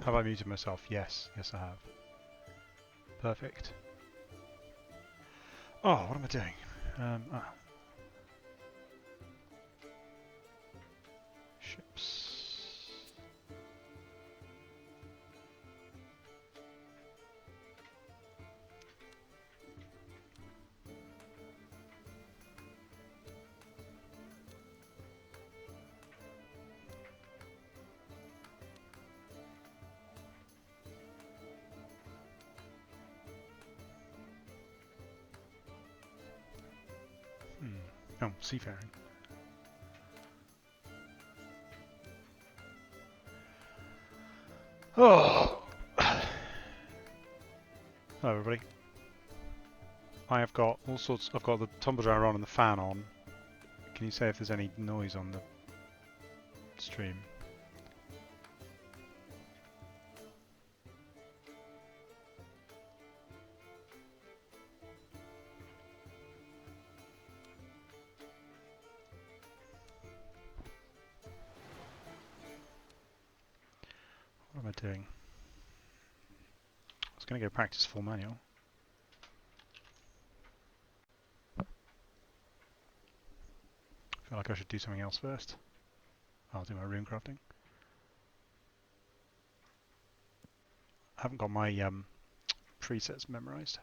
Have I muted myself? Yes. Yes, I have. Perfect. Oh, what am I doing? Ships. Oh, seafaring. Oh! Hello, everybody. I have got all sorts. I've got the tumble dryer on and the fan on. Can you say if there's any noise on the stream? What am I doing? I was going to go practice full manual. I feel like I should do something else first. I'll do my rune crafting. I haven't got my presets memorized.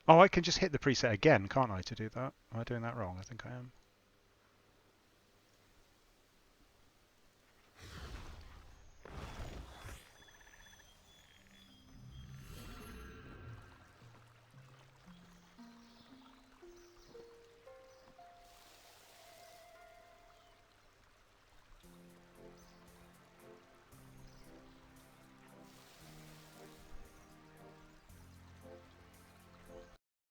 Oh, I can just hit the preset again, can't I, to do that? Am I doing that wrong? I think I am.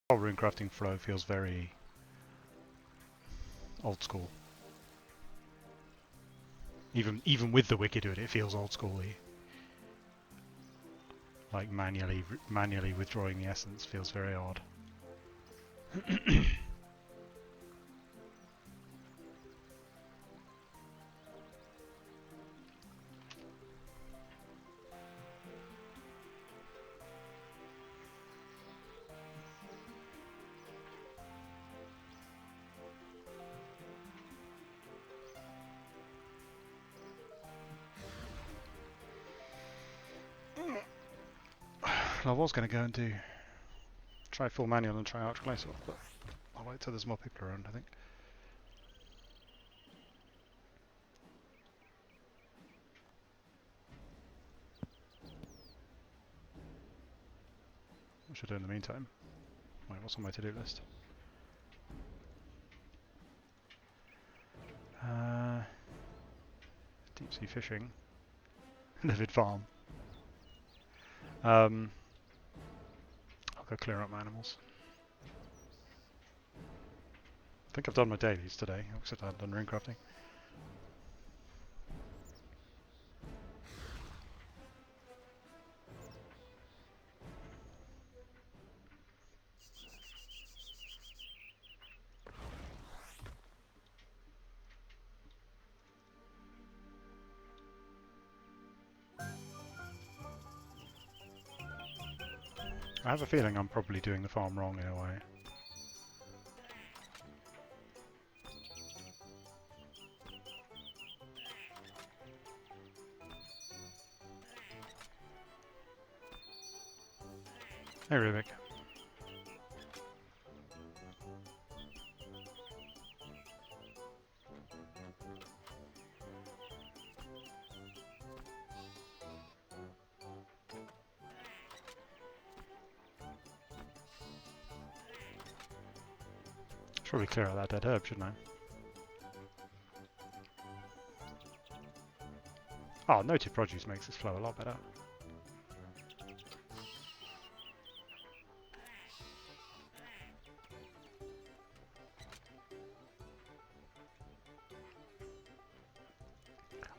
The whole rune crafting flow feels very old school. Even with the wiki doing it, it feels old schooly. Like manually withdrawing the essence feels very odd. I was going to go and try full manual and try Arch-Glacor, but I'll wait till there's more people around, I think. What should I do in the meantime? Wait, what's on my to-do list? Deep sea fishing. Livid farm. I'll go clear up my animals. I think I've done my dailies today, except I haven't done rune crafting. I have a feeling I'm probably doing the farm wrong in a way. Hey Rubik. Should probably clear out that dead herb, shouldn't I? Oh, noted produce makes this flow a lot better.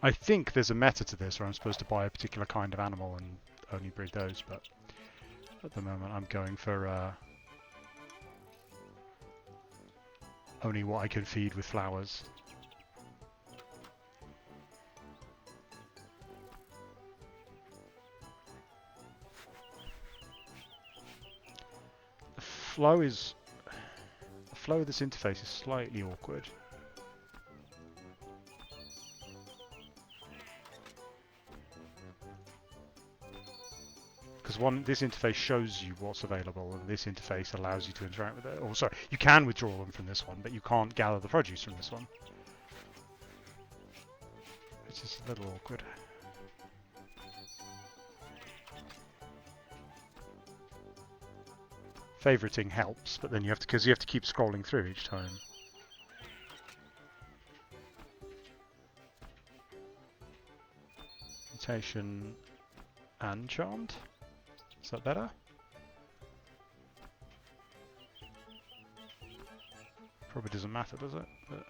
I think there's a meta to this where I'm supposed to buy a particular kind of animal and only breed those, but at the moment I'm going for only what I can feed with flowers. The flow of this interface is slightly awkward. Because this interface shows you what's available, and this interface allows you to interact with it. Or sorry, you can withdraw them from this one, but you can't gather the produce from this one. Which is a little awkward. Favoriting helps, but then you have to, because you have to keep scrolling through each time. Mutation and charmed. Is that better? Probably doesn't matter, does it? But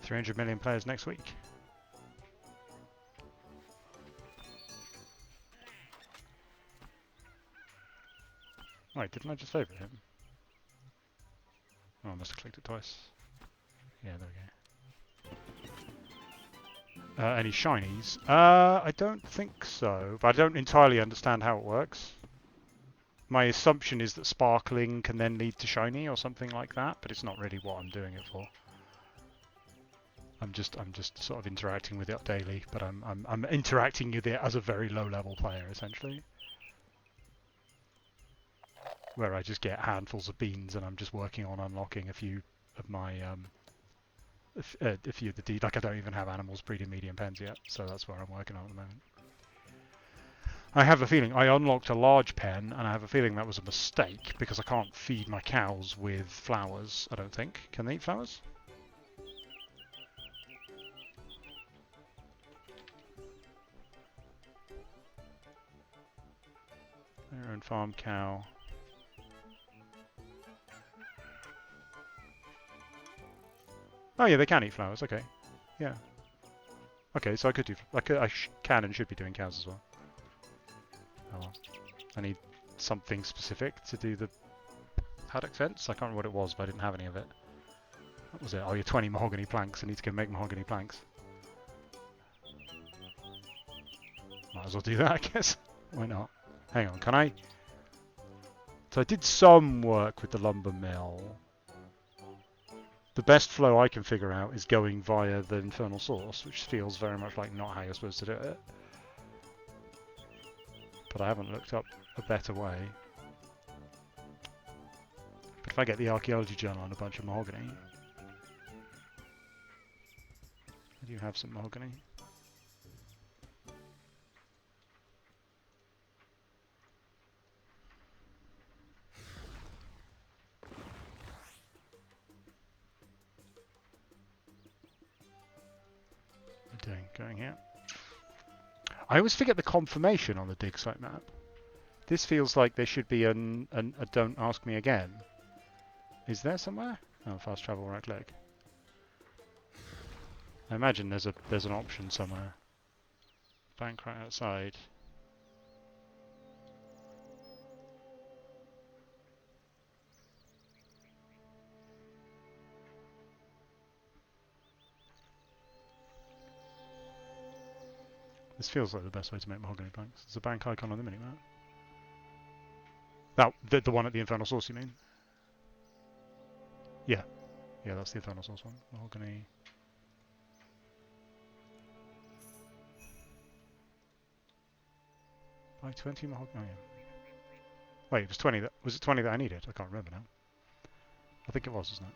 300 million players next week. Wait, didn't I just favourite him? Oh, I must have clicked it twice. Yeah, there we go. Any shinies? I don't think so, but I don't entirely understand how it works. My assumption is that sparkling can then lead to shiny or something like that, but it's not really what I'm doing it for. I'm just sort of interacting with it daily, but I'm interacting with it as a very low level player essentially, where I just get handfuls of beans and I'm just working on unlocking a few of my a few of the like I don't even have animals breeding medium pens yet, so that's where I'm working on at the moment. I have a feeling I unlocked a large pen, and I have a feeling that was a mistake because I can't feed my cows with flowers. I don't think. Can they eat flowers? Their own farm cow. Oh yeah, they can eat flowers. Okay, yeah. Okay, so I could do. I can and should be doing cows as well. Oh well. I need something specific to do the paddock fence. I can't remember what it was, but I didn't have any of it. What was it? Oh, you're 20 mahogany planks. I need to go make mahogany planks. Might as well do that, I guess. Why not? Hang on, can I? So I did some work with the lumber mill. The best flow I can figure out is going via the infernal source, which feels very much like not how you're supposed to do it. But I haven't looked up a better way. But if I get the archaeology journal and a bunch of mahogany, I do have some mahogany. Going here. I always forget the confirmation on the dig site map. This feels like there should be a don't ask me again. Is there somewhere? Oh, fast travel right click. I imagine there's an option somewhere. Bank right outside. This feels like the best way to make mahogany planks. There's a bank icon on the minimap. That the one at the infernal source, you mean? Yeah, yeah, that's the infernal source one. Mahogany. Buy 20 mahogany. Oh, yeah. Wait, it was 20. Was it 20 that I needed? I can't remember now. I think it was, wasn't it?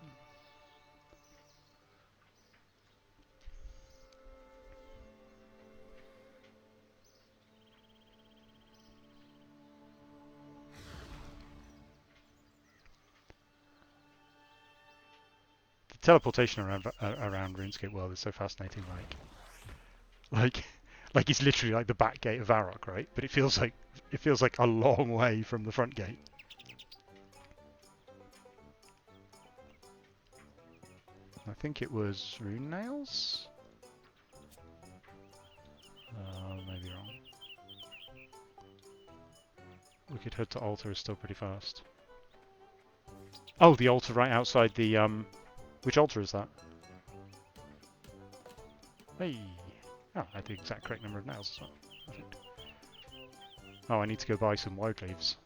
Teleportation around RuneScape world is so fascinating. Like it's literally like the back gate of Varrock, right? But it feels like a long way from the front gate. I think it was rune nails. we could head to Altar is still pretty fast. Oh, the altar right outside the which altar is that? Hey. Oh, I had the exact correct number of nails as well. Perfect. Oh, I need to go buy some woad leaves.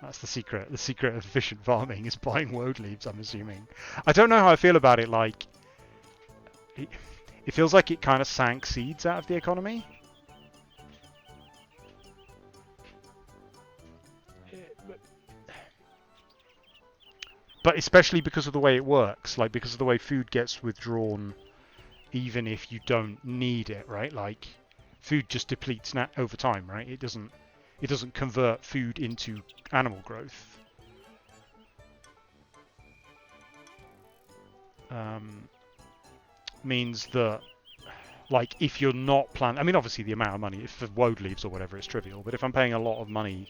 That's the secret. The secret of efficient farming is buying woad leaves, I'm assuming. I don't know how I feel about it, like... It feels like it kind of sank seeds out of the economy. But especially because of the way it works, like because of the way food gets withdrawn even if you don't need it, right? Like food just depletes over time, right? It doesn't convert food into animal growth. Means that, like, if you're not planning... I mean, obviously the amount of money, if for woad leaves or whatever, it's trivial. But if I'm paying a lot of money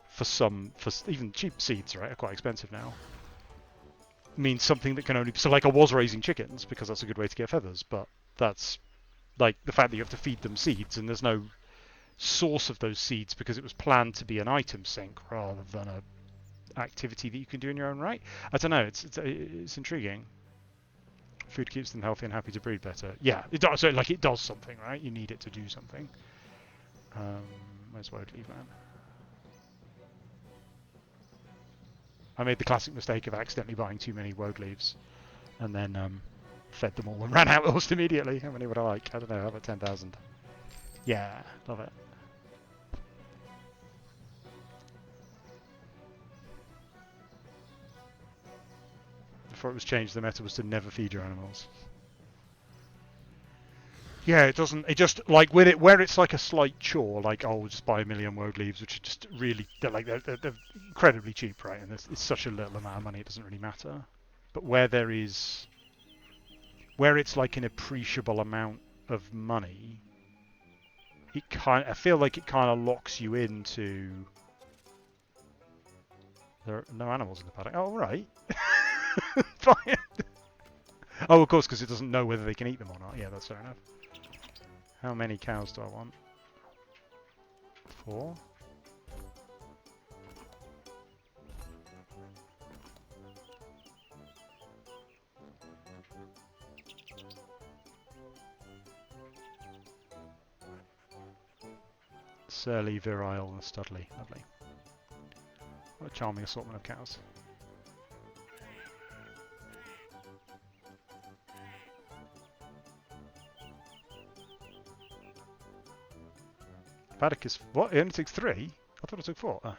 for even cheap seeds, right, are quite expensive now. Means something that can only... So, like, I was raising chickens because that's a good way to get feathers. But that's, like, the fact that you have to feed them seeds and there's no source of those seeds because it was planned to be an item sink rather than a activity that you can do in your own right. I don't know. It's intriguing. Food keeps them healthy and happy to breed better. Yeah, it does. So, like, it does something, right? You need it to do something. Where's woad leaf, man? I made the classic mistake of accidentally buying too many woad leaves, and then fed them all and ran out almost immediately. How many would I like? I don't know. How about 10,000? Yeah, love it. Before it was changed, the meta was to never feed your animals. Yeah, it doesn't. It just, like, with it where it's like a slight chore, like, oh, we'll just buy 1,000,000 woad leaves, which are just really they're incredibly cheap, right? And it's such a little amount of money, it doesn't really matter. But where it's like an appreciable amount of money, I feel like it kind of locks you into. There are no animals in the paddock. Oh, right. Fine. Oh, of course, because it doesn't know whether they can eat them or not. Yeah, that's fair enough. How many cows do I want? 4? Surly, virile, and studly. Lovely. What a charming assortment of cows. Paddock is... What? It only takes 3? I thought it took 4. Oh. Alright,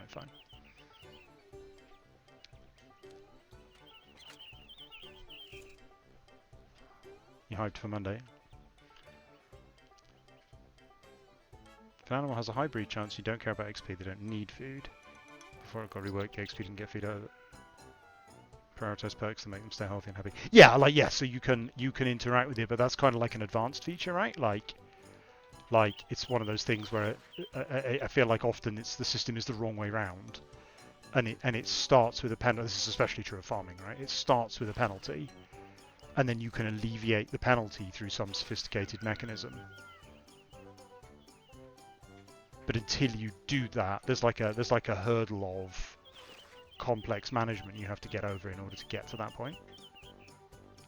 fine. You hyped for Monday? If an animal has a high breed chance, you don't care about XP, they don't need food. Before it got reworked, the XP didn't get feed out of it. Prioritize perks to make them stay healthy and happy. Yeah, like, yeah, so you can interact with it, but that's kind of like an advanced feature, right? Like it's one of those things where I feel like often the system is the wrong way round, and it starts with a penalty. This is especially true of farming, right? It starts with a penalty, and then you can alleviate the penalty through some sophisticated mechanism. But until you do that, there's like a hurdle of complex management you have to get over in order to get to that point.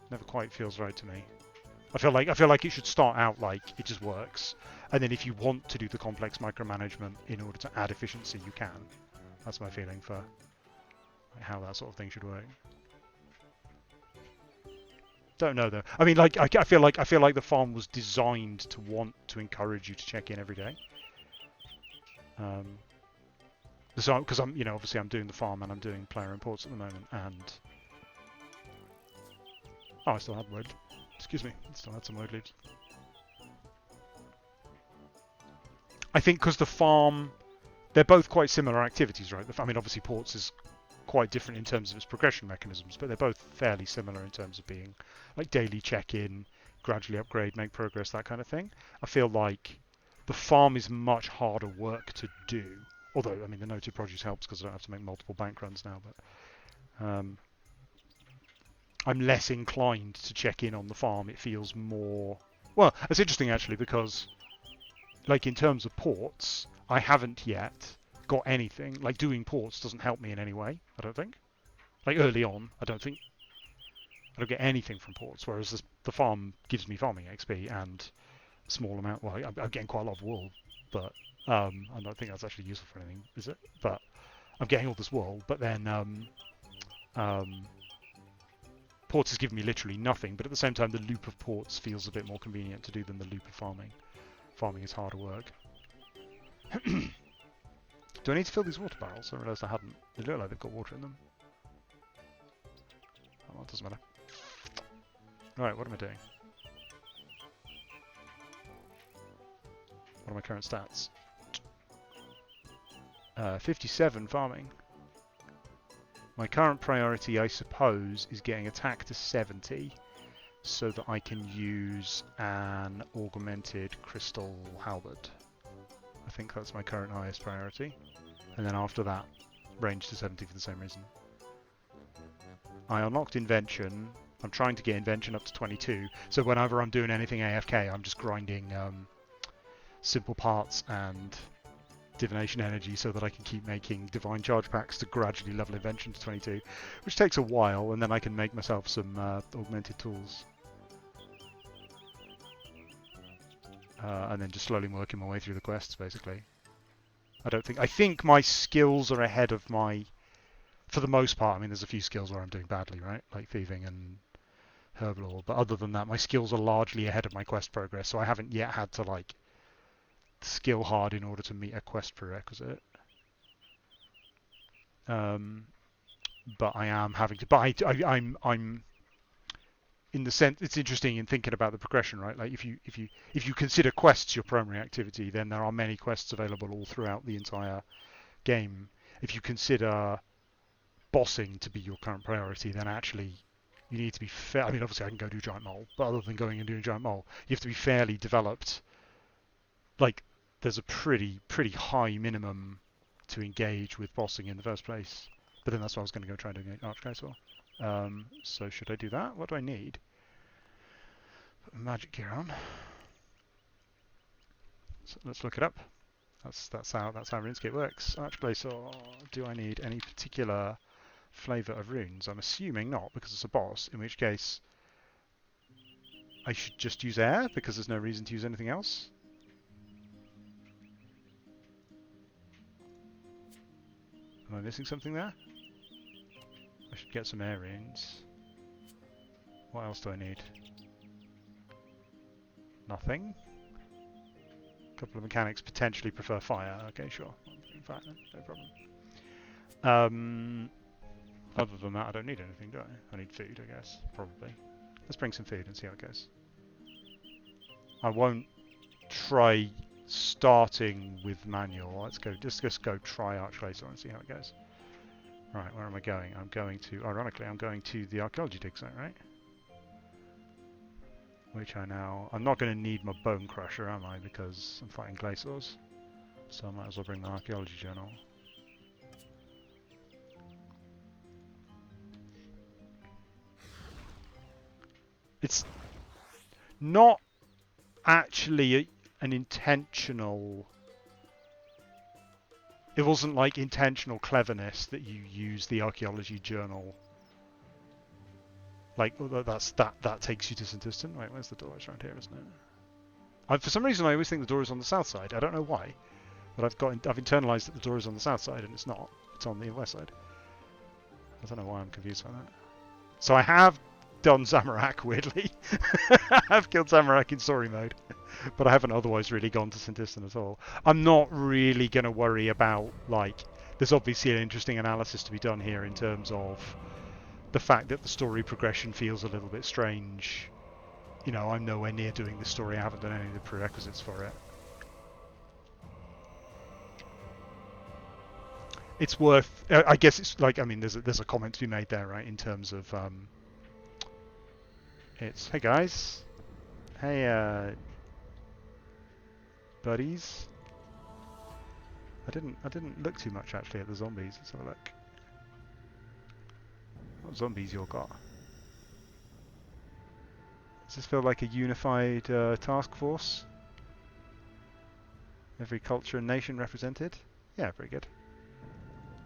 Never quite feels right to me. I feel like it should start out like it just works, and then if you want to do the complex micromanagement in order to add efficiency, you can. That's my feeling for like, how that sort of thing should work. Don't know though. I mean, like I feel like the farm was designed to want to encourage you to check in every day. So because I'm obviously I'm doing the farm and I'm doing player imports at the moment, and I still had wood. Excuse me, still had some woad leaves. I think because the farm, they're both quite similar activities, right? I mean, obviously ports is quite different in terms of its progression mechanisms, but they're both fairly similar in terms of being like daily check-in, gradually upgrade, make progress, that kind of thing. I feel like the farm is much harder work to do. Although, I mean, the noted produce helps because I don't have to make multiple bank runs now, but I'm less inclined to check in on the farm. It feels more... Well, it's interesting actually because, like in terms of ports, I haven't yet got anything. Like, doing ports doesn't help me in any way, I don't think. Like, early on, I don't get anything from ports, whereas the farm gives me farming XP and a small amount. Well, I'm getting quite a lot of wool, but I don't think that's actually useful for anything, is it? But I'm getting all this wool, but then ports has given me literally nothing, but at the same time the loop of ports feels a bit more convenient to do than the loop of farming. Farming is harder work. Do I need to fill these water barrels? I realised I hadn't. They look like they've got water in them. Oh, well, it doesn't matter. Right, what am I doing? What are my current stats? 57 farming. My current priority, I suppose, is getting attack to 70 so that I can use an augmented crystal halberd. I think that's my current highest priority. And then after that, range to 70 for the same reason. I unlocked Invention. I'm trying to get Invention up to 22, so whenever I'm doing anything AFK, I'm just grinding simple parts and divination energy so that I can keep making divine charge packs to gradually level Invention to 22, which takes a while, and then I can make myself some augmented tools. And then just slowly working my way through the quests, basically. I think my skills are ahead of my... For the most part, I mean, there's a few skills where I'm doing badly, right? Like thieving and herblore, but other than that, my skills are largely ahead of my quest progress, so I haven't yet had to, like, skill hard in order to meet a quest prerequisite. But I am having to... But I'm in the sense, it's interesting in thinking about the progression, right? Like if you consider quests your primary activity, then there are many quests available all throughout the entire game. If you consider bossing to be your current priority, then actually you need to be fair. I mean, obviously I can go do Giant Mole, but other than going and doing Giant Mole, you have to be fairly developed. Like there's a pretty high minimum to engage with bossing in the first place. But then that's what I was going to go try and do Arch-Glacor. So should I do that? What do I need? Put magic gear on. So let's look it up. That's how Runescape works. Arch-Glacor. Do I need any particular flavour of runes? I'm assuming not, because it's a boss. In which case, I should just use air because there's no reason to use anything else. Am I missing something there? I should get some air runes. What else do I need? Nothing. A couple of mechanics potentially prefer fire. Okay, sure. Fire, no problem. Other than that, I don't need anything, do I? I need food, I guess. Probably. Let's bring some food and see how it goes. I won't try starting with manual. Let's just go try Arch-Glacor and see how it goes. Right, where am I going? I'm going to, ironically, I'm going to the archaeology dig site, right? Which I'm not going to need my bone crusher, am I? Because I'm fighting Glacors. So I might as well bring the archaeology journal. It's not actually an intentional... It wasn't like intentional cleverness that you use the archaeology journal. Like that takes you to St. Iston. Wait, where's the door? It's around here, isn't it? For some reason, I always think the door is on the south side. I don't know why, but I've internalized that the door is on the south side, and it's not. It's on the west side. I don't know why I'm confused by that. So I have done Zamorak, weirdly. I've killed Zamorak in story mode, but I haven't otherwise really gone to St. Iston at all. I'm not really going to worry about, like, there's obviously an interesting analysis to be done here in terms of the fact that the story progression feels a little bit strange. You know, I'm nowhere near doing this story. I haven't done any of the prerequisites for it. It's worth... I guess it's like... I mean, there's a comment to be made there, right? In terms of... it's... Hey, guys. Hey, buddies. I didn't look too much, actually, at the zombies. Let's have a look. What zombies you got? Does this feel like a unified task force? Every culture and nation represented. Yeah, very good.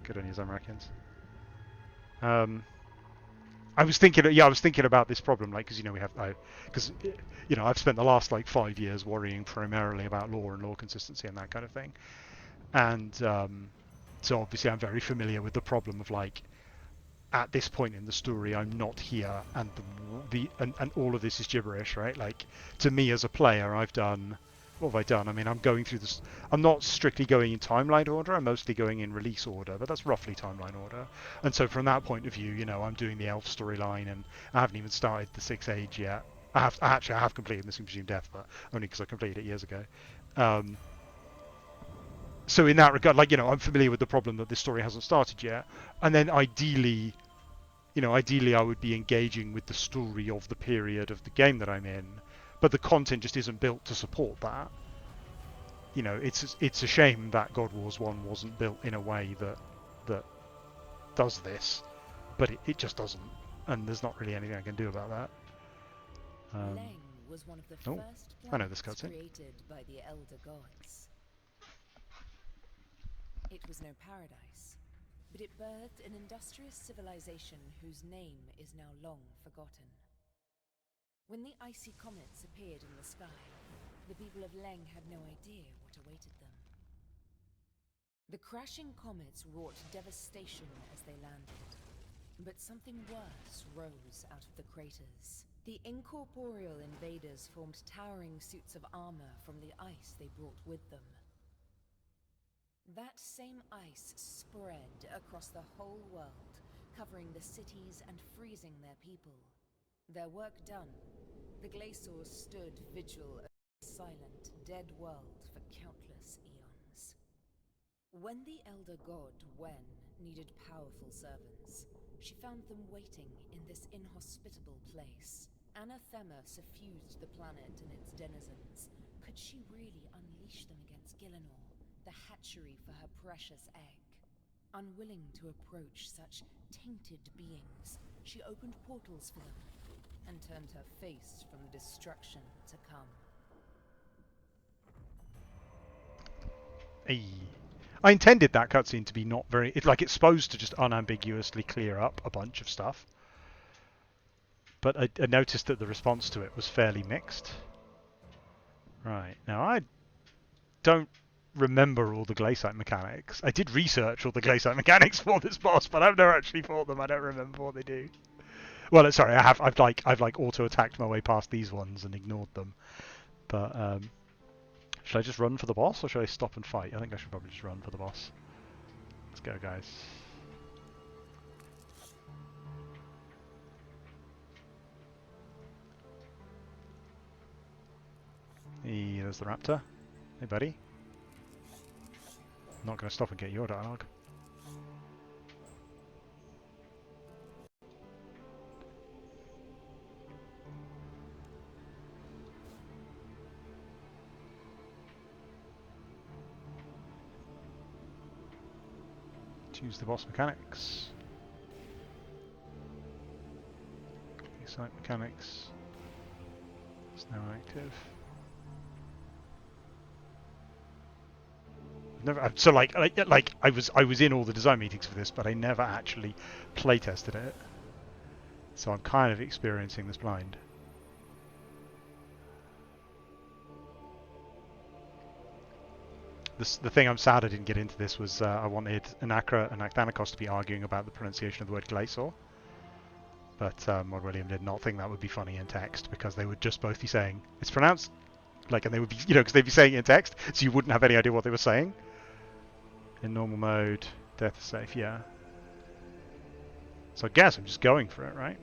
Good on you, Americans. I was thinking, I was thinking about this problem, like, because I've spent the last like 5 years worrying primarily about law and law consistency and that kind of thing, and so obviously I'm very familiar with the problem of like, at this point in the story, I'm not here, and and all of this is gibberish, right? Like, to me as a player, I've done. What have I done? I mean, I'm going through this. I'm not strictly going in timeline order. I'm mostly going in release order, but that's roughly timeline order. And so, from that point of view, I'm doing the elf storyline, and I haven't even started the Sixth Age yet. I have completed Missing Presumed Death, but only because I completed it years ago. So in that regard, like, I'm familiar with the problem that this story hasn't started yet, and then ideally I would be engaging with the story of the period of the game that I'm in, but the content just isn't built to support that. It's a shame that God Wars 1 wasn't built in a way that does this, but it just doesn't, and there's not really anything I can do about that. Leng was one of the first I know this planets cutscene. created by the Elder Gods. It was no paradise, but it birthed an industrious civilization whose name is now long forgotten. When the icy comets appeared in the sky, the people of Leng had no idea what awaited them. The crashing comets wrought devastation as they landed, but something worse rose out of the craters. The incorporeal invaders formed towering suits of armor from the ice they brought with them. That same ice spread across the whole world, covering the cities and freezing their people. Their work done, the Glacors stood vigil over a silent, dead world for countless eons. When the Elder God, Wen, needed powerful servants, she found them waiting in this inhospitable place. Anathema suffused the planet and its denizens. Could she really unleash them against Gielinor, the hatchery for her precious egg? Unwilling to approach such tainted beings, she opened portals for them and turned her face from the destruction to come. I intended that cutscene to be not very... It's supposed to just unambiguously clear up a bunch of stuff. But I noticed that the response to it was fairly mixed. Right, now I don't remember all the Glaciate mechanics. I did research all the Glaciate mechanics for this boss, but I've never actually fought them. I don't remember what they do. Well, sorry, I've auto-attacked my way past these ones and ignored them. But should I just run for the boss, or should I stop and fight? I think I should probably just run for the boss. Let's go, guys. Hey, there's the raptor. Hey, buddy. I'm not going to stop and get your dialogue. Choose the boss mechanics. Site mechanics. It's now active. I was in all the design meetings for this, but I never actually playtested it. So I'm kind of experiencing this blind. The thing I'm sad I didn't get into this was I wanted Anakra and Acthanikos to be arguing about the pronunciation of the word Glacor. But Mod William did not think that would be funny in text, because they would just both be saying, it's pronounced, and they would be, because they'd be saying it in text, so you wouldn't have any idea what they were saying. In normal mode, death is safe, yeah. So I guess I'm just going for it, right?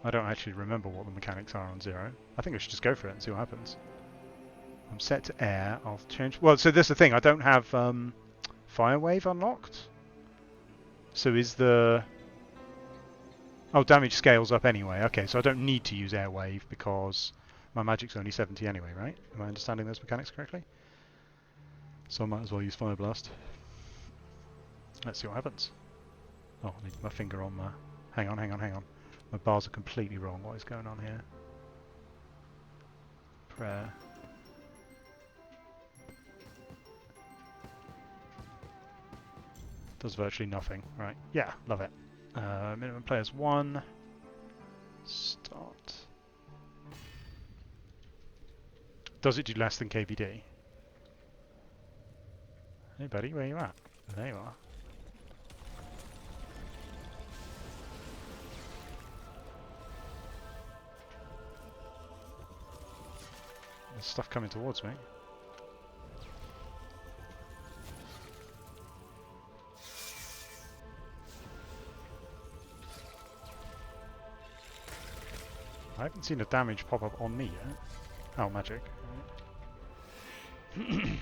I don't actually remember what the mechanics are on 0. I think I should just go for it and see what happens. I'm set to air. I'll change... Well, so there's the thing. I don't have Fire Wave unlocked. So is the... Oh, damage scales up anyway. Okay, so I don't need to use Air Wave because my magic's only 70 anyway, right? Am I understanding those mechanics correctly? So I might as well use Fire Blast. Let's see what happens. Oh, I need my finger on my... Hang on. My bars are completely wrong. What is going on here? Prayer. Does virtually nothing. Right. Yeah, love it. Minimum players 1. Start. Does it do less than KVD? Hey buddy, where you at? There you are. There's stuff coming towards me. I haven't seen a damage pop up on me yet. Oh, magic. Right.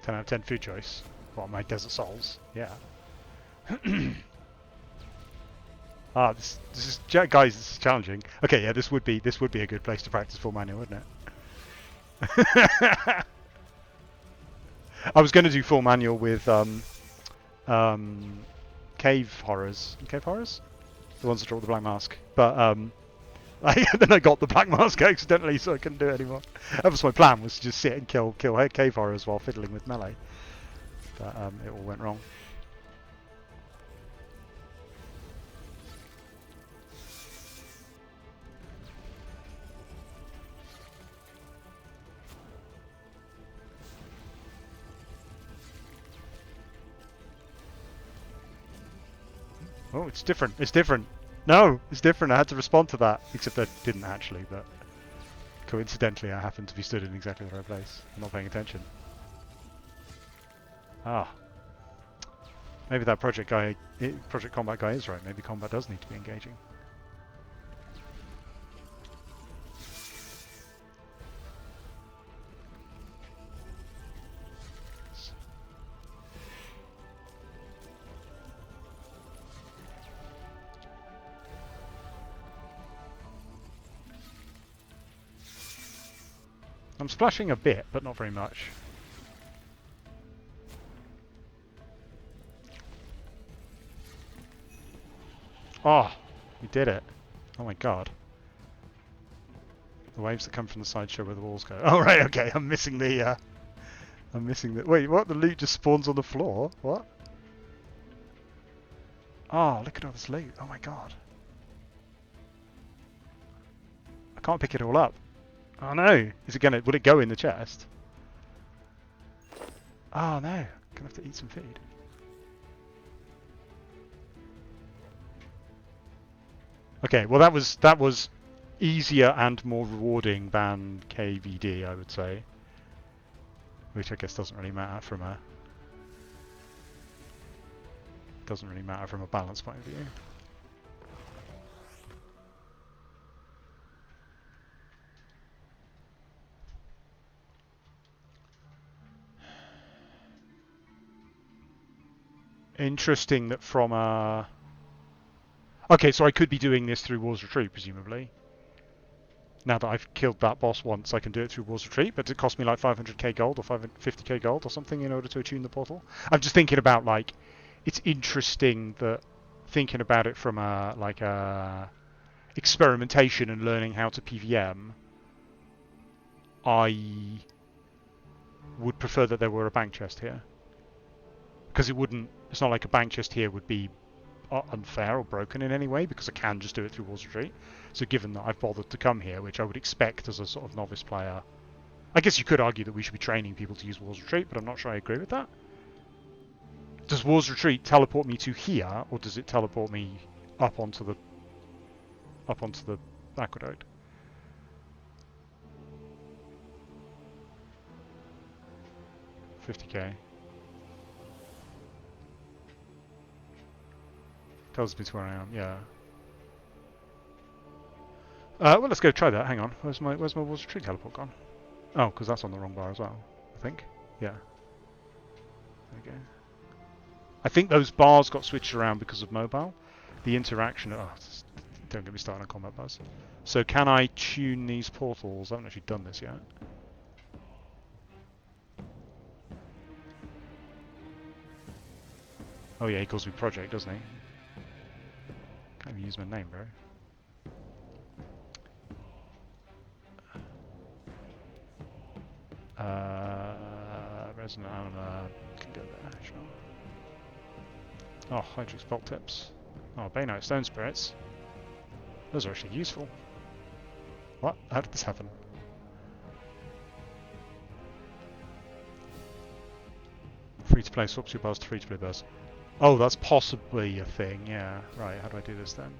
10 out of 10 food choice. What, my Desert Souls? Yeah. This is guys. This is challenging. Okay, yeah, this would be a good place to practice full manual, wouldn't it? I was going to do full manual with cave horrors, the ones that draw the black mask, but then I got the black mask accidentally, so I couldn't do it anymore. That was my plan, was to just sit and kill cave horrors while fiddling with melee, but it all went wrong. Oh, it's different. It's different. No, it's different. I had to respond to that, except I didn't actually, but coincidentally I happened to be stood in exactly the right place. I'm not paying attention. Ah. Maybe that Project Combat guy is right. Maybe combat does need to be engaging. I'm splashing a bit, but not very much. Oh, we did it. Oh my god. The waves that come from the side show where the walls go. Oh right, okay, I'm missing the... Wait, what? The loot just spawns on the floor? What? Oh, look at all this loot. Oh my god. I can't pick it all up. Oh no! Will it go in the chest? Oh no! Gonna have to eat some food. Okay, well that was easier and more rewarding than KVD, I would say. Which I guess doesn't really matter from a balance point of view. Interesting that from a... Okay, so I could be doing this through War's Retreat, presumably. Now that I've killed that boss once, I can do it through War's Retreat, but it cost me like 500k gold or 550k gold or something in order to attune the portal. I'm just thinking about, like, it's interesting that thinking about it from a, like, a experimentation and learning how to PVM, I would prefer that there were a bank chest here. Because it's not like a bank chest here would be unfair or broken in any way, because I can just do it through War's Retreat. So given that I've bothered to come here, which I would expect as a sort of novice player, I guess you could argue that we should be training people to use War's Retreat, but I'm not sure I agree with that. Does War's Retreat teleport me to here, or does it teleport me up onto the aqueduct? $50k. Tells me to where I am, yeah. Well, let's go try that. Hang on. Where's my War's Retreat teleport gone? Oh, because that's on the wrong bar as well. I think. Yeah. There we go. I think those bars got switched around because of mobile. The interaction... Oh, don't get me started on combat bars. So can I tune these portals? I haven't actually done this yet. Oh yeah, he calls me Project, doesn't he? Can't even use my name, bro. Resonant armor can go there, sure. Oh, Hydrix bolt tips. Oh, Bainite stone spirits. Those are actually useful. What? How did this happen? Free to play swaps your bars to free to play bars. Oh, that's possibly a thing, yeah. Right, how do I do this then?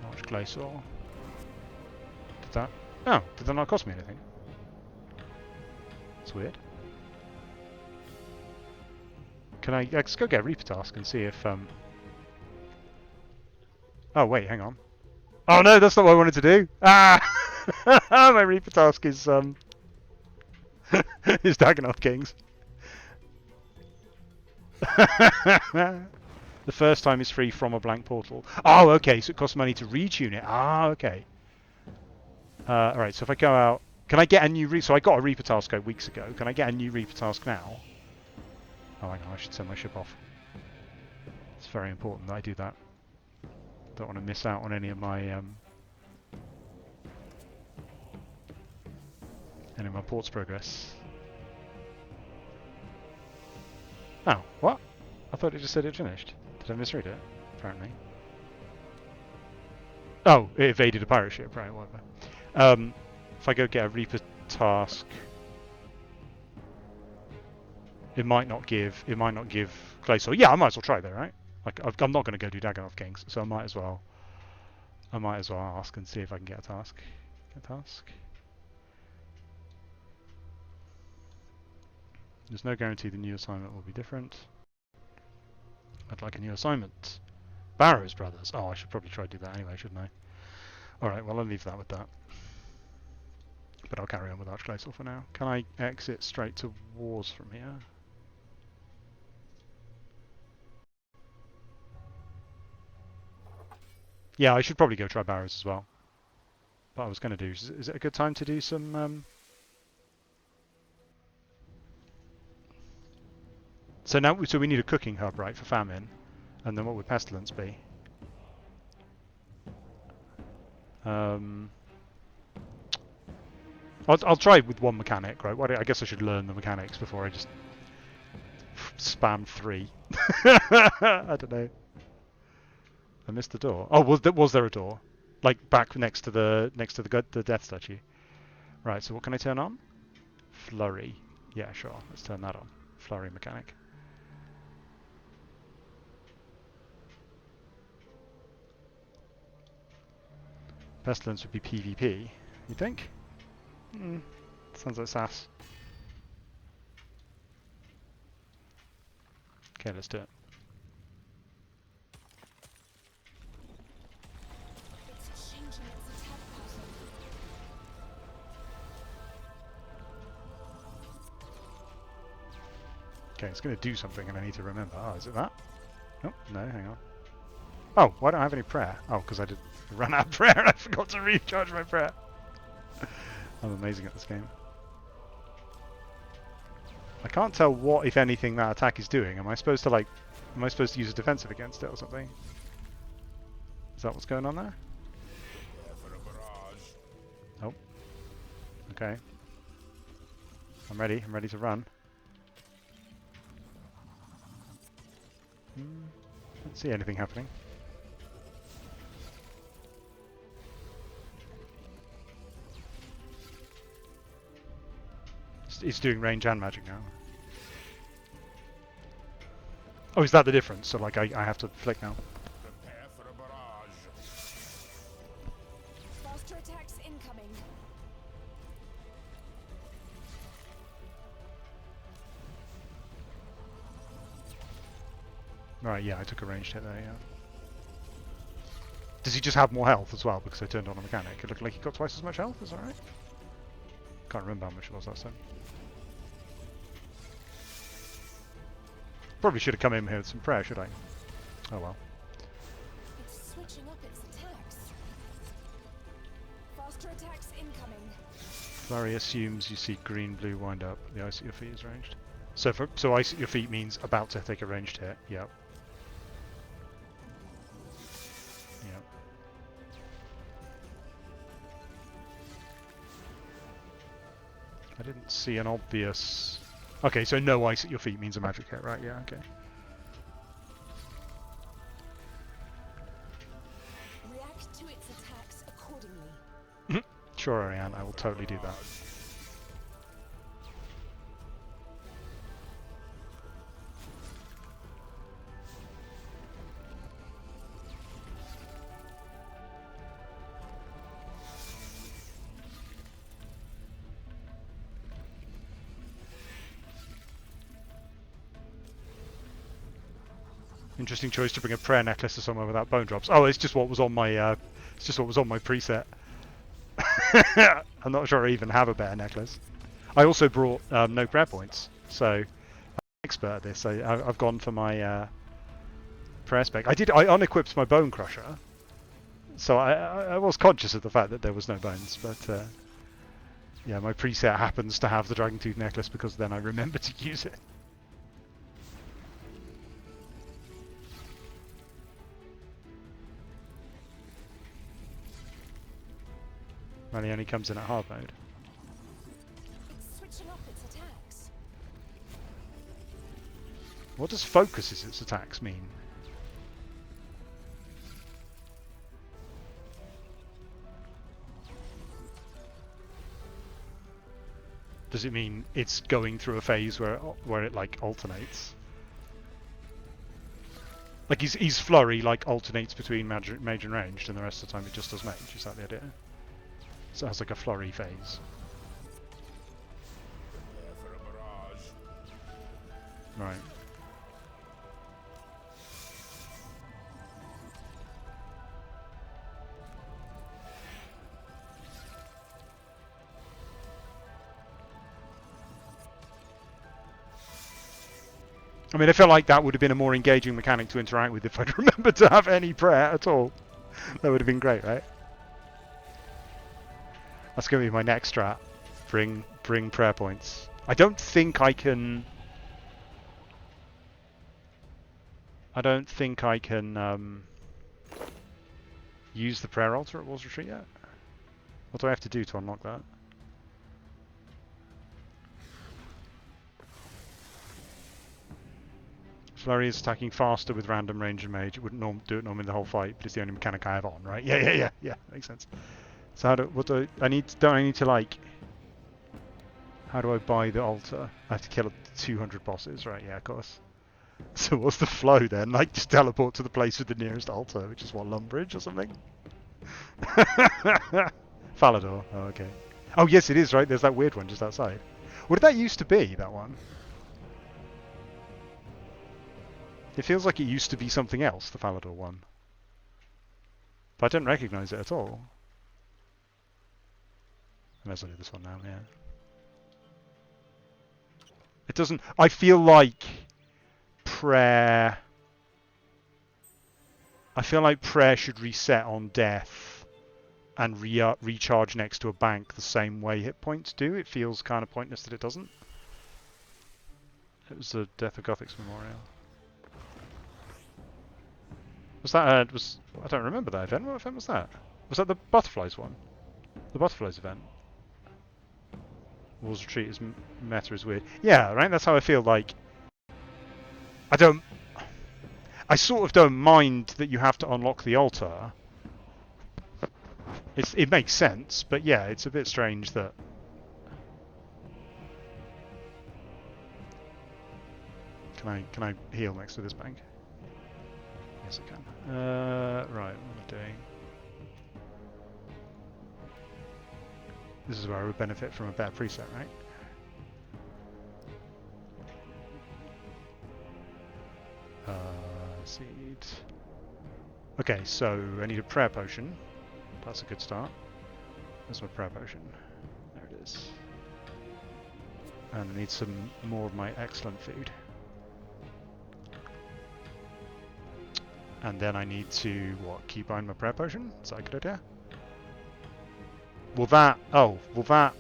Arch-Glacor. Did that? Oh, did that not cost me anything? That's weird. Can I... Let's go get a Reaper task and see if... Oh, wait, hang on. Oh no, that's not what I wanted to do! Ah! My Reaper task is... is Dagonoth Kings. The first time is free from a blank portal. Oh, okay, so it costs money to retune it. Ah, okay. Alright, so if I go out... Can I get a new... So I got a Reaper task weeks ago. Can I get a new Reaper task now? Oh, hang on, I should send my ship off. It's very important that I do that. Don't want to miss out on any of my... any of my port's progress. Oh, what? I thought it just said it finished. Did I misread it? Apparently. Oh, it evaded a pirate ship, right, whatever. If I go get a Reaper task, it might not give Glacor. Yeah, I might as well try though, right? Like, I'm not going to go do Dagonoth Kings, so I might as well ask and see if I can get a task. Get a task. There's no guarantee the new assignment will be different. I'd like a new assignment. Barrows Brothers. Oh, I should probably try to do that anyway, shouldn't I? Alright, well I'll leave that with that. But I'll carry on with Arch-Glacor for now. Can I exit straight to wars from here? Yeah, I should probably go try Barrows as well. But I was going to do... Is it a good time to do some... So we need a cooking hub, right, for famine. And then what would pestilence be? I'll try with one mechanic, right? I guess I should learn the mechanics before I just spam 3. I don't know. I missed the door. Oh, was there a door? Like back next to the death statue. Right. So what can I turn on? Flurry. Yeah, sure. Let's turn that on. Flurry mechanic. Pestilence would be PvP. You think? Sounds like sass. Okay, let's do it. Okay, it's going to do something and I need to remember. Oh, is it that? Oh, no, hang on. Oh, why don't I have any prayer? Oh, because I ran out of prayer and I forgot to recharge my prayer. I'm amazing at this game. I can't tell what, if anything, that attack is doing. Am I supposed to use a defensive against it or something? Is that what's going on there? Oh. Okay. I'm ready to run. Don't see anything happening. It's doing range and magic now. Oh, is that the difference? So like I have to flick now. Prepare for a barrage. Faster attacks incoming. Right, yeah, I took a ranged hit there, yeah. Does he just have more health as well because I turned on a mechanic? It looked like he got twice as much health, is that right? Can't remember how much it was last time. Probably should have come in here with some prayer, should I? Oh well. It's switching up its attacks. Faster attacks incoming. Flurry assumes you see green, blue wind up. The ice at your feet is ranged. So ice at your feet means about to take a ranged hit. Yep. Yep. I didn't see an obvious... Okay, so no ice at your feet means a magic hit, right? Yeah, okay. React to its attacks accordingly. Sure, Ariane, I will totally do that. Interesting choice to bring a prayer necklace to somewhere without bone drops. Oh, it's just what was on my it's just what was on my preset. I'm not sure I even have a better necklace. I also brought no prayer points, so I'm an expert at this. I've gone for my prayer spec. I unequipped my bone crusher, so I was conscious of the fact that there was no bones, but yeah, my preset happens to have the dragon tooth necklace because then I remember to use it. Well, he only comes in at hard mode. It's switching up its attacks. What does focuses its attacks mean? Does it mean it's going through a phase where it like alternates? Like his flurry like alternates between mage and ranged, and the rest of the time it just does mage. Is that the idea? So it has like a flurry phase. Prepare for a barrage. Right. I mean, I feel like that would have been a more engaging mechanic to interact with if I'd remembered to have any prayer at all. That would have been great, right? That's going to be my next strat. Bring prayer points. I don't think I can... use the prayer altar at War's Retreat yet. What do I have to do to unlock that? Flurry is attacking faster with random range and mage. It wouldn't do it normally the whole fight, but it's the only mechanic I have on, right? Yeah. Makes sense. So how do I need to like... How do I buy the altar? I have to kill 200 bosses, right? Yeah, of course. So what's the flow then? Like just teleport to the place with the nearest altar, which is what, Lumbridge or something? Falador. Oh, okay. Oh yes, it is, right? There's that weird one just outside. What did that used to be, that one? It feels like it used to be something else, the Falador one. But I don't recognise it at all. Unless I do this one now, yeah. It doesn't... I feel like prayer... I feel like prayer should reset on death and recharge next to a bank the same way hit points do. It feels kind of pointless that it doesn't. It was the Death of Gothic's Memorial. Was that I don't remember that event. What event was that? Was that the Butterflies one? The Butterflies event? War's Retreat is meta is weird. Yeah, right? That's how I feel like... I sort of don't mind that you have to unlock the altar. It makes sense, but yeah, it's a bit strange that... Can I heal next to this bank? Yes, I can. Right, what am I doing? This is where I would benefit from a better preset, right? Seed. Okay, so I need a prayer potion. That's a good start. There's my prayer potion. There it is. And I need some more of my excellent food. And then I need to, what, keep buying my prayer potion? Is that a good idea? Will that... Oh, will that...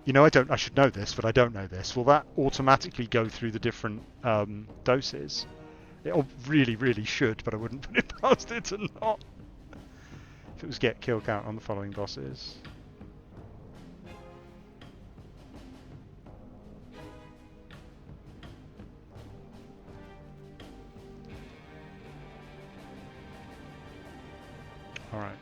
You know, I should know this, but I don't know this. Will that automatically go through the different doses? It really, really should, but I wouldn't put it past it to not. If it was get kill count on the following bosses. Alright.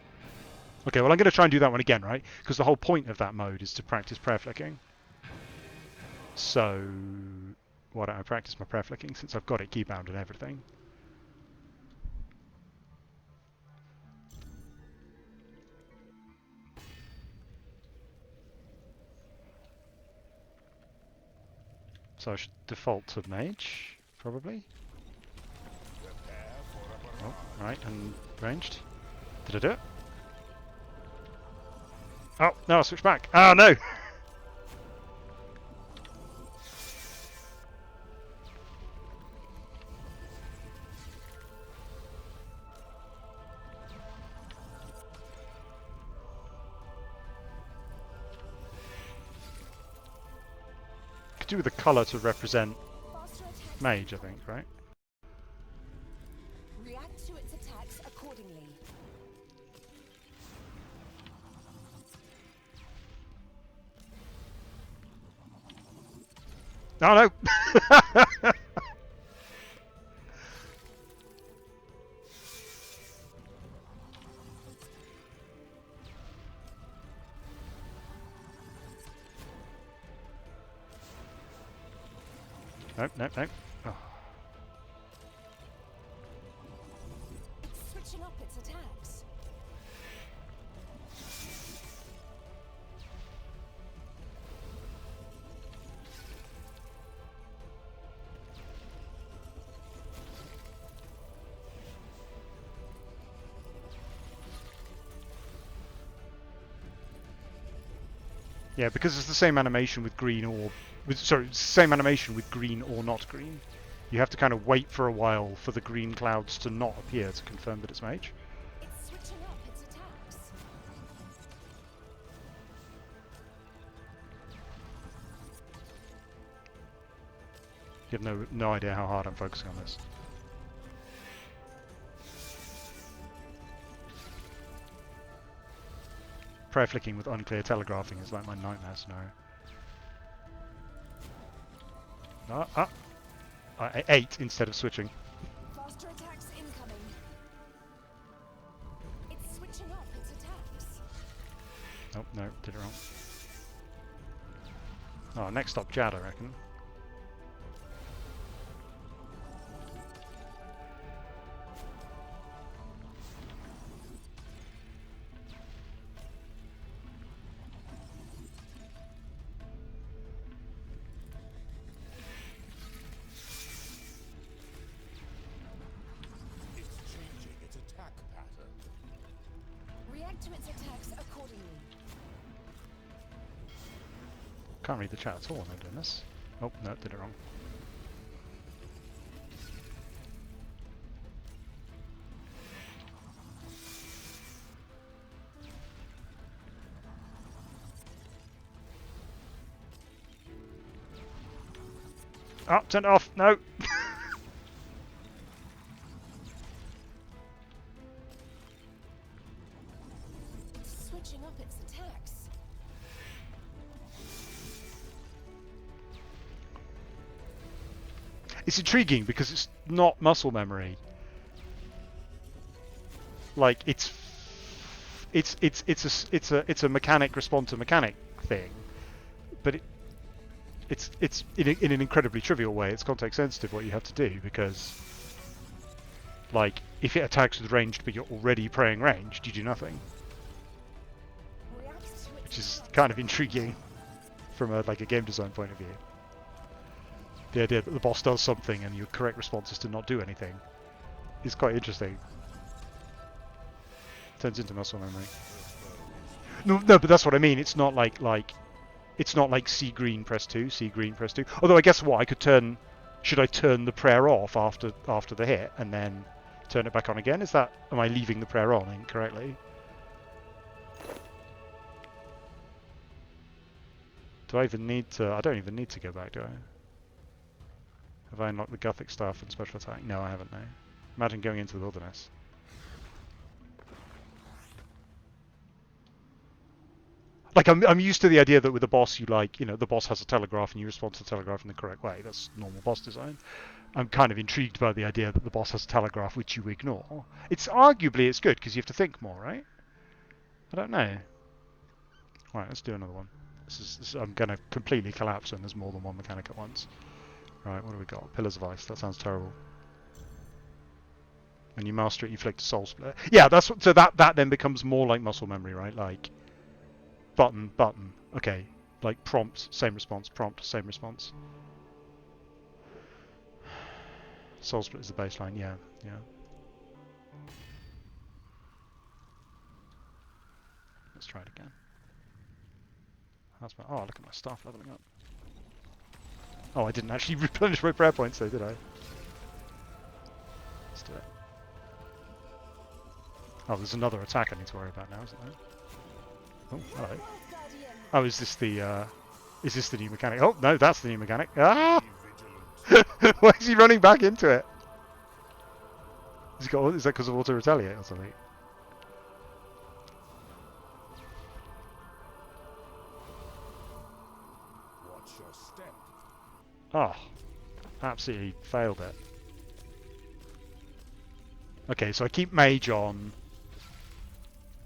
Okay, well I'm going to try and do that one again, right? Because the whole point of that mode is to practice prayer flicking. So, why don't I practice my prayer flicking since I've got it keybound and everything? So I should default to mage, probably. Oh, right, and ranged. Did I do it? Oh, no, I switched back. Oh, no! Could do with the colour to represent mage, I think, right? React to its attacks accordingly. Oh, no! Nope, nope, nope. Oh. It's switching up its attacks. Yeah, because it's the same animation with green or... sorry, it's the same animation with green or not green. You have to kind of wait for a while for the green clouds to not appear to confirm that it's mage. It's switching up its attacks. You have no idea how hard I'm focusing on this. Prayer flicking with unclear telegraphing is like my nightmare scenario. I ate instead of switching. Faster attacks incoming. It's switching up its attacks. Oh, no, did it wrong. Oh, next stop Jad, I reckon. It's changing its attack pattern. React to its attacks accordingly. Can't read the chat at all when I'm doing this. Oh, no, did it wrong. Oh, turn it off! No! It's switching up its attacks. It's intriguing because it's not muscle memory. Like it's a mechanic respond to mechanic thing, but it's in an incredibly trivial way. It's context sensitive what you have to do because, like, if it attacks with ranged but you're already praying ranged, you do nothing, React to its which is attacks. kind of intriguing from a game design point of view. The idea that the boss does something and your correct response is to not do anything is quite interesting. Turns into muscle memory. No, no, but that's what I mean. It's not like it's not like C green press 2, C green press 2. Although I guess what I could turn, should I turn the prayer off after the hit and then turn it back on again? Is that, am I leaving the prayer on incorrectly? Do I even need to? I don't even need to go back, do I? Have I unlocked the Gothic staff and special attack? No, I haven't. No. Imagine going into the wilderness. Like I'm used to the idea that with the boss, you like, you know, the boss has a telegraph and you respond to the telegraph in the correct way. That's normal boss design. I'm kind of intrigued by the idea that the boss has a telegraph which you ignore. It's arguably it's good because you have to think more, right? I don't know. Right, let's do another one. I'm going to completely collapse when there's more than one mechanic at once. Right, what do we got? Pillars of Ice. That sounds terrible. When you master it, you inflict a soul split. Yeah, that's so that then becomes more like muscle memory, right? Like button, button. Okay, like prompt, same response. Prompt, same response. Soul split is the baseline. Yeah, yeah. Let's try it again. How's my? Oh, look at my staff leveling up. Oh, I didn't actually replenish my prayer points, though, did I? Let's do it. Oh, there's another attack I need to worry about now, isn't there? Oh, hello. Oh, is this the new mechanic? Oh, no, that's the new mechanic. Ah! Why is he running back into it? Is that because of auto retaliate or something? Watch your step. Oh, absolutely failed it. Okay, so I keep mage on,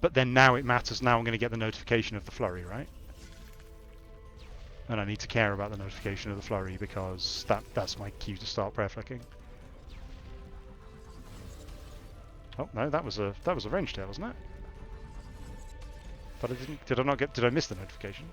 but then now it matters. Now I'm going to get the notification of the flurry, right? And I need to care about the notification of the flurry because that's my cue to start prayer flicking. Oh no, that was a ranged hit, wasn't it? But I didn't. Did I miss the notification?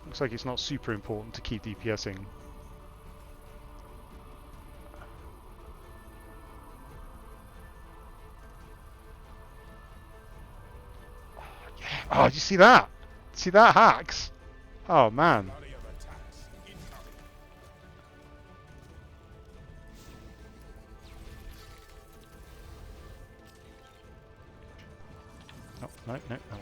Looks like it's not super important to keep DPSing. Oh, yeah. Oh, did you see that? See that, hacks? Oh man. Oh, no, that one.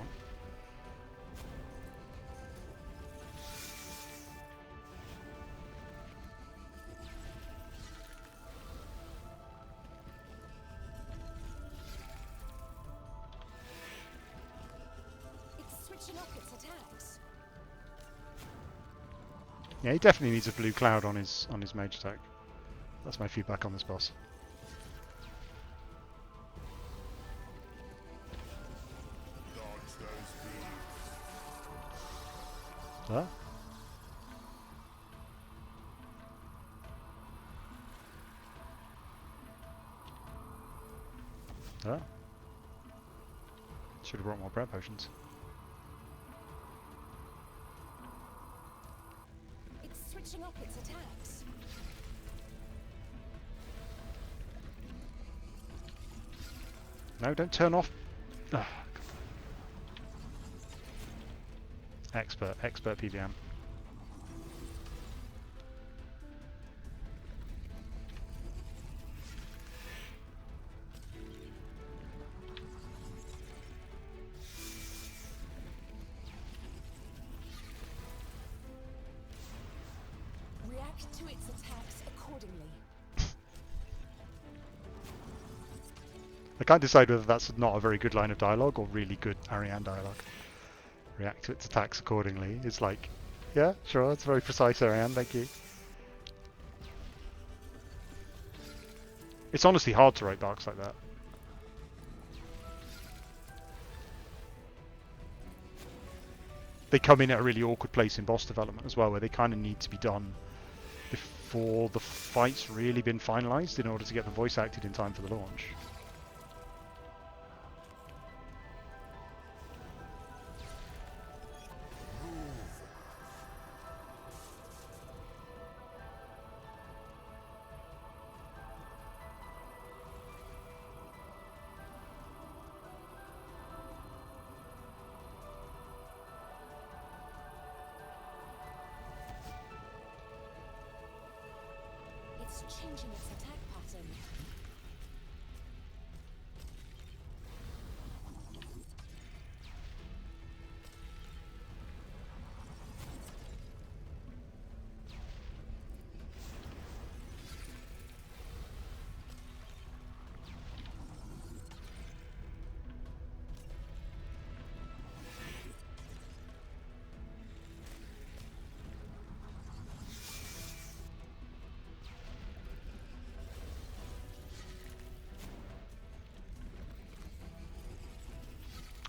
Yeah, he definitely needs a blue cloud on his mage attack. That's my feedback on this boss. Huh? Huh? Should have brought more prayer potions. It's switching up its attacks. No, don't turn off. Ugh. Expert PVM. React to its attacks accordingly. I can't decide whether that's not a very good line of dialogue or really good Ariane dialogue. React to its attacks accordingly. It's like, yeah, sure, that's very precise, Ariane, thank you. It's honestly hard to write darks like that. They come in at a really awkward place in boss development as well, where they kind of need to be done before the fight's really been finalised in order to get the voice acted in time for the launch. It's changing its attack pattern.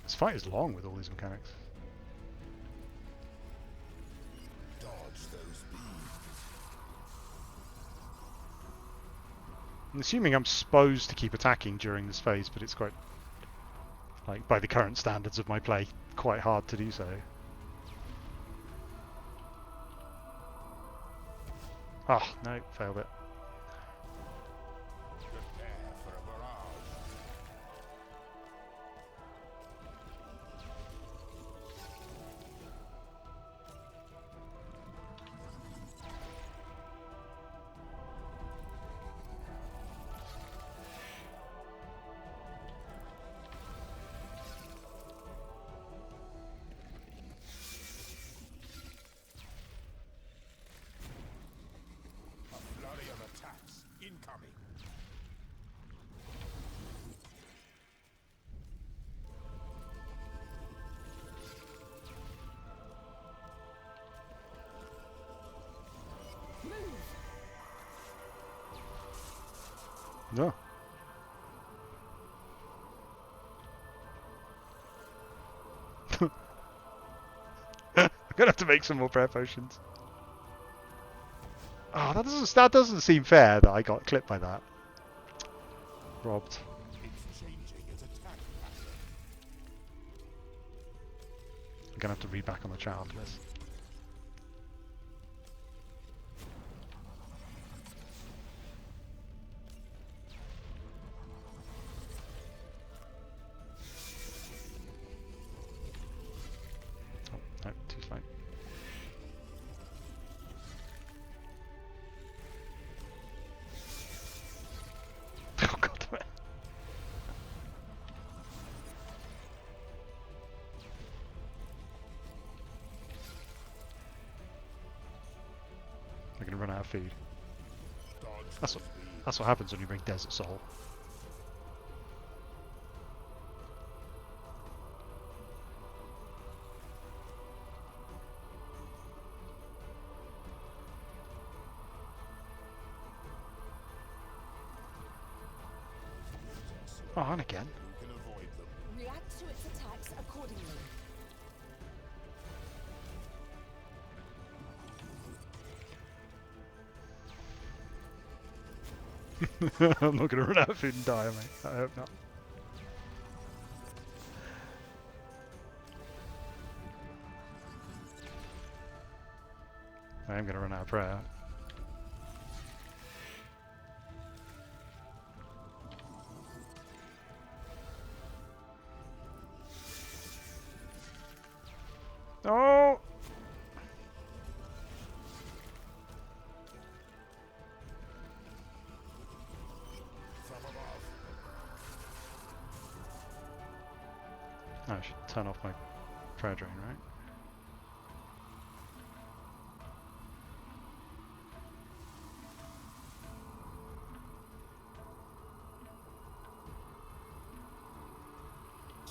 This fight is long with all these mechanics. Dodge those beams. I'm assuming I'm supposed to keep attacking during this phase, but it's quite, like, by the current standards of my play, quite hard to do so. Ah, no, failed it. Prepare for a barrage. A flurry of attacks incoming. No. I'm gonna have to make some more prayer potions. Oh, that doesn't seem fair that I got clipped by that. Robbed. It's changing its attack pattern. I'm gonna have to read back on the chat after this. Oh, no, too slow. Oh god damn it. I'm gonna run out of food. Dodge That's those what, beams. that's what happens when you bring Desert Soul. Oh, and again. Who can avoid them? React to its attacks accordingly. I'm not gonna run out of food and die, mate. I hope not. I am gonna run out of prayer. Oh! From above. I should turn off my prayer drain, right?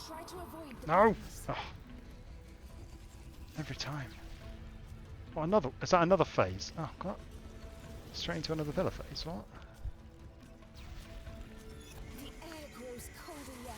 Try to avoid the No! beams. Oh. Every time. What, another? Is that another phase? Oh, God. Straight into another pillar phase, what? The air grows colder yet.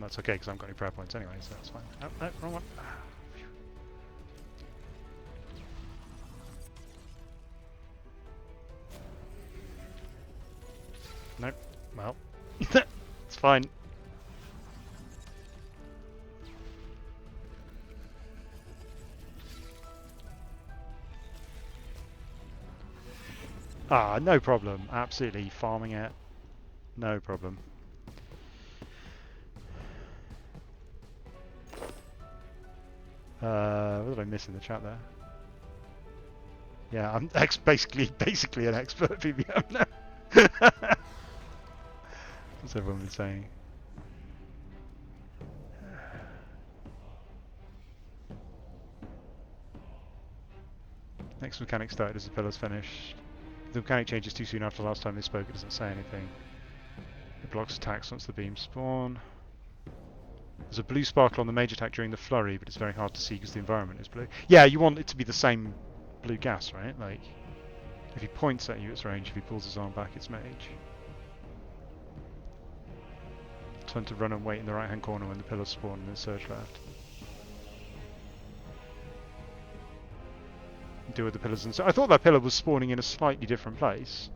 That's okay because I haven't got any prayer points anyway, so that's fine. Oh, no, wrong one. Nope. Well, it's fine. Ah, no problem. Absolutely farming it. No problem. What did I miss in the chat there? Yeah, I'm basically an expert PBM now. What's everyone been saying? Next mechanic started as the pillars finished. The mechanic changes too soon after the last time they spoke. It doesn't say anything. It blocks attacks once the beams spawn. There's a blue sparkle on the mage attack during the flurry, but it's very hard to see because the environment is blue. Yeah, you want it to be the same blue gas, right? Like, if he points at you, it's range. If he pulls his arm back, it's mage. Turn to run and wait in the right-hand corner when the pillars spawn and then surge left. Deal with the pillars and so I thought that pillar was spawning in a slightly different place.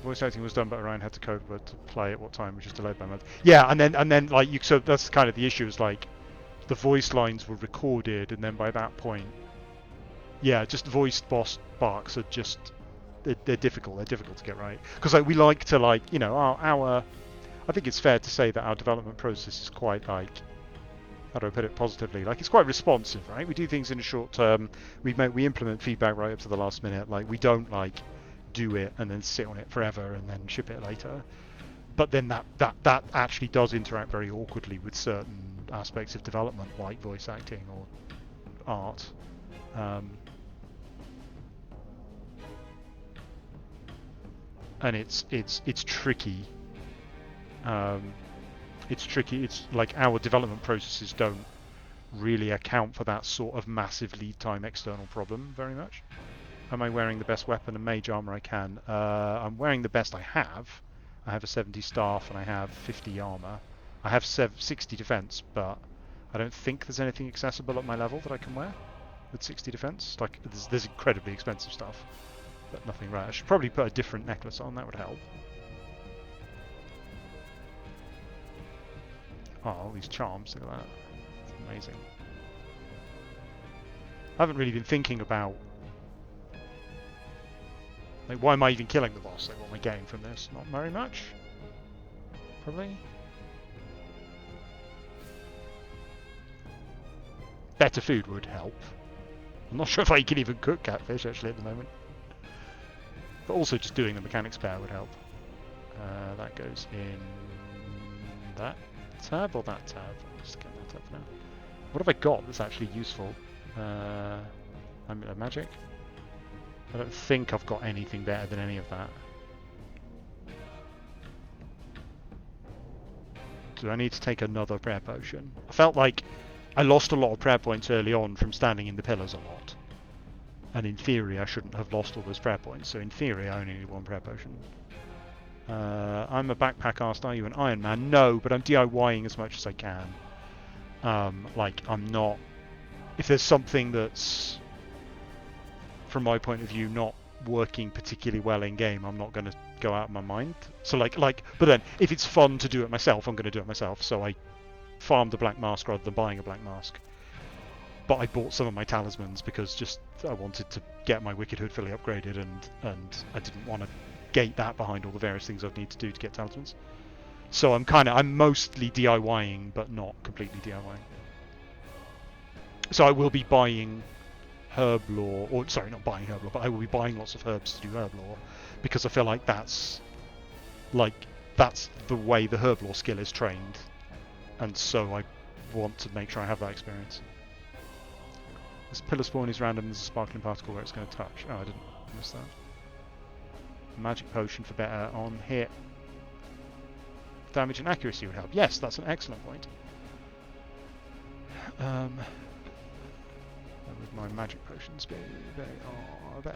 Voice acting was done, but Orion had to code word to play at what time, which is delayed by a month. Yeah, and then like you, so that's kind of the issue. Is like the voice lines were recorded, and then by that point, yeah, just voiced boss barks are just they're difficult. They're difficult to get right because like we like to like you know our I think it's fair to say that our development process is quite like, how do I put it positively? Like it's quite responsive, right? We do things in a short term. We implement feedback right up to the last minute. Like we don't like do it and then sit on it forever and then ship it later. But then that actually does interact very awkwardly with certain aspects of development, like voice acting or art. And it's tricky. It's tricky. It's like our development processes don't really account for that sort of massive lead time external problem very much. Am I wearing the best weapon and mage armor I can? I'm wearing the best I have. I have a 70 staff and I have 50 armor. I have 60 defense, but I don't think there's anything accessible at my level that I can wear with 60 defense. Like there's incredibly expensive stuff, but nothing rare. I should probably put a different necklace on. That would help. Oh, all these charms. Look at that. It's amazing. I haven't really been thinking about like, why am I even killing the boss? Like, what am I getting from this? Not very much. Probably. Better food would help. I'm not sure if I can even cook catfish, actually, at the moment. But also just doing the mechanics pair would help. That goes in that tab or that tab? I'll just get that up now. What have I got that's actually useful? Magic? I don't think I've got anything better than any of that. Do I need to take another prayer potion? I felt like I lost a lot of prayer points early on from standing in the pillars a lot. And in theory I shouldn't have lost all those prayer points, so in theory I only need one prayer potion. I'm a backpack asked, are you an Iron Man? No, but I'm DIYing as much as I can. Like, I'm not... If there's something that's, from my point of view, not working particularly well in game, I'm not going to go out of my mind. So but then if it's fun to do it myself, I'm going to do it myself. So I farmed a black mask rather than buying a black mask. But I bought some of my talismans because just I wanted to get my Wicked Hood fully upgraded, and I didn't want to gate that behind all the various things I'd need to do to get talismans. So I'm mostly DIYing, but not completely DIYing. So I will be buying herb lore, or sorry, not buying herb lore, but I will be buying lots of herbs to do herb lore, because I feel like that's the way the herb lore skill is trained, and so I want to make sure I have that experience. This pillar spawn is random. There's a sparkling particle where it's going to touch. Oh, I didn't miss that. Magic potion for better on hit. Damage and accuracy would help. Yes, that's an excellent point. Where would my magic potions be? They are there.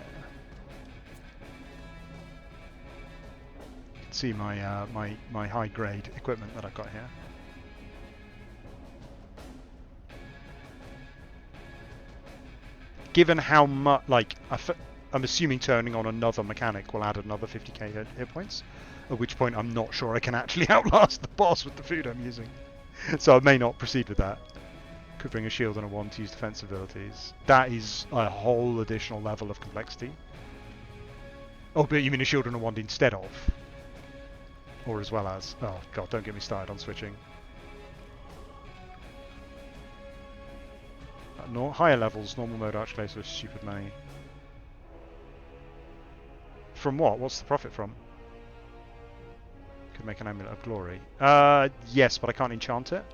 can see my my high grade equipment that I've got here. Given how much, like, I'm assuming turning on another mechanic will add another 50k hit points, at which point I'm not sure I can actually outlast the boss with the food I'm using. So I may not proceed with that. Could bring a shield and a wand to use defense abilities. That is a whole additional level of complexity. Oh, but you mean a shield and a wand instead of? Or as well as? Oh god, don't get me started on switching. Higher levels, normal mode Arch-Glacor, stupid money. From what? What's the profit from? Could make an Amulet of Glory. Yes, but I can't enchant it.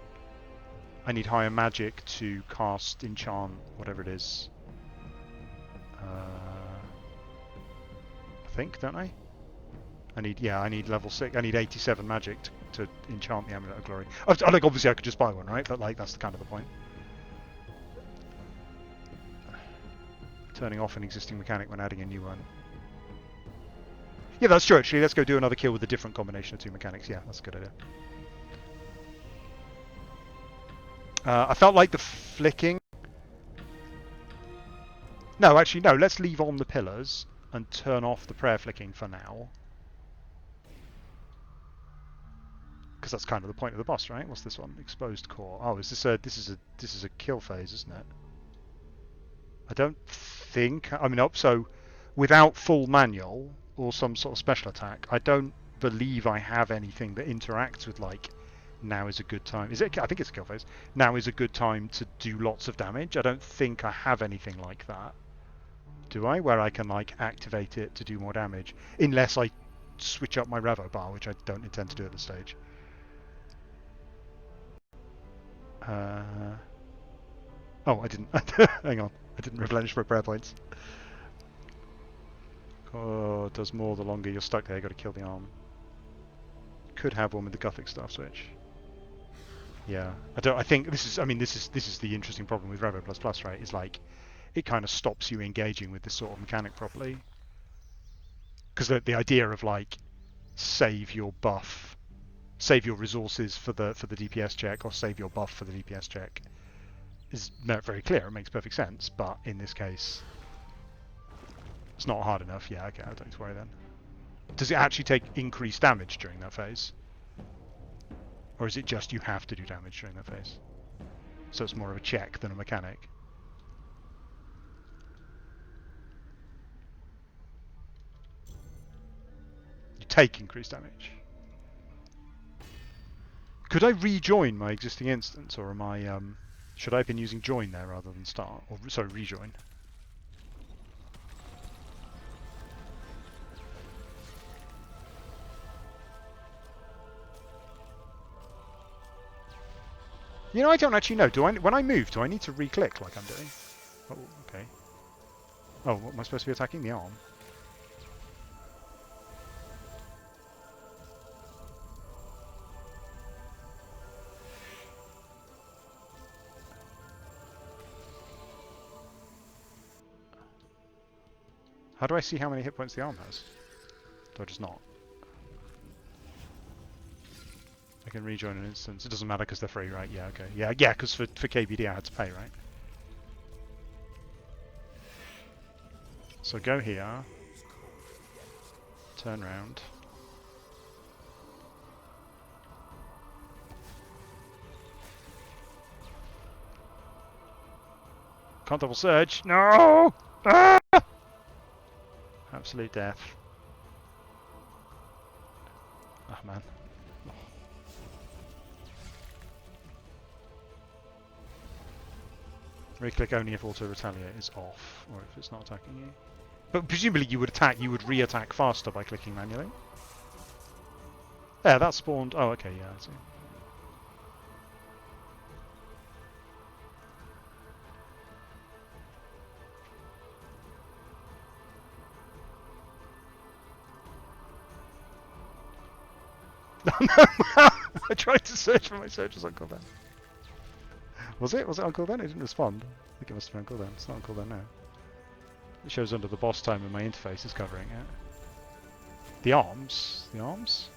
I need higher magic to cast enchant, whatever it is. I think, don't I? I need level 6. I need 87 magic to enchant the Amulet of Glory. Like, obviously I could just buy one, right? But like, that's kind of the point. Turning off an existing mechanic when adding a new one. Yeah, that's true, actually. Let's go do another kill with a different combination of two mechanics. Yeah, that's a good idea. I felt like the flicking... No, actually, no. Let's leave on the pillars and turn off the prayer flicking for now. Because that's kind of the point of the boss, right? What's this one? Exposed core. Oh, is this a... This is a kill phase, isn't it? I don't think... I mean, so without full manual or some sort of special attack, I don't believe I have anything that interacts with, like, now is a good time. Is it? I think it's a kill phase. Now is a good time to do lots of damage. I don't think I have anything like that. Do I? Where I can, like, activate it to do more damage. Unless I switch up my Revo bar, which I don't intend to do at this stage. Oh, I didn't. Hang on. I didn't replenish my prayer points. Oh, it does more the longer you're stuck there. You got to kill the arm. Could have one with the Gothic Staff switch. Yeah, I think this is. I mean, this is the interesting problem with Revo plus plus, right? Is like, it kind of stops you engaging with this sort of mechanic properly. Because the idea of, like, save your buff, save your resources for the DPS check, or save your buff for the DPS check, is very clear. It makes perfect sense. But in this case, it's not hard enough. Yeah, okay, I don't need to worry then. Does it actually take increased damage during that phase? Or is it just you have to do damage during that phase? So it's more of a check than a mechanic. You take increased damage. Could I rejoin my existing instance, or am I... should I have been using join there rather than start? Or, sorry, rejoin. You know, I don't actually know. When I move, do I need to re-click like I'm doing? Oh, okay. Oh, what, am I supposed to be attacking the arm? How do I see how many hit points the arm has? Do I just not? I can rejoin an instance. It doesn't matter because they're free, right? Yeah, okay. Yeah, because for KBD I had to pay, right? So go here. Turn round. Can't double surge. No! Ah! Absolute death. Oh man. Re-click only if auto retaliate is off, or if it's not attacking you. But presumably you would re-attack faster by clicking manually. There, that spawned. Oh, okay, yeah, I see. I tried to search for my search as Uncle Ben. Was it? Was it Uncle Ben? It didn't respond. I think it must have been Uncle Ben. It's not Uncle Ben now. It shows under the boss time and my interface is covering it. The arms? The arms?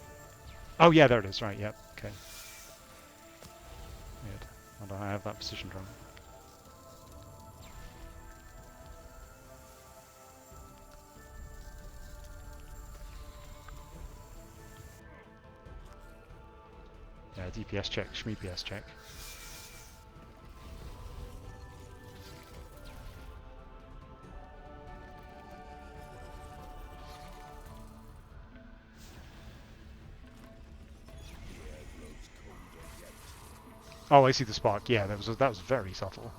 Oh yeah, there it is, right, yep, okay. Weird. How do I have that positioned wrong? Yeah, DPS check, ShmEPS check. Oh, I see the spark. Yeah, that was very subtle.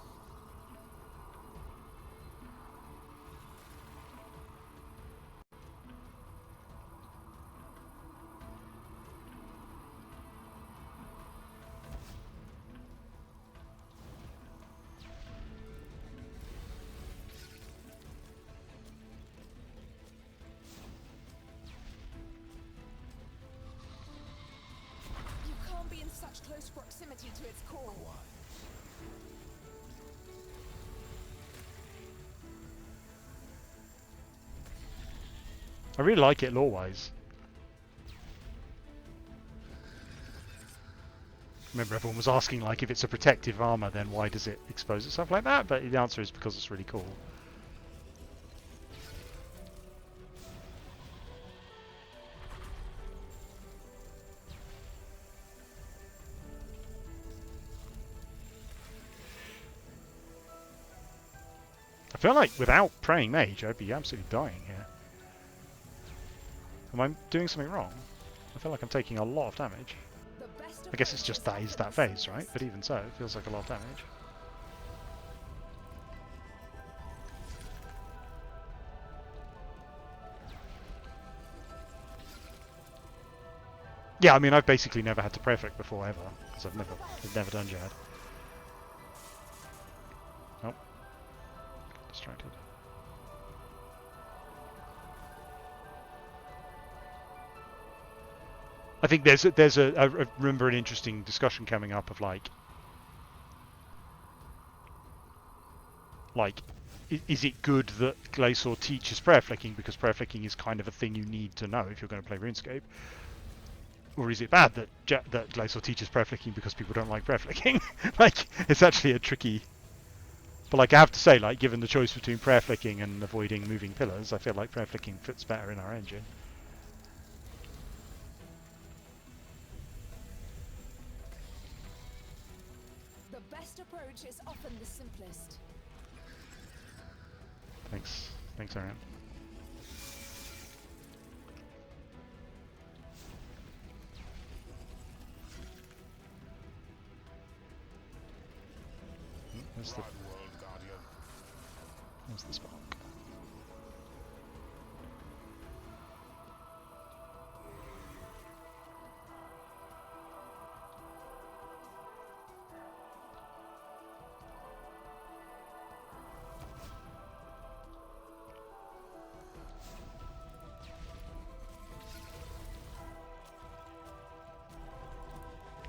You can't be in such close proximity to its core. I really like it lore-wise. Remember, everyone was asking, like, if it's a protective armor, then why does it expose itself like that? But the answer is because it's really cool. I feel like without Praying Mage, I'd be absolutely dying here. Am I doing something wrong? I feel like I'm taking a lot of damage. I guess it's just that is that phase, right? But even so, it feels like a lot of damage. Yeah, I mean, I've basically never had to pray flick before ever, because I've never done Jad. Oh, distracted. I think I remember an interesting discussion coming up of like, is it good that Glacor teaches prayer flicking because prayer flicking is kind of a thing you need to know if you're going to play RuneScape? Or is it bad that Glacor teaches prayer flicking because people don't like prayer flicking? Like, it's actually a tricky... But like, I have to say, like, given the choice between prayer flicking and avoiding moving pillars, I feel like prayer flicking fits better in our engine. The best approach is often the simplest. Thanks, Ariane. There's the spark.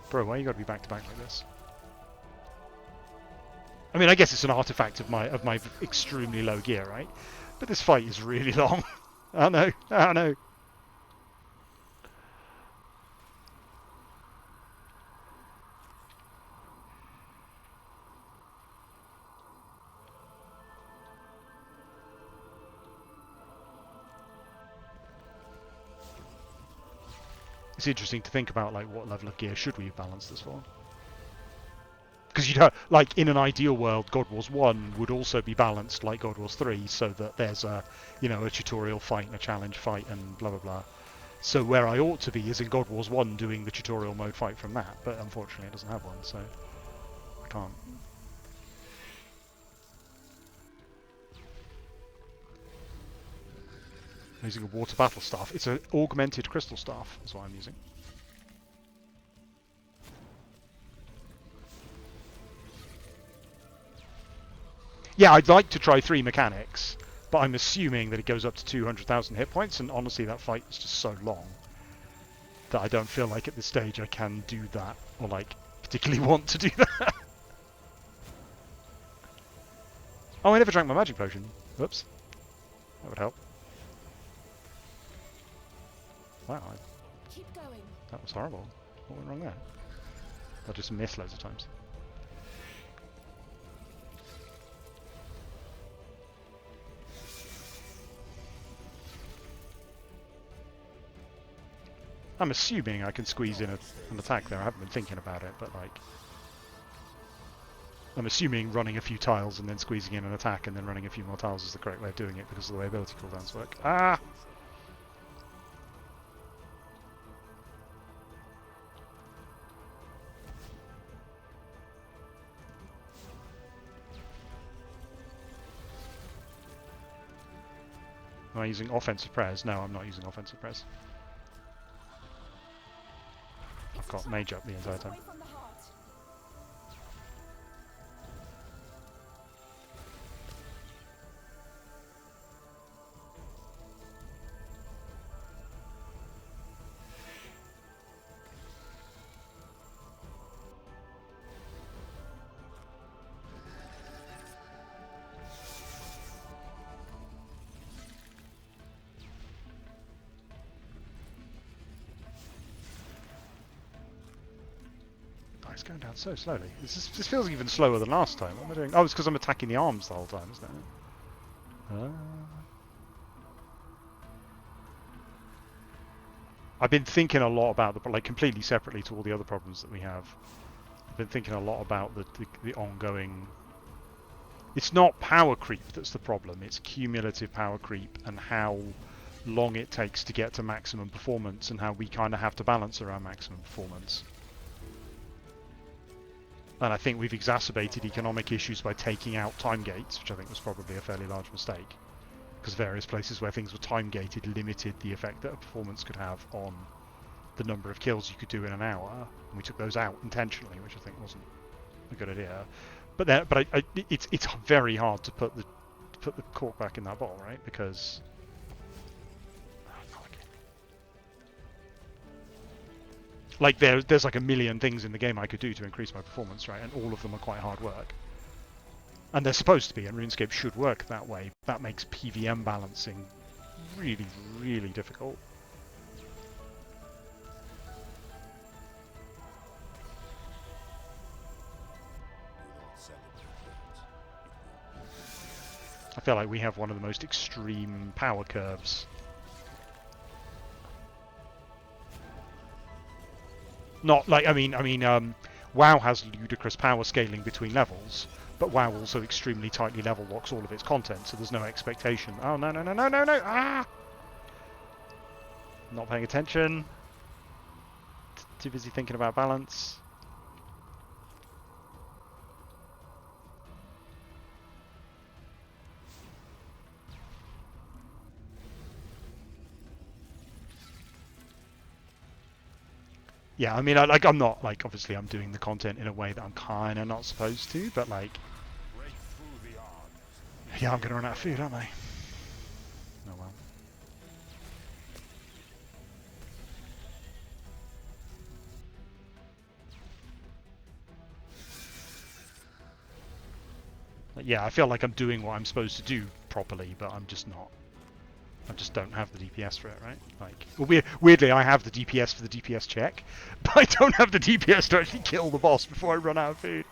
Bro, why you gotta be back to back like this? I mean, I guess it's an artifact of my extremely low gear, right? But this fight is really long. Oh no, oh no. It's interesting to think about, like, what level of gear should we balance this for? Because you don't, like, in an ideal world, God Wars 1 would also be balanced like God Wars 3, so that there's a, you know, a tutorial fight and a challenge fight and blah blah blah. So where I ought to be is in God Wars 1 doing the tutorial mode fight from that, but unfortunately it doesn't have one, so I can't. I'm using a water battle staff. It's an augmented crystal staff, is what I'm using. Yeah, I'd like to try 3 mechanics, but I'm assuming that it goes up to 200,000 hit points, and honestly that fight is just so long that I don't feel like at this stage I can do that, or like particularly want to do that. Oh, I never drank my magic potion. Whoops. That would help. Wow, Keep going. that was horrible. What went wrong there? I just missed loads of times. I'm assuming I can squeeze in an attack there. I haven't been thinking about it, but like... I'm assuming running a few tiles and then squeezing in an attack and then running a few more tiles is the correct way of doing it because of the way ability cooldowns work. Ah! Am I using offensive press? No, I'm not using offensive press. I've got mage up the entire time. Away from the heart. Oh, it's going down so slowly. This feels even slower than last time. What am I doing? Oh, it's because I'm attacking the arms the whole time, isn't it? I've been thinking a lot about the, like, completely separately to all the other problems that we have. I've been thinking a lot about the ongoing... It's not power creep that's the problem, it's cumulative power creep and how long it takes to get to maximum performance and how we kind of have to balance around maximum performance. And I think we've exacerbated economic issues by taking out time gates, which I think was probably a fairly large mistake. Because various places where things were time gated limited the effect that a performance could have on the number of kills you could do in an hour. And we took those out intentionally, which I think wasn't a good idea. But it's very hard to put the cork back in that bottle, right? Because like there's like a million things in the game I could do to increase my performance, right? And all of them are quite hard work. And they're supposed to be, and RuneScape should work that way. That makes PVM balancing really, really difficult. I feel like we have one of the most extreme power curves. Not like, I mean, WoW has ludicrous power scaling between levels, but WoW also extremely tightly level locks all of its content, so there's no expectation. Oh, no, no, no, no, no, no! Ah! Not paying attention. Too busy thinking about balance. Yeah, I mean, I'm not, like, obviously I'm doing the content in a way that I'm kind of not supposed to, but, like, yeah, I'm going to run out of food, aren't I? Oh, well. Yeah, I feel like I'm doing what I'm supposed to do properly, but I'm just not. I just don't have the DPS for it, right? Like, well, weirdly, I have the DPS for the DPS check, but I don't have the DPS to actually kill the boss before I run out of food.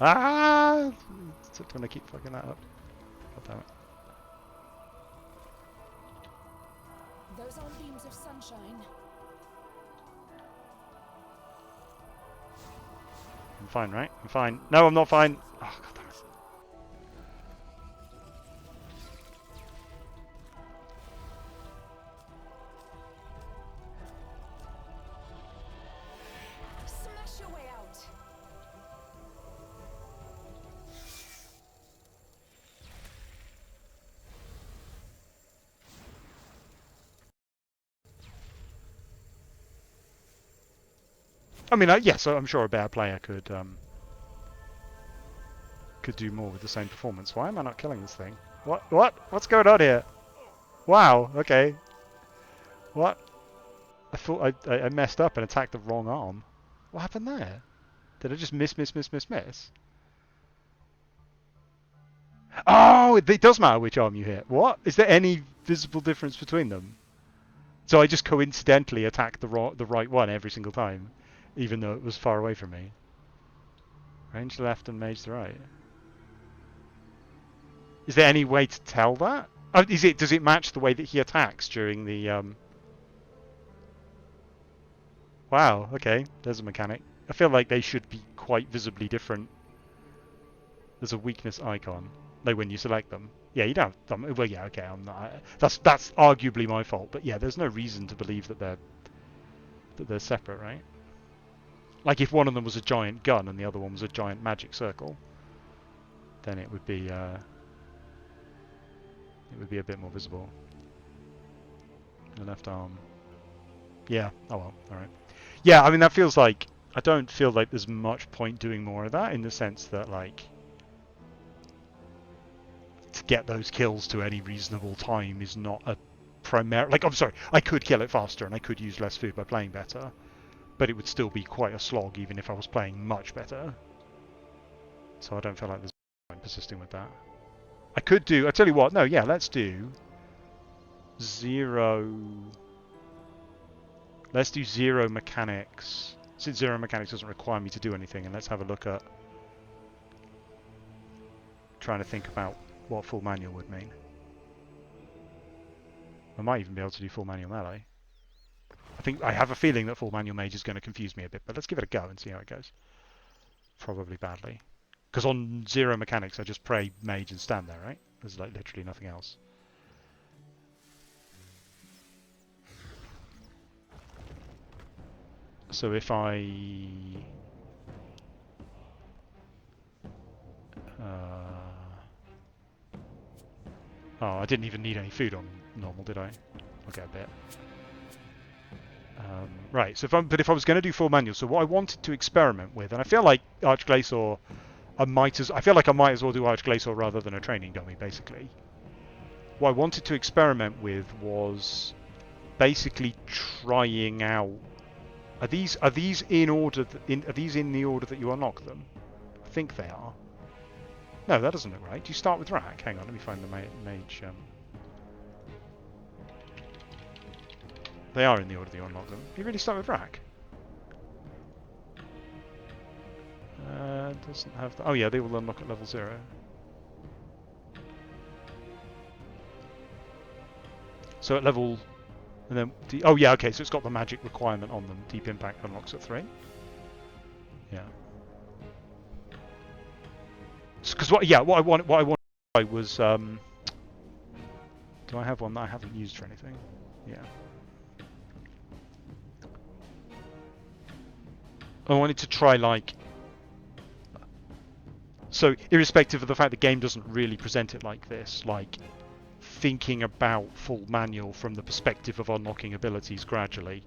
Ah! Don't I keep fucking that up? God damn it. Those aren't beams of sunshine. I'm fine, right? I'm fine. No, I'm not fine. Oh, God damn it. Smash your way out. I mean, yes, I'm sure a better player could do more with the same performance. Why am I not killing this thing? What? What's going on here? Wow. Okay. What? I thought I messed up and attacked the wrong arm. What happened there? Did I just miss? Oh, it does matter which arm you hit. What? Is there any visible difference between them? So I just coincidentally attacked the right one every single time, even though it was far away from me. Range left and mage the right. Is there any way to tell that? Oh, does it match the way that he attacks during the Wow, okay, there's a mechanic. I feel like they should be quite visibly different. There's a weakness icon, like when you select them. Yeah, you don't. Well, yeah, okay. I'm not. That's arguably my fault, but yeah, there's no reason to believe that they're separate, right? Like if one of them was a giant gun and the other one was a giant magic circle, then it would be a bit more visible. The left arm. Yeah. Oh well. All right. Yeah. I mean, that feels like I don't feel like there's much point doing more of that in the sense that like to get those kills to any reasonable time is not a primary. Like I'm sorry, I could kill it faster and I could use less food by playing better, but it would still be quite a slog even if I was playing much better. So I don't feel like there's point persisting with that. I could do. I tell you what. No. Yeah. Let's do 0. Let's do 0 mechanics. Since 0 mechanics doesn't require me to do anything, and let's have a look at trying to think about what full manual would mean. I might even be able to do full manual melee. I have a feeling that full manual mage is going to confuse me a bit, but let's give it a go and see how it goes. Probably badly. Because on 0 mechanics I just pray mage and stand there, right? There's like literally nothing else. So if I... oh, I didn't even need any food on normal, did I? I'll get a bit. Right, so if I was going to do full manual, so what I wanted to experiment with, and I feel like Arch-Glacor, I feel like I might as well do Arch-Glacor rather than a training dummy, basically. What I wanted to experiment with was basically trying out. Are these in order? Are these in the order that you unlock them? I think they are. No, that doesn't look right. Do you start with Rack? Hang on, let me find the mage. They are in the order that you unlock them. You really start with Rack? Doesn't have. Oh yeah, they will unlock at level 0. So at level, and then oh yeah, okay. So it's got the magic requirement on them. Deep Impact unlocks at 3. Yeah. Because what I wanted was do I have one that I haven't used for anything? Yeah. I wanted to try like, so irrespective of the fact the game doesn't really present it like this, like thinking about full manual from the perspective of unlocking abilities gradually.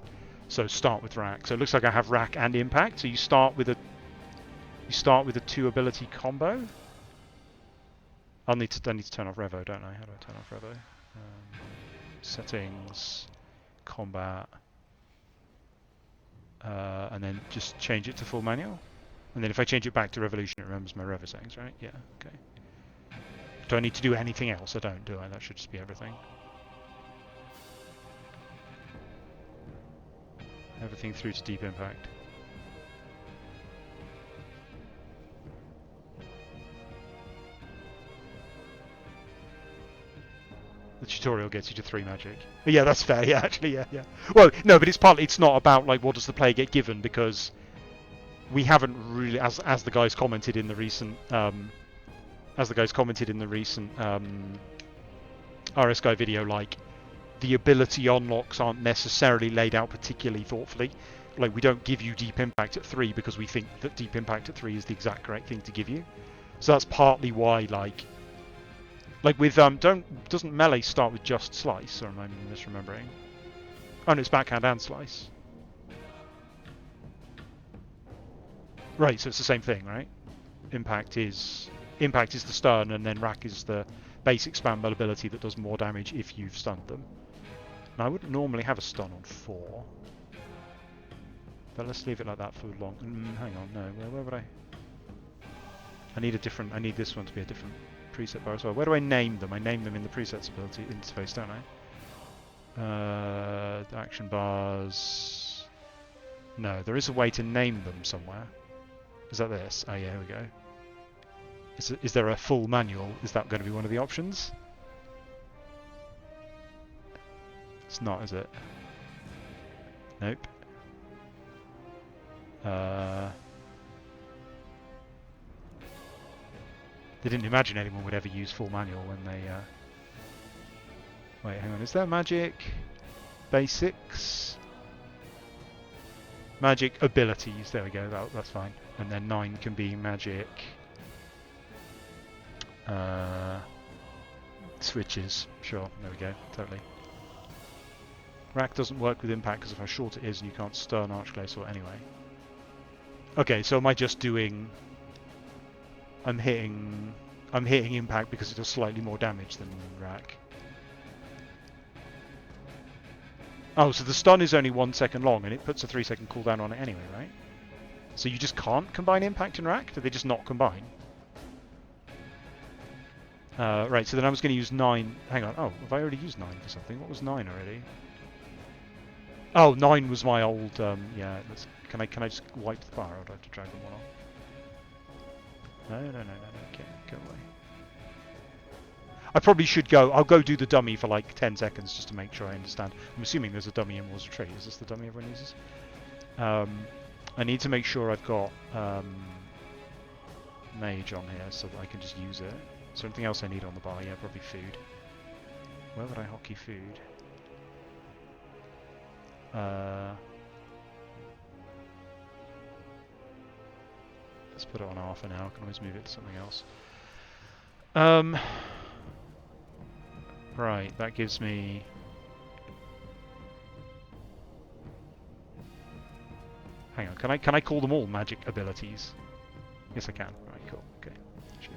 So start with Rack. So it looks like I have Rack and Impact. So you start with a 2 ability combo. I need to turn off Revo, don't I? How do I turn off Revo? Settings, combat, and then just change it to full manual. And then if I change it back to Revolution, it remembers my Revo settings, right? Yeah, okay. Do I need to do anything else? I don't, do I? That should just be everything. Everything through to Deep Impact. The tutorial gets you to 3 magic. Yeah, that's fair. Yeah, actually, yeah. Well, no, but it's not about like what does the player get given, because we haven't really, as the guys commented in the recent, RS Guy video, like the ability unlocks aren't necessarily laid out particularly thoughtfully. Like we don't give you Deep Impact at 3 because we think that Deep Impact at 3 is the exact correct thing to give you. So that's partly why like with doesn't melee start with just slice, or am I misremembering? Oh no, it's backhand and slice. Right, so it's the same thing, right? Impact is the stun, and then Rack is the basic spam ability that does more damage if you've stunned them. Now I wouldn't normally have a stun on 4, but let's leave it like that for long. Hang on, no, where would I? I need this one to be a different preset bar as well. Where do I name them? I name them in the presets ability interface, don't I? The action bars. No, there is a way to name them somewhere. Is that this? Oh yeah, here we go. Is there a full manual? Is that going to be one of the options? It's not, is it? Nope. They didn't imagine anyone would ever use full manual when they... Wait, hang on. Is there magic? Basics? Magic abilities. There we go. That's fine. And then 9 can be magic... switches. Sure. There we go. Totally. Rack doesn't work with impact because of how short it is and you can't stun Arch-Glacor anyway. Okay, so am I just doing... I'm hitting impact because it does slightly more damage than Rack. Oh, so the stun is only 1 second long and it puts a 3-second cooldown on it anyway, right? So you just can't combine impact and Rack? Do they just not combine? Right, so then I was going to use 9... Hang on, oh, have I already used 9 for something? What was 9 already? Oh, 9 was my old, yeah, can I just wipe the bar, or do I have to drag them all off? No, okay, go away. I probably should go, I'll go do the dummy for like 10 seconds just to make sure I understand. I'm assuming there's a dummy in War's Retreat. Is this the dummy everyone uses? I need to make sure I've got Mage on here so that I can just use it. Is there anything else I need on the bar? Yeah, probably food. Where would I hotkey food? Let's put it on R for now. I can always move it to something else. Right, that gives me... Hang on, can I call them all magic abilities? Yes, I can. Right, cool. Okay. Magic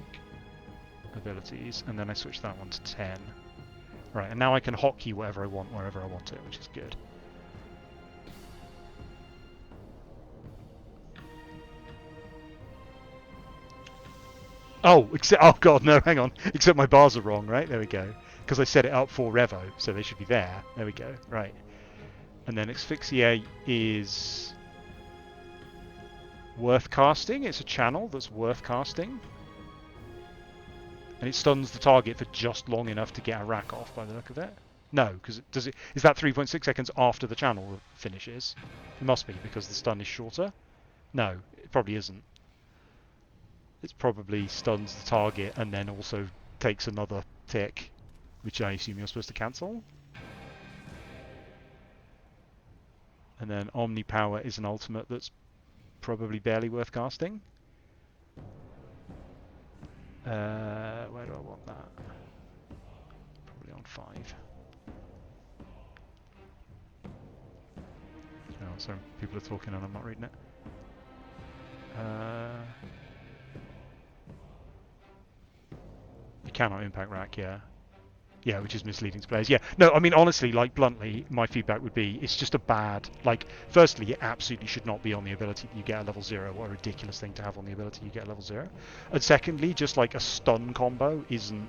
abilities, and then I switch that one to 10. Right, and now I can hotkey whatever I want wherever I want it, which is good. Oh, oh god, no, hang on. Except my bars are wrong, right? There we go. Because I set it up for Revo, so they should be there. There we go, right. And then Asphyxiate is worth casting. It's a channel that's worth casting. And it stuns the target for just long enough to get a rack off by the look of it. No, because is that 3.6 seconds after the channel finishes? It must be, because the stun is shorter. No, it probably isn't. It probably stuns the target and then also takes another tick, which I assume you're supposed to cancel. And then Omni Power is an ultimate that's probably barely worth casting. Where do I want that? Probably on 5. Oh, sorry, people are talking and I'm not reading it. You cannot impact rack, yeah. Yeah, which is misleading to players. Yeah, no, I mean, honestly, like, bluntly, my feedback would be, it's just a bad, like, firstly, it absolutely should not be on the ability that you get at level 0. What a ridiculous thing to have on the ability you get at level 0. And secondly, just, like, a stun combo isn't,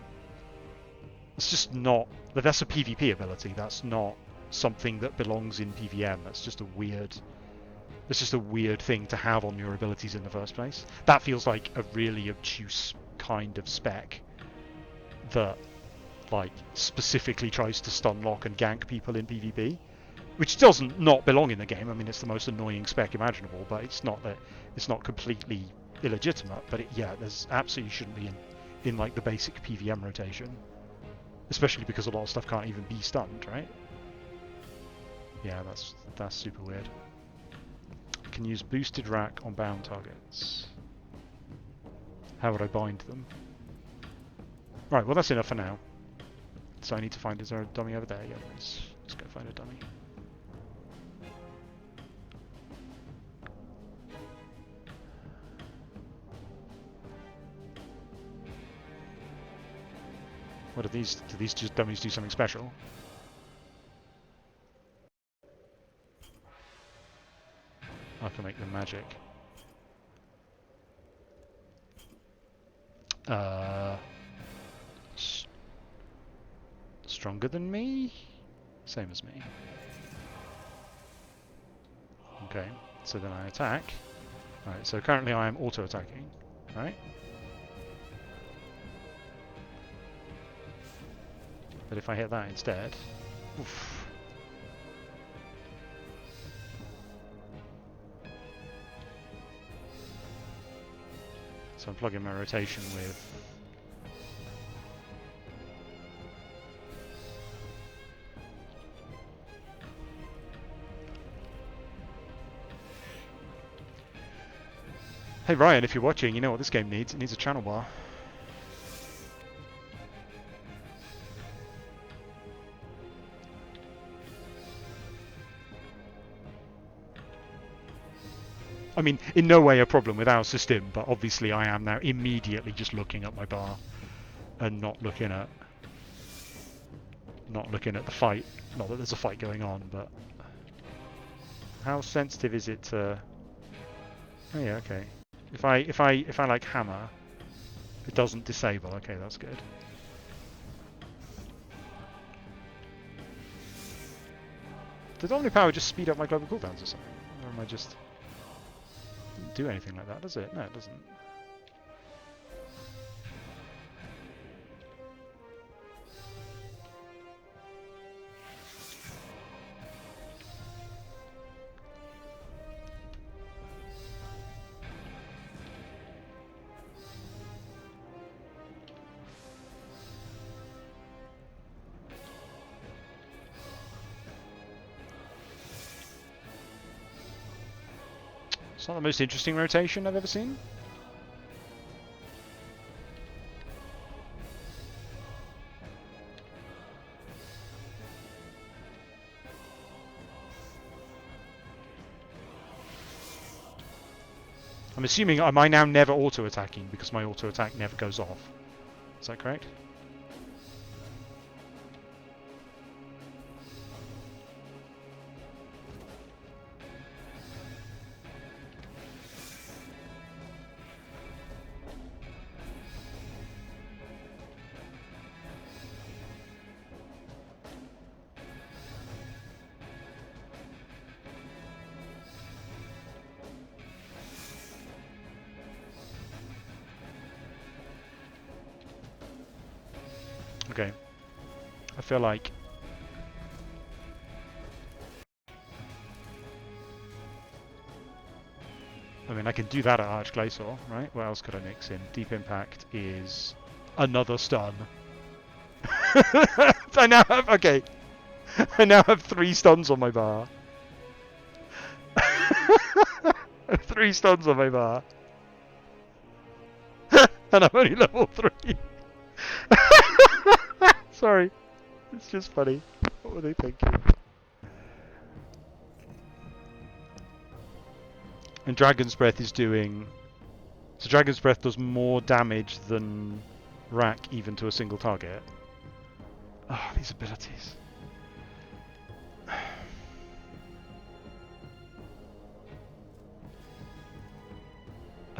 it's just not, that's a PvP ability, that's not something that belongs in PvM. That's just a weird, it's just a weird thing to have on your abilities in the first place. That feels like a really obtuse kind of spec that, like, specifically tries to stun lock and gank people in PvP, which doesn't not belong in the game. I mean, it's the most annoying spec imaginable, but it's not that it's not completely illegitimate. But yeah, there's absolutely shouldn't be in like the basic PvM rotation, especially because a lot of stuff can't even be stunned, right? Yeah, that's super weird. Can use boosted rack on bound targets. How would I bind them? Right, well that's enough for now. So I need to find, is there a dummy over there? Yeah, let's go find a dummy. What are these? Do these just dummies do something special? I can make them magic. Stronger than me? Same as me. Okay, so then I attack. Alright, so currently I am auto-attacking, right? But if I hit that instead... Oof. So I'm plugging my rotation with... Hey Ryan, if you're watching, you know what this game needs? It needs a channel bar. I mean, in no way a problem with our system, but obviously I am now immediately just looking at my bar and not looking at the fight. Not that there's a fight going on, but how sensitive is it to? Oh yeah, okay. If I like hammer, it doesn't disable. Okay, that's good. Does Omni Power just speed up my global cooldowns or something, or am I just? Doesn't do anything like that, does it? No, it doesn't. It's not the most interesting rotation I've ever seen. I'm assuming, am I now never auto-attacking because my auto-attack never goes off? Is that correct? Okay. I feel like... I mean, I can do that at Arch-Glacor, right? What else could I mix in? Deep Impact is another stun. I now have... Okay. I now have 3 stuns on my bar. 3 stuns on my bar. And I'm only level 3. Sorry. It's just funny. What were they thinking? And Dragon's Breath is doing... So Dragon's Breath does more damage than Rack even to a single target. Oh, these abilities. I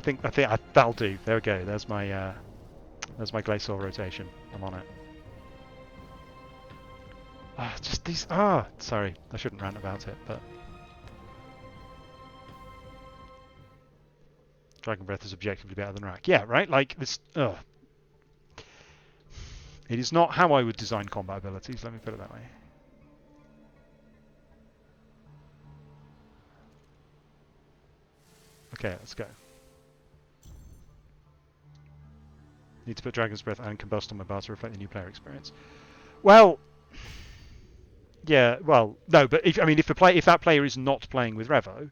think that'll do. There we go. There's my Glacor rotation. I'm on it. Just these. Sorry, I shouldn't rant about it, but Dragon Breath is objectively better than Rack. Yeah, right. Like this. It is not how I would design combat abilities. Let me put it that way. Okay, let's go. Need to put Dragon's Breath and Combust on my bar to reflect the new player experience. Well, yeah, well, no, but if that player is not playing with Revo,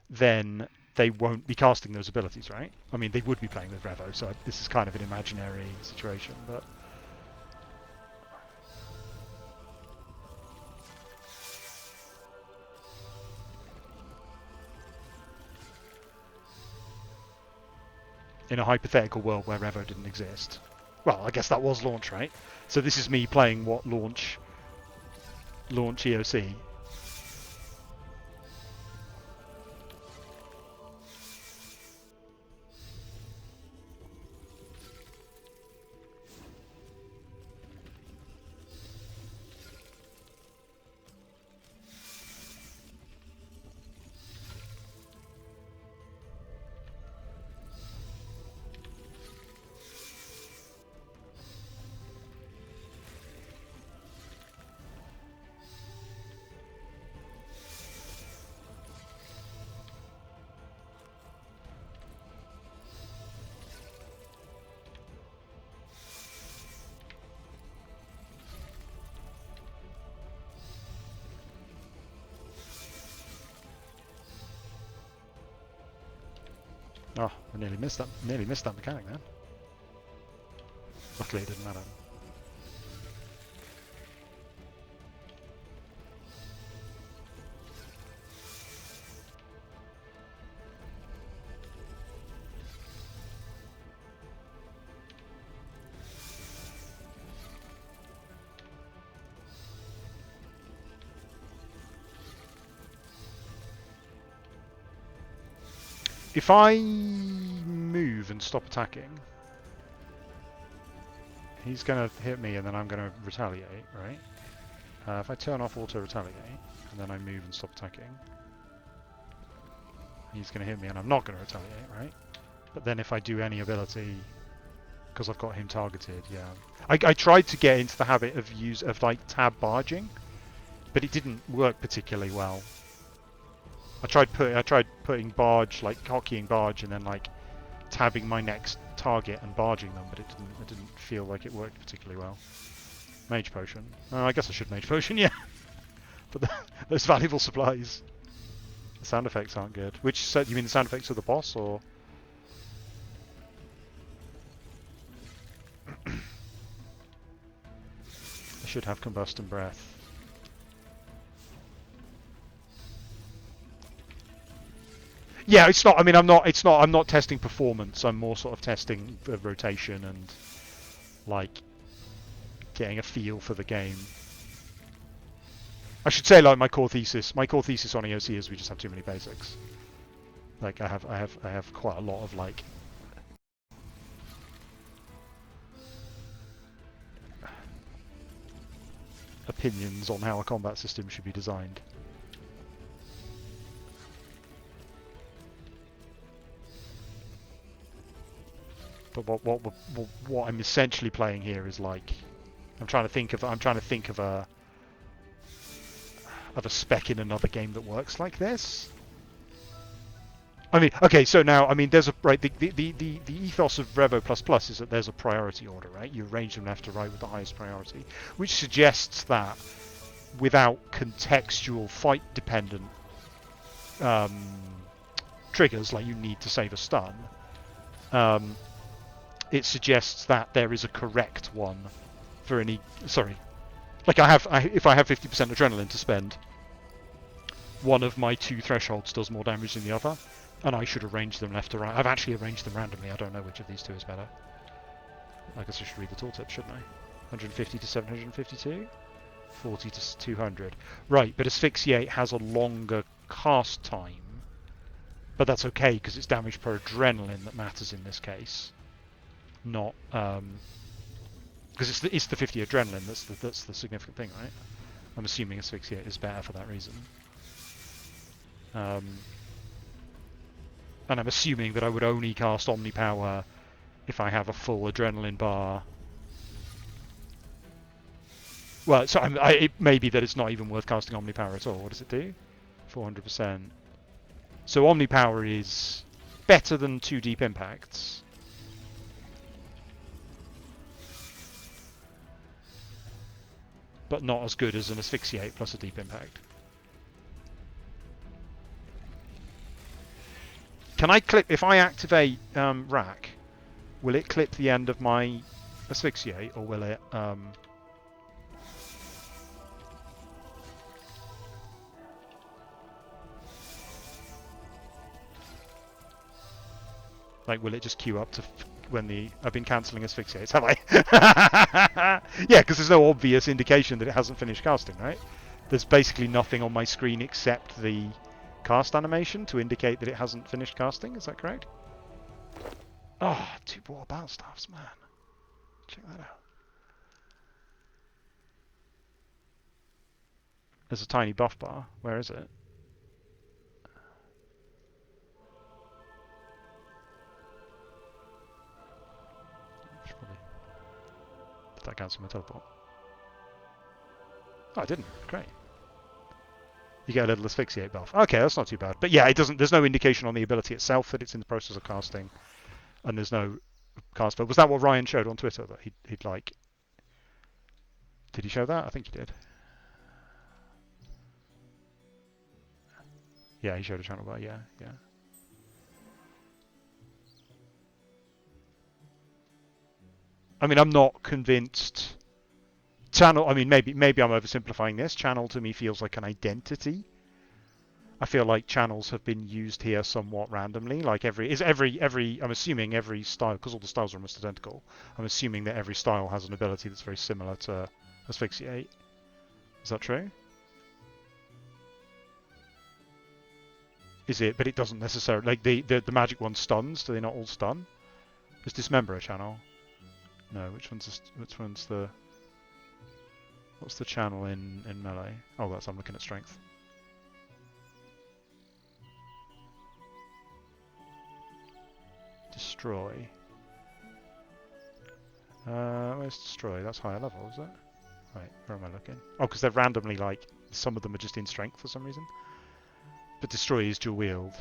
then they won't be casting those abilities, right? I mean, they would be playing with Revo, so this is kind of an imaginary situation, but... in a hypothetical world where Revo didn't exist. Well, I guess that was launch, right? So this is me playing what launch EOC. Oh, I nearly missed that. Nearly missed that mechanic then. Luckily, it didn't matter. If I move and stop attacking, he's going to hit me and then I'm going to retaliate, right? If I turn off auto retaliate and then I move and stop attacking, he's going to hit me and I'm not going to retaliate, right? But then if I do any ability, because I've got him targeted, yeah. I tried to get into the habit of like tab barging, but it didn't work particularly well. I tried putting barge, like hotkeying barge, and then like tabbing my next target and barging them, but it didn't feel like it worked particularly well. Mage potion. Oh, I guess I should mage potion, yeah. But those valuable supplies. The sound effects aren't good. Which set? You mean the sound effects of the boss, or? I should have combust and breath. Yeah, it's not. I mean, I'm not. It's not. I'm not testing performance. I'm more sort of testing the rotation and like getting a feel for the game. I should say, like my core thesis. My core thesis on EOC is we just have too many basics. Like I have quite a lot of like opinions on how a combat system should be designed. But what I'm essentially playing here is like I'm trying to think of a spec in another game that works like this. I mean, okay, so now I mean there's a right the ethos of Revo plus plus is that there's a priority order, right? You arrange them left to right with the highest priority, which suggests that without contextual fight dependent triggers, like you need to save a stun, it suggests that there is a correct one for any. Sorry, like if I have 50% adrenaline to spend, one of my two thresholds does more damage than the other, and I should arrange them left to right. I've actually arranged them randomly. I don't know which of these two is better. I guess I should read the tooltip, shouldn't I? 150 to 752, 40 to 200. Right, but Asphyxiate has a longer cast time, but that's okay because it's damage per adrenaline that matters in this case. Not because it's the 50 adrenaline that's the significant thing, right? I'm assuming Asphyxiate is better for that reason. And I'm assuming that I would only cast Omnipower if I have a full adrenaline bar. Well, so it may be that it's not even worth casting Omnipower at all. What does it do? 400%. So Omnipower is better than 2 Deep Impacts. But not as good as an Asphyxiate plus a Deep Impact. Can I clip, if I activate Rack, will it clip the end of my Asphyxiate, or will it... like, will it just queue up to when the... I've been cancelling Asphyxiates, have I? Yeah, because there's no obvious indication that it hasn't finished casting, right? There's basically nothing on my screen except the cast animation to indicate that it hasn't finished casting, is that correct? Oh, 2 water battle staffs, man. Check that out. There's a tiny buff bar. Where is it? Did that cancel my teleport? Oh, I didn't. Great. You get a little Asphyxiate buff. Okay, that's not too bad. But yeah, it doesn't. There's no indication on the ability itself that it's in the process of casting, and there's no cast. But was that what Ryan showed on Twitter that he'd like? Did he show that? I think he did. Yeah, he showed a channel bar. Yeah, yeah. I mean, I'm not convinced. Channel, I mean, maybe I'm oversimplifying this. Channel to me feels like an identity. I feel like channels have been used here somewhat randomly. Like I'm assuming every style, because all the styles are almost identical. I'm assuming that every style has an ability that's very similar to Asphyxiate. Is that true? Is it? But it doesn't necessarily. Like the magic one stuns. Do they not all stun? Is Dismember a channel? No. Which one's the? What's the channel in melee? Oh, I'm looking at strength. Destroy. Where's Destroy? That's higher level, is it? Right, where am I looking? Oh, because they're randomly, like, some of them are just in strength for some reason. But Destroy is dual wield.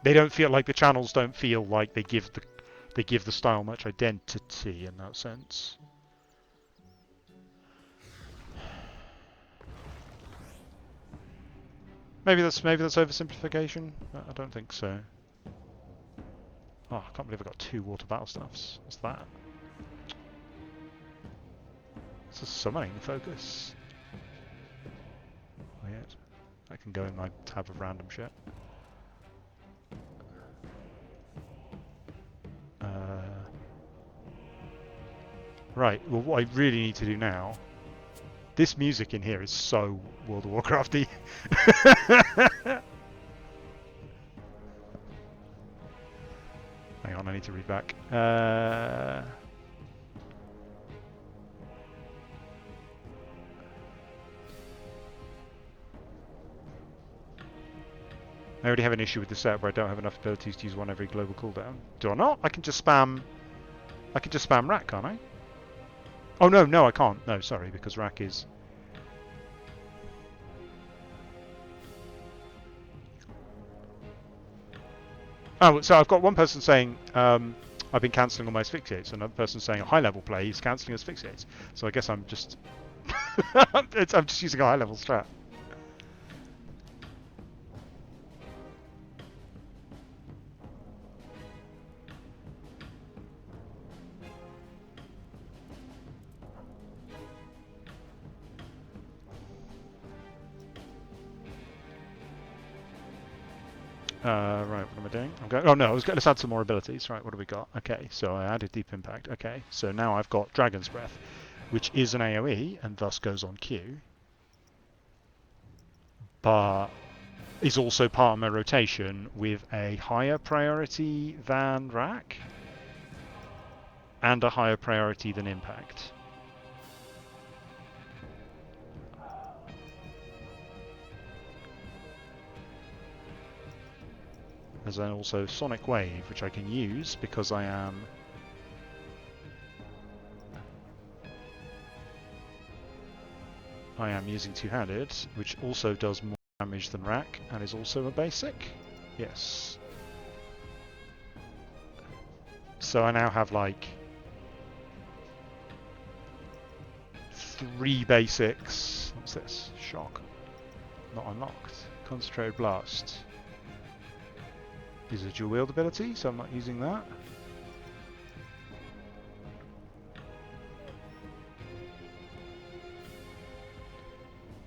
They don't feel like the channels don't feel like they give the style much identity in that sense. Maybe that's oversimplification. I don't think so. Oh, I can't believe I got 2 water battle staffs. What's that? It's a summoning focus. Weird. That can go in my tab of random shit. Right, well what I really need to do now... This music in here is so World of Warcrafty. Hang on, I need to read back. I already have an issue with the set where I don't have enough abilities to use one every global cooldown. Do I not? I can just spam Rack, can't I? Oh no, I can't. No, sorry, because Rack is... Oh, so I've got one person saying I've been cancelling all my asphyxiates, another person saying a high level play is cancelling asphyxiates. So I guess I'm just I'm just using a high level strat. Right, what am I doing? Oh no, let's add some more abilities. Right, what do we got? Okay, so I added Deep Impact. Okay, so now I've got Dragon's Breath, which is an AoE and thus goes on Q, but is also part of my rotation with a higher priority than Rack and a higher priority than Impact. There's then also Sonic Wave, which I can use because I am... using two-handed, which also does more damage than Rack, and is also a basic. Yes. So I now have like 3 basics. What's this? Shock. Not unlocked. Concentrated Blast. Is a dual wield ability, so I'm not using that.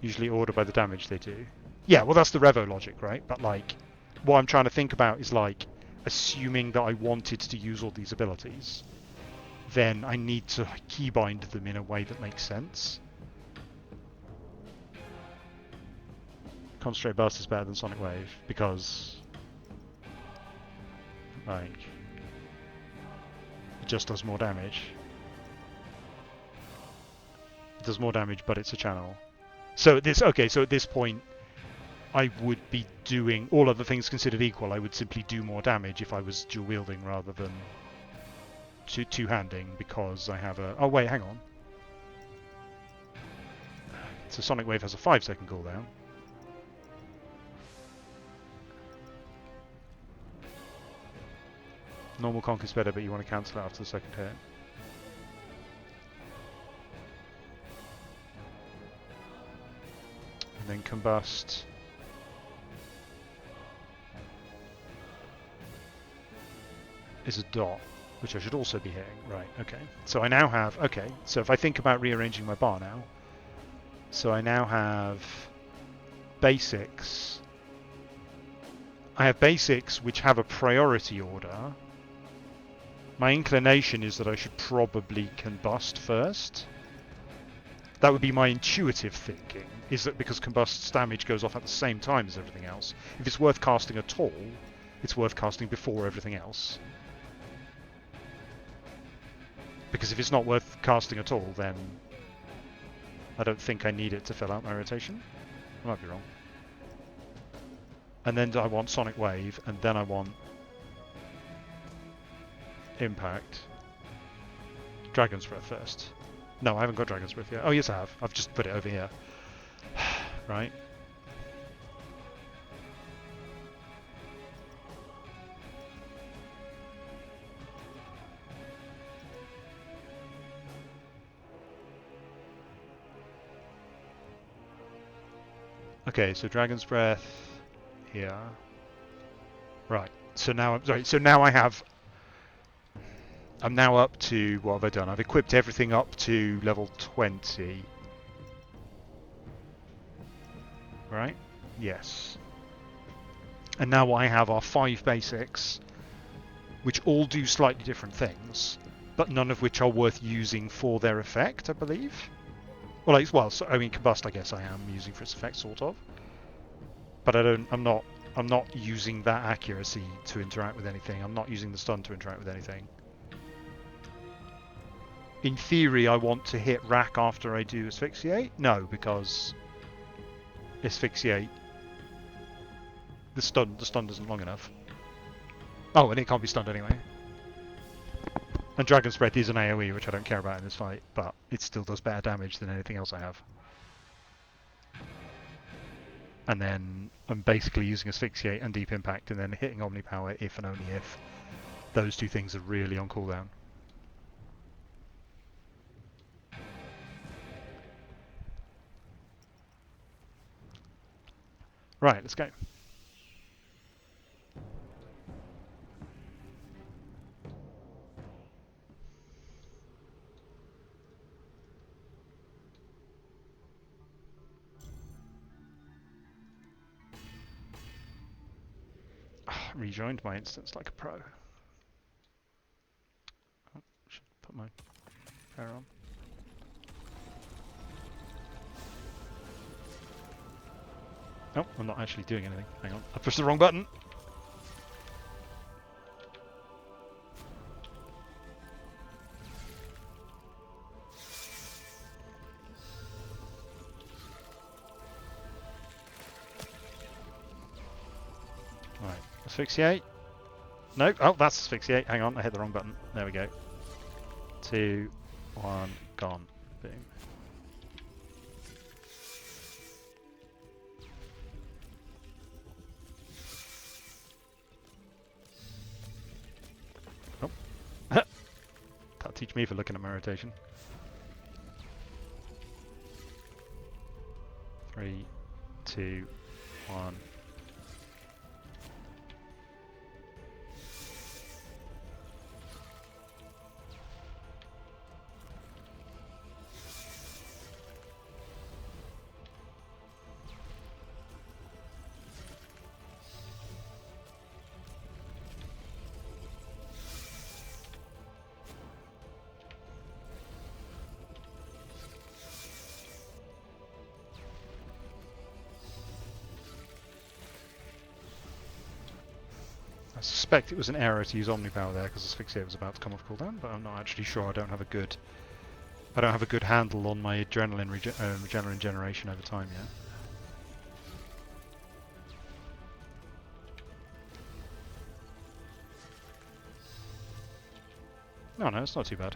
Usually order by the damage they do. Yeah, well that's the Revo logic, right? But like, what I'm trying to think about is like, assuming that I wanted to use all these abilities, then I need to keybind them in a way that makes sense. Concentrate Burst is better than Sonic Wave, because... like, it just does more damage. It does more damage, but it's a channel. So at this point, I would be doing, all other things considered equal, I would simply do more damage if I was dual wielding rather than two-handing, because I have a... Oh wait, hang on. So Sonic Wave has a 5-second cooldown. Normal conk is better, but you want to cancel it after the second hit. And then combust. is a dot, which I should also be hitting. Right, okay. So I now have... Okay, so if I think about rearranging my bar now, so I now have basics. I have basics which have a priority order. My inclination is that I should probably combust first. That would be my intuitive thinking, is that because combust's damage goes off at the same time as everything else, if it's worth casting at all, it's worth casting before everything else. Because if it's not worth casting at all, then I don't think I need it to fill out my rotation. I might be wrong. And then I want Sonic Wave, and then I want Impact. Dragon's Breath first. No, I haven't got Dragon's Breath yet. Oh, yes, I have. I've just put it over here. Right. Okay, so Dragon's Breath here. Right. So now I'm sorry. So now I have. I'm now up to, what have I done? I've equipped everything up to level 20. Right? Yes. And now what I have are 5 basics, which all do slightly different things, but none of which are worth using for their effect, I believe. Well, so, I mean, Combust, I guess I am using for its effect, sort of. But I'm not using that accuracy to interact with anything. I'm not using the stun to interact with anything. In theory, I want to hit Rack after I do Asphyxiate. No, because Asphyxiate, the stun isn't long enough. Oh, and it can't be stunned anyway. And Dragon's Breath is an AoE, which I don't care about in this fight, but it still does better damage than anything else I have. And then I'm basically using Asphyxiate and Deep Impact, and then hitting Omnipower if and only if those two things are really on cooldown. Right, let's go. Rejoined my instance like a pro. Oh, should put my pair on. Oh, I'm not actually doing anything. Hang on. I pushed the wrong button. Right. Asphyxiate. No. Oh, that's Asphyxiate. Hang on. I hit the wrong button. There we go. 2, 1, gone. Boom. That'll teach me for looking at my rotation. 3, 2, 1. I suspect it was an error to use Omnipower there because Asphyxiate was about to come off cooldown, but I'm not actually sure. I don't have a good handle on my adrenaline generation over time yet. No, it's not too bad.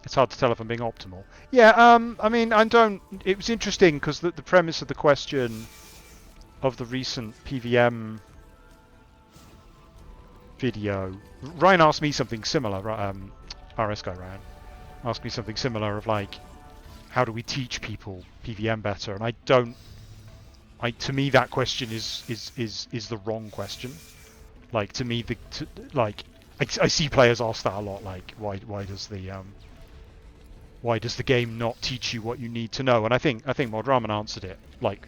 It's hard to tell if I'm being optimal. Yeah, I mean, it was interesting because the premise of the question of the recent PVM video. Ryan asked me something similar. RS guy Ryan asked me something similar of like, how do we teach people PVM better? And I don't. To me, that question is the wrong question. Like, to me, I see players ask that a lot. Like, why does the game not teach you what you need to know? And I think Modraman answered it. Like,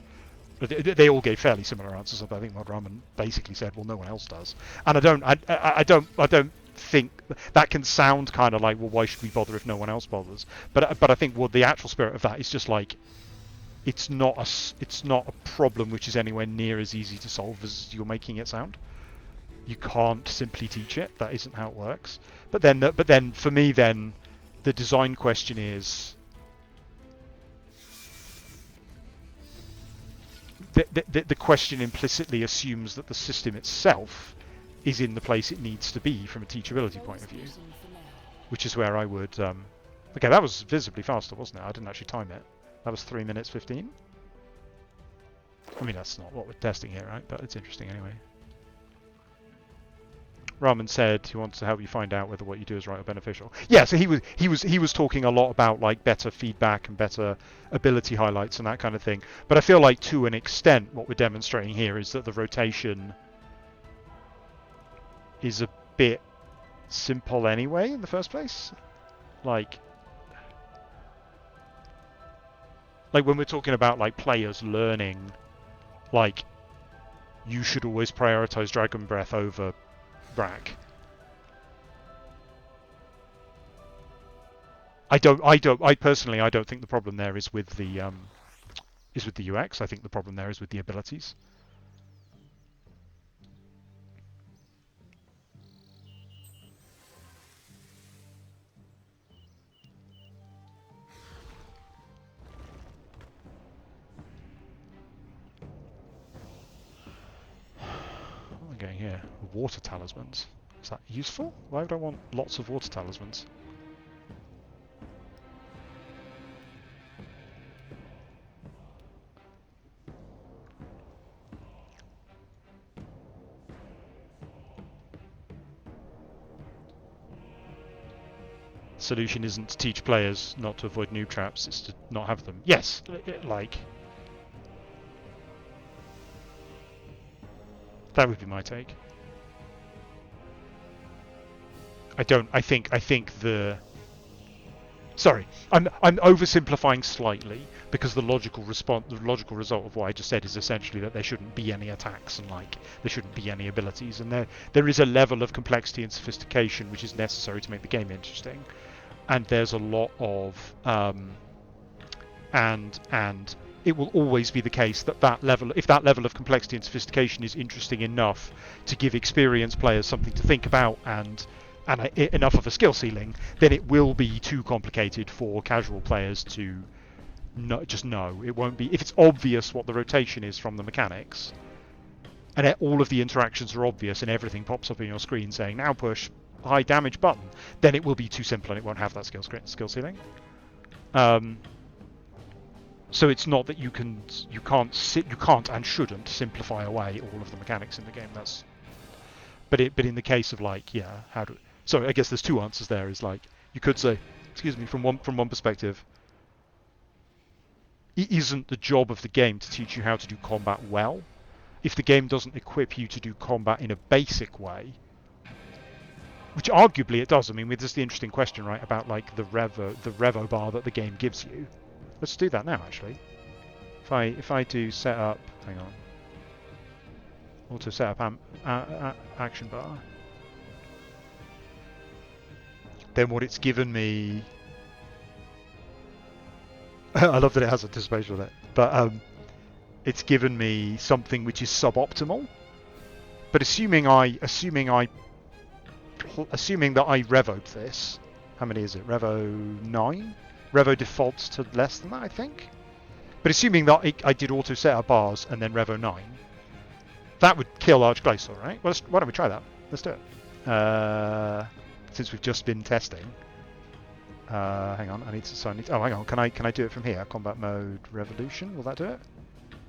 they all gave fairly similar answers. But I think Modraman basically said, well, no one else does. And I don't think that can sound kind of like, well, why should we bother if no one else bothers? But I think the actual spirit of that is just like, it's not a problem which is anywhere near as easy to solve as you're making it sound. You can't simply teach it. That isn't how it works. But then for me, then the design question is the question implicitly assumes that the system itself is in the place it needs to be from a teachability point of view, which is where I would. Okay, that was visibly faster, wasn't it? I didn't actually time it. That was 3 minutes 15. I mean, that's not what we're testing here, right? But it's interesting anyway. Raman said he wants to help you find out whether what you do is right or beneficial. Yeah, so he was talking a lot about like better feedback and better ability highlights and that kind of thing. But I feel like to an extent, what we're demonstrating here is that the rotation is a bit simple anyway in the first place. Like when we're talking about like players learning, like you should always prioritize Dragon Breath over Brack. I personally don't think the problem there is with the UX. I think the problem there is with the abilities. Going here, water talismans. Is that useful? Why would I want lots of water talismans? Solution isn't to teach players not to avoid noob traps, it's to not have them. Yes, like that would be my take. I think the. Sorry, I'm oversimplifying slightly because the logical result of what I just said is essentially that there shouldn't be any attacks and like there shouldn't be any abilities, and there is a level of complexity and sophistication which is necessary to make the game interesting, and there's a lot of and it will always be the case that if that level of complexity and sophistication is interesting enough to give experienced players something to think about and enough of a skill ceiling, then it will be too complicated for casual players to just know. It won't be, if it's obvious what the rotation is from the mechanics, and all of the interactions are obvious and everything pops up on your screen saying now push high damage button, then it will be too simple and it won't have that skill ceiling. So it's not that you can't and shouldn't simplify away all of the mechanics in the game. But in the case of like, yeah, so I guess there's two answers there. Is like you could say, excuse me, from one perspective, it isn't the job of the game to teach you how to do combat well. If the game doesn't equip you to do combat in a basic way, which arguably it does. I mean, there's the interesting question, right, about like the revo bar that the game gives you. Let's do that now, actually. If I do set up, hang on, auto set up action bar, then what it's given me, I love that it has anticipation on it, but it's given me something which is suboptimal. But assuming that I revoed this, how many is it? Revo 9. Revo defaults to less than that, I think. But assuming that I did auto set up bars and then Revo 9, that would kill Arch-Glacor, right? Well, why don't we try that? Let's do it. Since we've just been testing. Hang on, oh, hang on, can I do it from here? Combat mode revolution, will that do it?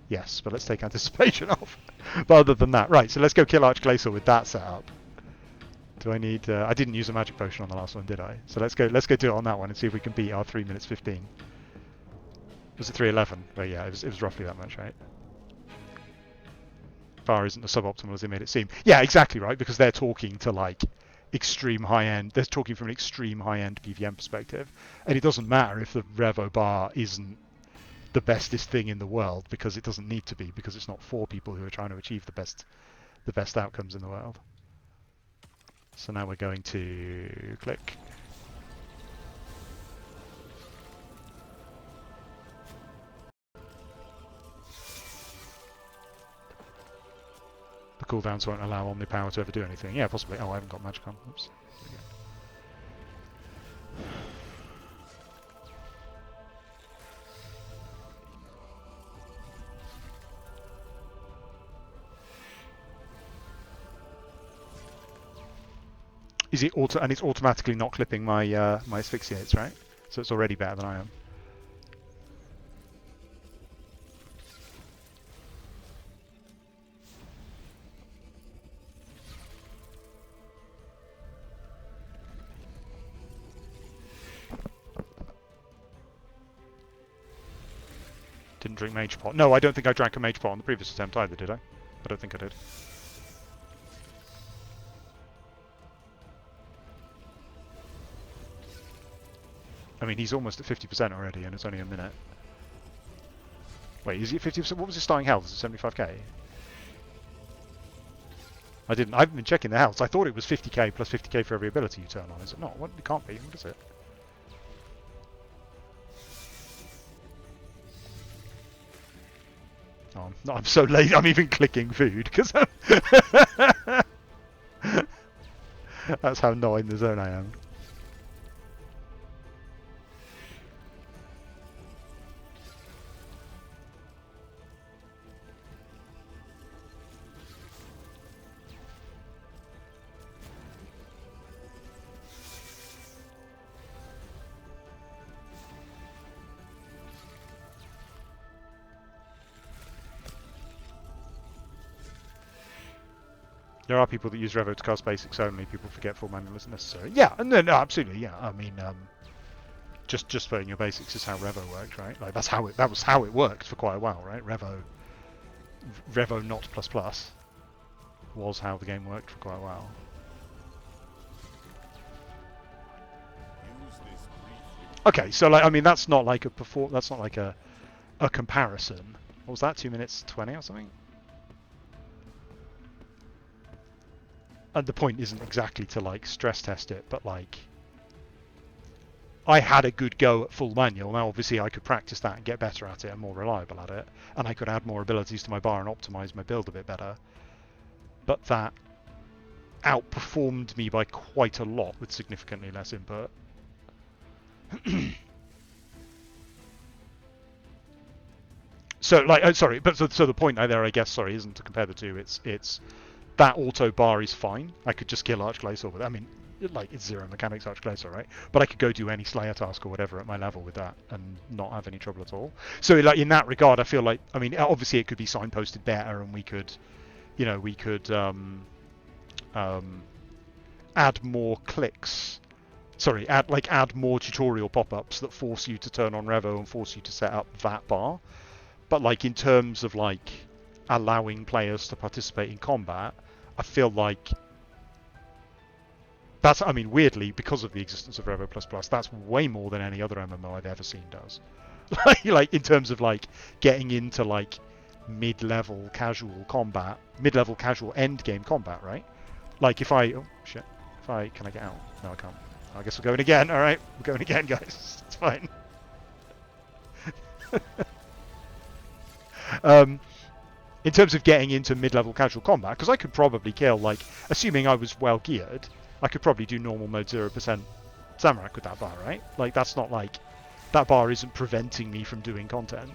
Yes, but let's take anticipation off. But other than that, right, so let's go kill Arch-Glacor with that set up. Do I need? I didn't use a magic potion on the last one, did I? So let's go. Let's go do it on that one and see if we can beat our 3 minutes 15. Was it 3:11? Well, yeah, it was roughly that much, right? Bar isn't as suboptimal as they made it seem. Yeah, exactly right. Because they're talking to like extreme high end. They're talking from an extreme high end PVM perspective, and it doesn't matter if the Revo bar isn't the bestest thing in the world because it doesn't need to be, because it's not for people who are trying to achieve the best outcomes in the world. So now we're going to click. The cooldowns won't allow Omnipower to ever do anything. Yeah, possibly. Oh, I haven't got magic on. Oops. Is it auto? And it's automatically not clipping my my asphyxiates, right? So it's already better than I am. Didn't drink Mage Pot. No, I don't think I drank a Mage Pot on the previous attempt either, did I? I don't think I did. I mean, he's almost at 50% already, and it's only a minute. Wait, is he at 50%? What was his starting health? Is it 75k? I haven't been checking the health. I thought it was 50k plus 50k for every ability you turn on. Is it not? What? It can't be. What is it? Oh, I'm so late. I'm even clicking food because that's how not in the zone I am. There are people that use Revo to cast basics only. People forget full manual isn't necessary. Yeah, and then no, absolutely, yeah. I mean, just putting your basics is how Revo worked, right? Like that was how it worked for quite a while, right? Revo not plus plus was how the game worked for quite a while. Okay, so like I mean that's not like a comparison. What was that? 2 minutes 20 or something? And the point isn't exactly to like stress test it, but like I had a good go at full manual. Now obviously I could practice that and get better at it and more reliable at it, and I could add more abilities to my bar and optimize my build a bit better. But that outperformed me by quite a lot with significantly less input. So like sorry, but so the point there I guess sorry isn't to compare the two. It's that auto bar is fine. I could just kill Arch-Glacor with it. I mean, like, it's zero mechanics Arch-Glacor, right? But I could go do any Slayer task or whatever at my level with that and not have any trouble at all. So, like, in that regard, I feel like, I mean, obviously it could be signposted better and we could, you know, add more clicks. Sorry, add more tutorial pop-ups that force you to turn on Revo and force you to set up that bar. But, like, in terms of, like, allowing players to participate in combat, I feel like that's, I mean, weirdly, because of the existence of Revo++, that's way more than any other MMO I've ever seen does. Like in terms of like getting into like mid-level casual combat, mid-level casual end-game combat, right? Like if I, oh shit, can I get out? No, I can't. I guess we're going again. All right, we're going again, guys. It's fine. In terms of getting into mid-level casual combat, because I could probably kill, like, assuming I was well geared, I could probably do normal mode 0% Zamorak with that bar, right? Like, that's not like, that bar isn't preventing me from doing content.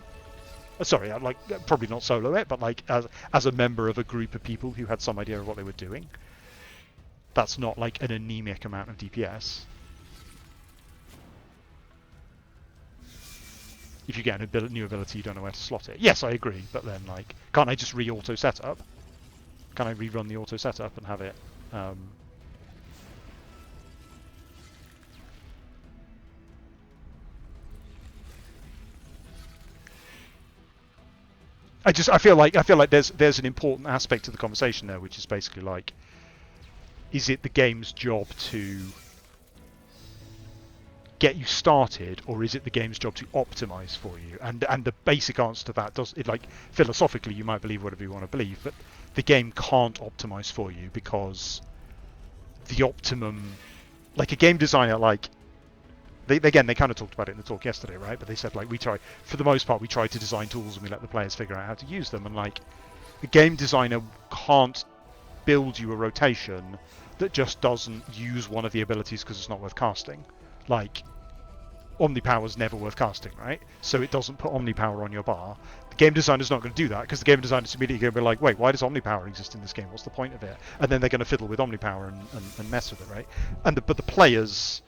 Sorry, I'd like, probably not solo it, but like, as a member of a group of people who had some idea of what they were doing. That's not like an anemic amount of DPS. If you get a new ability, you don't know where to slot it. Yes, I agree, but then, like, can't I just re-auto setup? Can I rerun the auto setup and have it I feel like there's an important aspect to the conversation there, which is basically like, is it the game's job to get you started, or is it the game's job to optimize for you? And the basic answer to that does it, like, philosophically you might believe whatever you want to believe, but the game can't optimize for you, because the optimum, like, a game designer, like, they kind of talked about it in the talk yesterday, right? But they said, like, for the most part we try to design tools and we let the players figure out how to use them, and like, a game designer can't build you a rotation that just doesn't use one of the abilities because it's not worth casting. Like, Omnipower's never worth casting, right? So it doesn't put Omnipower on your bar. The game designer's not going to do that, because the game designer's immediately going to be like, wait, why does Omnipower exist in this game? What's the point of it? And then they're going to fiddle with Omnipower and mess with it, right? But the players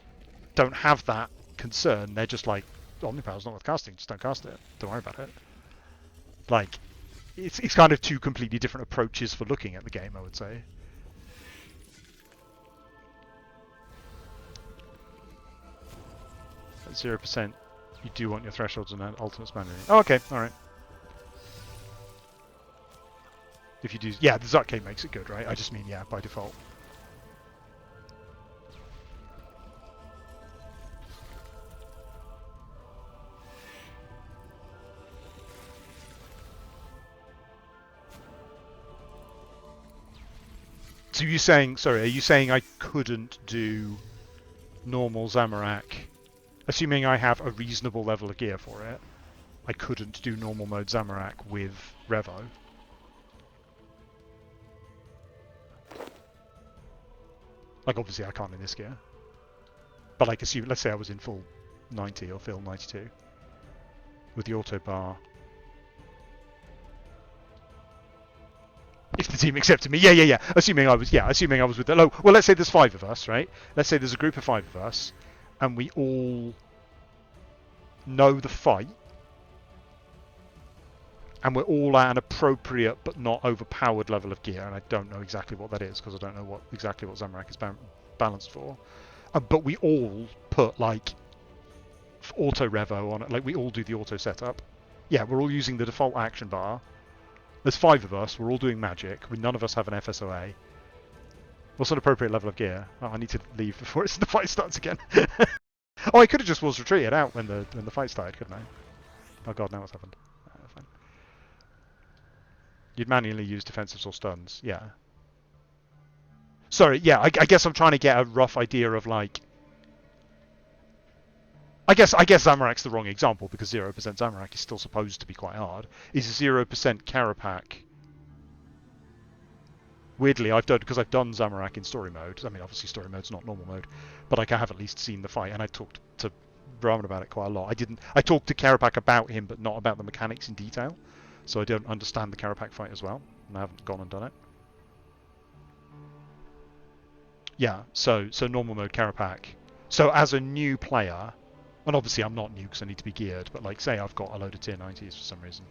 don't have that concern. They're just like, Omnipower's not worth casting, just don't cast it. Don't worry about it. Like, it's kind of two completely different approaches for looking at the game, I would say. At 0%, you do want your thresholds and ultimates manually. Oh, okay, alright. If you do, yeah, the Zutcake makes it good, right? I just mean, yeah, by default. So are you saying I couldn't do normal Zamorak? Assuming I have a reasonable level of gear for it, I couldn't do normal mode Zamorak with Revo? Like, obviously I can't in this gear. But like, let's say I was in full 90 or full 92 with the auto bar. If the team accepted me, yeah. Assuming I was with the well, let's say there's 5 of us, right? Let's say there's a group of 5 of us, and we all know the fight, and we're all at an appropriate but not overpowered level of gear, and I don't know exactly what that is because I don't know exactly what Zamorak is balanced for. But we all put like auto revo on it, like we all do the auto setup. Yeah, we're all using the default action bar. There's 5 of us, we're all doing magic, none of us have an FSOA. What's an appropriate level of gear? Oh, I need to leave before the fight starts again. Oh, I could have just was retreated out when the fight started, couldn't I? Oh god, now what's happened? Fine. You'd manually use defensives or stuns, yeah. Sorry, yeah, I guess I'm trying to get a rough idea of like... I guess Zamorak's the wrong example, because 0% Zamorak is still supposed to be quite hard. Is 0% Karapak... Weirdly, because I've done Zamorak in story mode. I mean, obviously story mode's not normal mode, but I have at least seen the fight, and I talked to Brahman about it quite a lot. I talked to Karapak about him, but not about the mechanics in detail, so I don't understand the Karapak fight as well, and I haven't gone and done it. Yeah, so normal mode Karapak. So as a new player, and obviously I'm not new because I need to be geared, but like say I've got a load of tier 90s for some reason.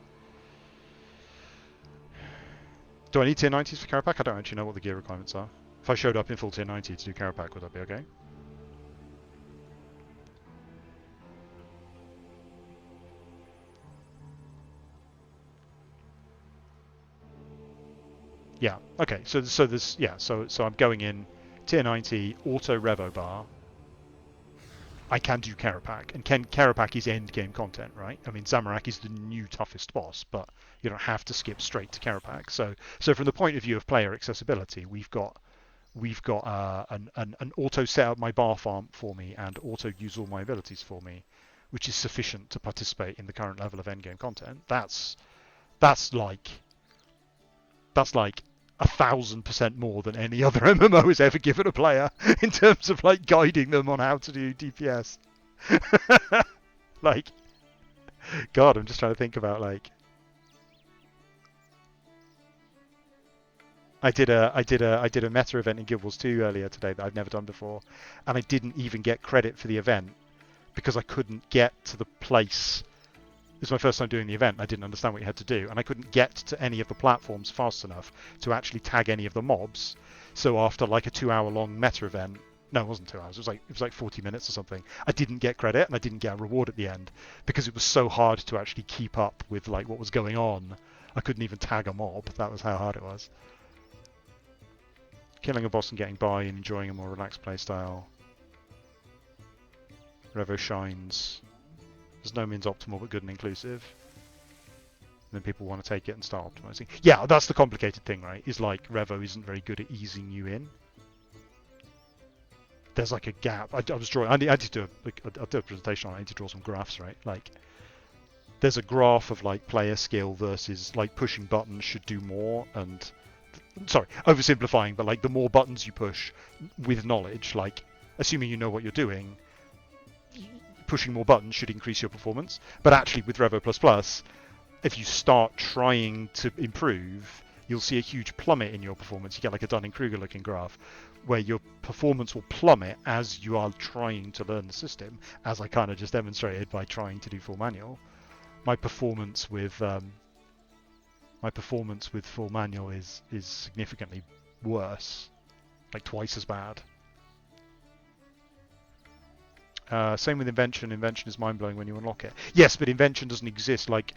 Do I need tier 90s for Karapak? I don't actually know what the gear requirements are. If I showed up in full tier 90 to do Karapak, would that be okay? Yeah, okay, so there's, yeah, so I'm going in tier 90, auto revo bar. I can do Karapak, and Karapak is end game content, right? I mean, Zamorak is the new toughest boss, but you don't have to skip straight to Karapak. So from the point of view of player accessibility, we've got an auto set up my bar farm for me and auto use all my abilities for me, which is sufficient to participate in the current level of end game content. That's like 1,000% more than any other MMO has ever given a player in terms of like guiding them on how to do DPS. Like, God, I'm just trying to think about like. I did a meta event in Guild Wars 2 earlier today that I've never done before, and I didn't even get credit for the event because I couldn't get to the place. It was my first time doing the event. I didn't understand what you had to do, and I couldn't get to any of the platforms fast enough to actually tag any of the mobs. So after like a 2-hour-long meta event, no, it wasn't 2 hours. It was like 40 minutes or something. I didn't get credit, and I didn't get a reward at the end because it was so hard to actually keep up with like what was going on I couldn't even tag a mob. That was how hard it was. Killing a boss and getting by and enjoying a more relaxed playstyle. Revo shines. There's no means optimal but good and inclusive. And then people want to take it and start optimizing. Yeah, that's the complicated thing, right? Is like Revo isn't very good at easing you in. There's like a gap. I was drawing. I need to do I'll do a presentation on it. I need to draw some graphs, right? Like, there's a graph of like player skill versus like pushing buttons should do more, and sorry, oversimplifying, but like the more buttons you push with knowledge, like assuming you know what you're doing, pushing more buttons should increase your performance. But actually, with Revo++, if you start trying to improve, you'll see a huge plummet in your performance. You get like a Dunning-Kruger looking graph where your performance will plummet as you are trying to learn the system, as I kind of just demonstrated by trying to do full manual. My performance with full manual is significantly worse, like twice as bad. Same with invention. Invention is mind-blowing when you unlock it. Yes, but invention doesn't exist. Like,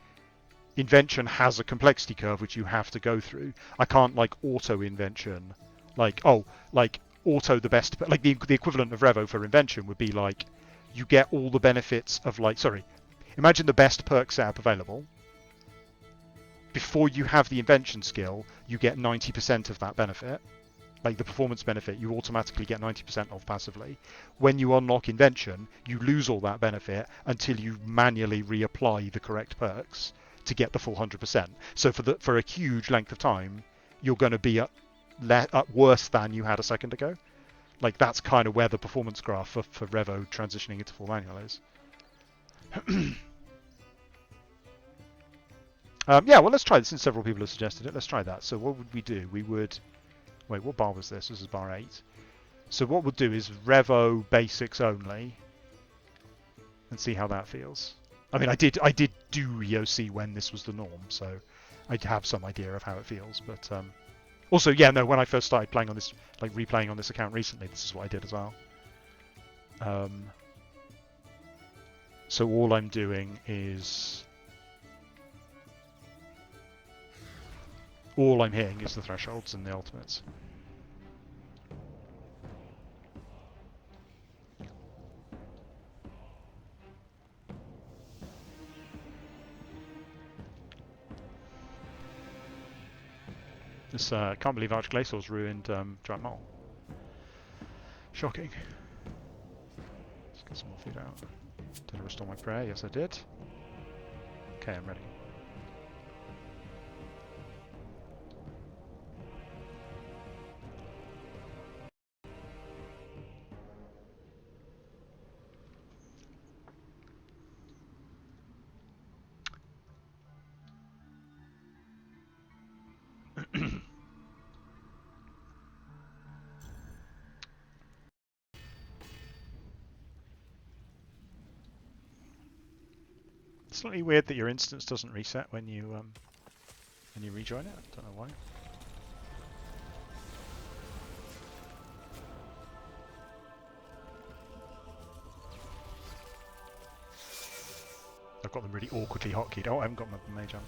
invention has a complexity curve which you have to go through. I can't like auto invention, like auto the best. Like the equivalent of Revo for invention would be like you get all the benefits of imagine the best perk setup available. Before you have the invention skill, you get 90% of that benefit. Like the performance benefit, you automatically get 90% of passively. When you unlock invention, you lose all that benefit until you manually reapply the correct perks to get the full 100%. So for a huge length of time, you're going to be at worse than you had a second ago. Like that's kind of where the performance graph for Revo transitioning into full manual is. Yeah, well, let's try this since several people have suggested it. Let's try that. So what would we do? We would... Wait, what bar was this? This is bar 8. So what we'll do is Revo basics only and see how that feels. I mean, I did do EOC when this was the norm, so I'd have some idea of how it feels. But also, yeah, no, when I first started playing on this, like replaying on this account recently, this is what I did as well. So all I'm doing is... All I'm hitting is the thresholds and the ultimates. This can't believe Arch-Glacor's ruined Giant Mole. Shocking. Let's get some more food out. Did I restore my prayer? Yes, I did. Okay, I'm ready. It's slightly weird that your instance doesn't reset when you rejoin it. I don't know why. I've got them really awkwardly hotkeyed. Oh, I haven't got my mage on.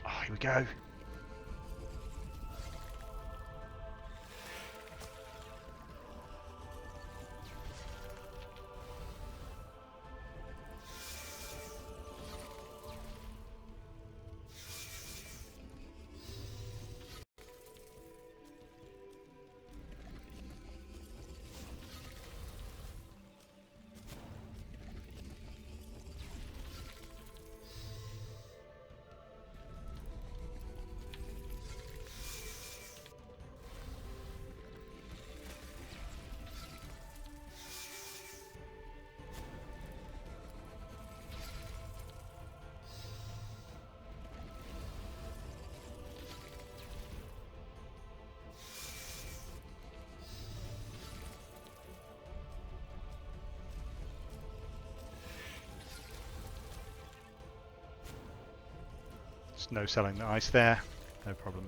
Oh, here we go. There's no selling the ice there. No problem.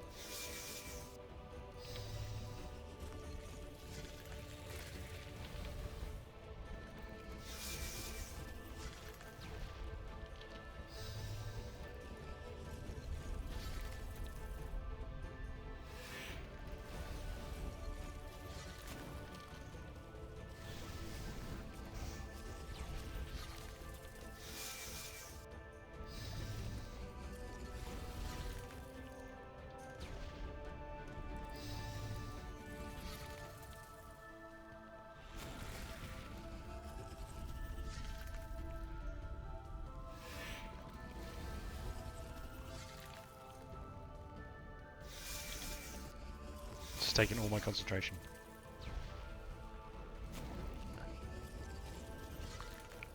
taking all my concentration.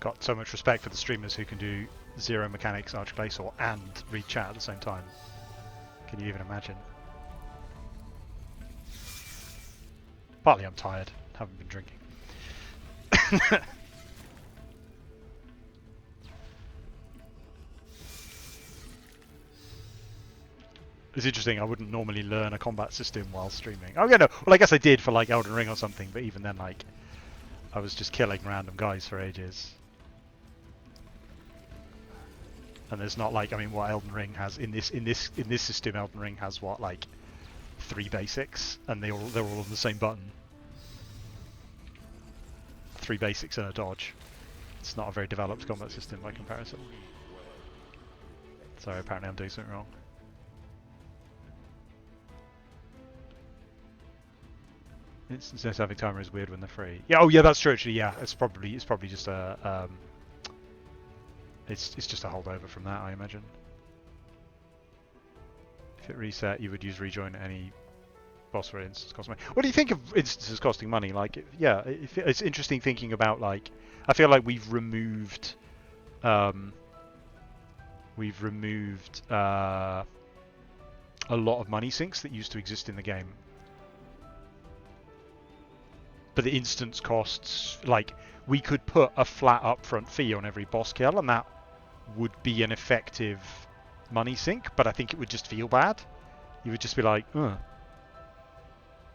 Got so much respect for the streamers who can do zero mechanics, Arch-Glacor, and read chat at the same time. Can you even imagine? Partly I'm tired, haven't been drinking. It's interesting, I wouldn't normally learn a combat system while streaming. Oh yeah, no, well I guess I did for like Elden Ring or something, but even then like, I was just killing random guys for ages. And there's not like, I mean, what Elden Ring has in this system, Elden Ring has what, like 3 basics, and they're all on the same button. 3 basics and a dodge. It's not a very developed combat system by comparison. Sorry, apparently I'm doing something wrong. Instance having timer is weird when they're free. Yeah, oh yeah, that's true actually. Yeah, it's probably just a it's just a holdover from that, I imagine. If it reset, you would use rejoin any boss for instance cost money. What do you think of instances costing money? Like, yeah, it's interesting thinking about like, I feel like we've removed a lot of money sinks that used to exist in the game. But the instance costs, like, we could put a flat upfront fee on every boss kill, and that would be an effective money sink. But I think it would just feel bad. You would just be like, ugh.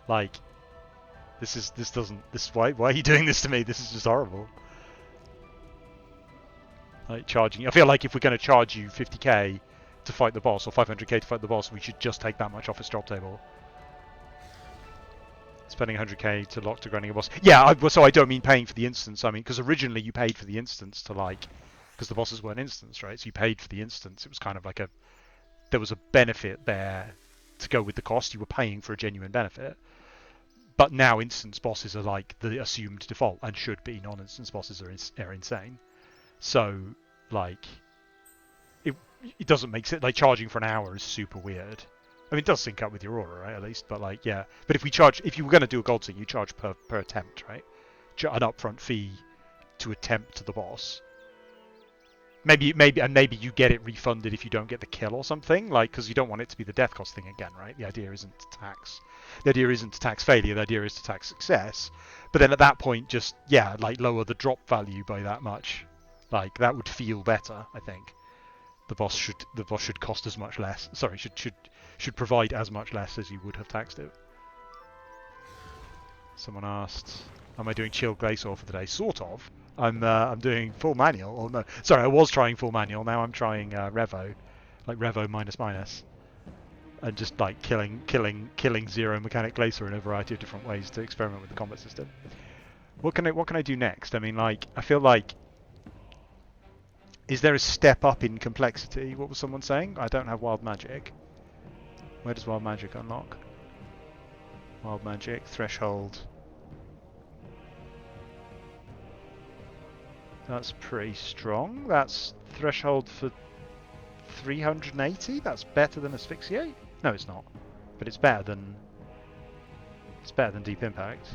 Like, why are you doing this to me? This is just horrible. Like charging. I feel like if we're going to charge you 50k to fight the boss or 500k to fight the boss, we should just take that much off its drop table. Spending 100k to lock to grinding a boss. Yeah, so I don't mean paying for the instance. I mean, because originally you paid for the instance to like, because the bosses weren't instants, right? So you paid for the instance. It was kind of like there was a benefit there to go with the cost. You were paying for a genuine benefit. But now instance bosses are like the assumed default and should be. Non-instance bosses are insane. So like, it doesn't make sense. Like charging for an hour is super weird. I mean, it does sync up with your order, right? At least, but like, yeah. But if you were going to do a gold sync, you charge per attempt, right? An upfront fee to attempt the boss. Maybe you get it refunded if you don't get the kill or something, like, because you don't want it to be the death cost thing again, right? The idea isn't to tax. The idea isn't to tax failure. The idea is to tax success. But then at that point, just like lower the drop value by that much. Like that would feel better, I think. The boss should cost as much less. Sorry, should provide as much less as you would have taxed it. Someone asked, "Am I doing chilled Glacor for the day?" Sort of. I'm doing full manual. Or no, sorry, I was trying full manual. Now I'm trying Revo, like Revo minus, and just like killing zero mechanic Glacor in a variety of different ways to experiment with the combat system. What can I do next? I mean, like, I feel like. Is there a step up in complexity? What was someone saying? I don't have wild magic. Where does wild magic unlock? Wild magic, threshold. That's pretty strong. That's threshold for 380. That's better than asphyxiate. No, it's not. But it's better than deep impact.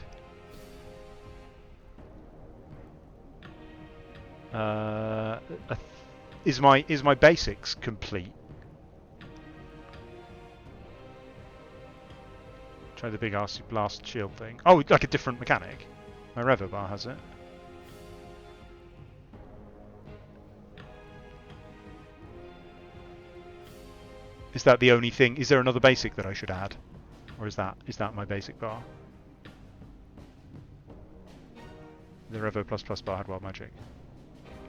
Is my basics complete? Try the big arsey blast shield thing. Oh, like a different mechanic. My Revo bar has it. Is that the only thing? Is there another basic that I should add, or is that my basic bar? The Revo plus bar had wild magic.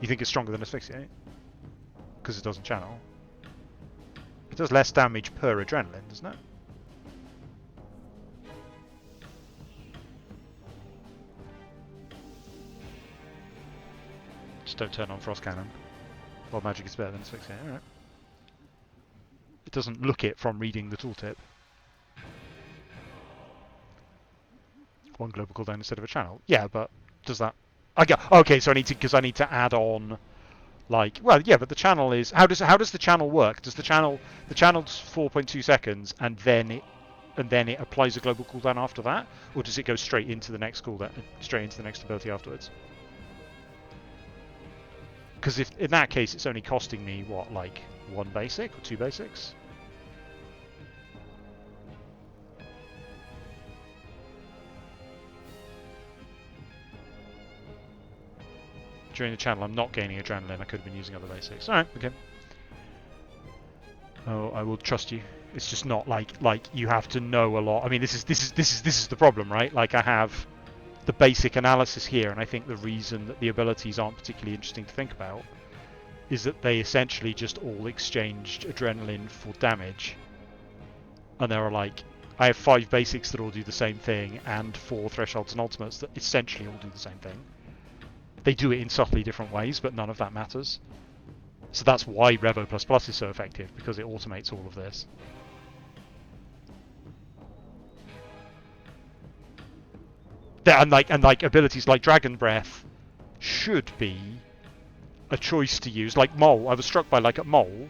You think it's stronger than asphyxiate? Because it doesn't channel. It does less damage per adrenaline, doesn't it? Just don't turn on frost cannon. Wild magic is better than asphyxiate. All right. It doesn't look it from reading the tooltip. One global cooldown instead of a channel. Yeah, but does that? Okay, so I need to add on, like, well, yeah, but the channel is how does the channel work? Does the channel's 4.2 seconds and then and then it applies a global cooldown after that, or does it go straight into the next cooldown, straight into the next ability afterwards? Because if in that case it's only costing me what, like 1 basic or 2 basics? During the channel, I'm not gaining adrenaline. I could have been using other basics. All right, okay. Oh, I will trust you. It's just not like you have to know a lot. I mean, this is the problem, right? Like I have the basic analysis here, and I think the reason that the abilities aren't particularly interesting to think about is that they essentially just all exchanged adrenaline for damage, and there are like I have 5 basics that all do the same thing, and 4 thresholds and ultimates that essentially all do the same thing. They do it in subtly different ways, but none of that matters. So that's why Revo++ is so effective, because it automates all of this. And like abilities like Dragon Breath should be a choice to use. Like Mole, I was struck by like a Mole.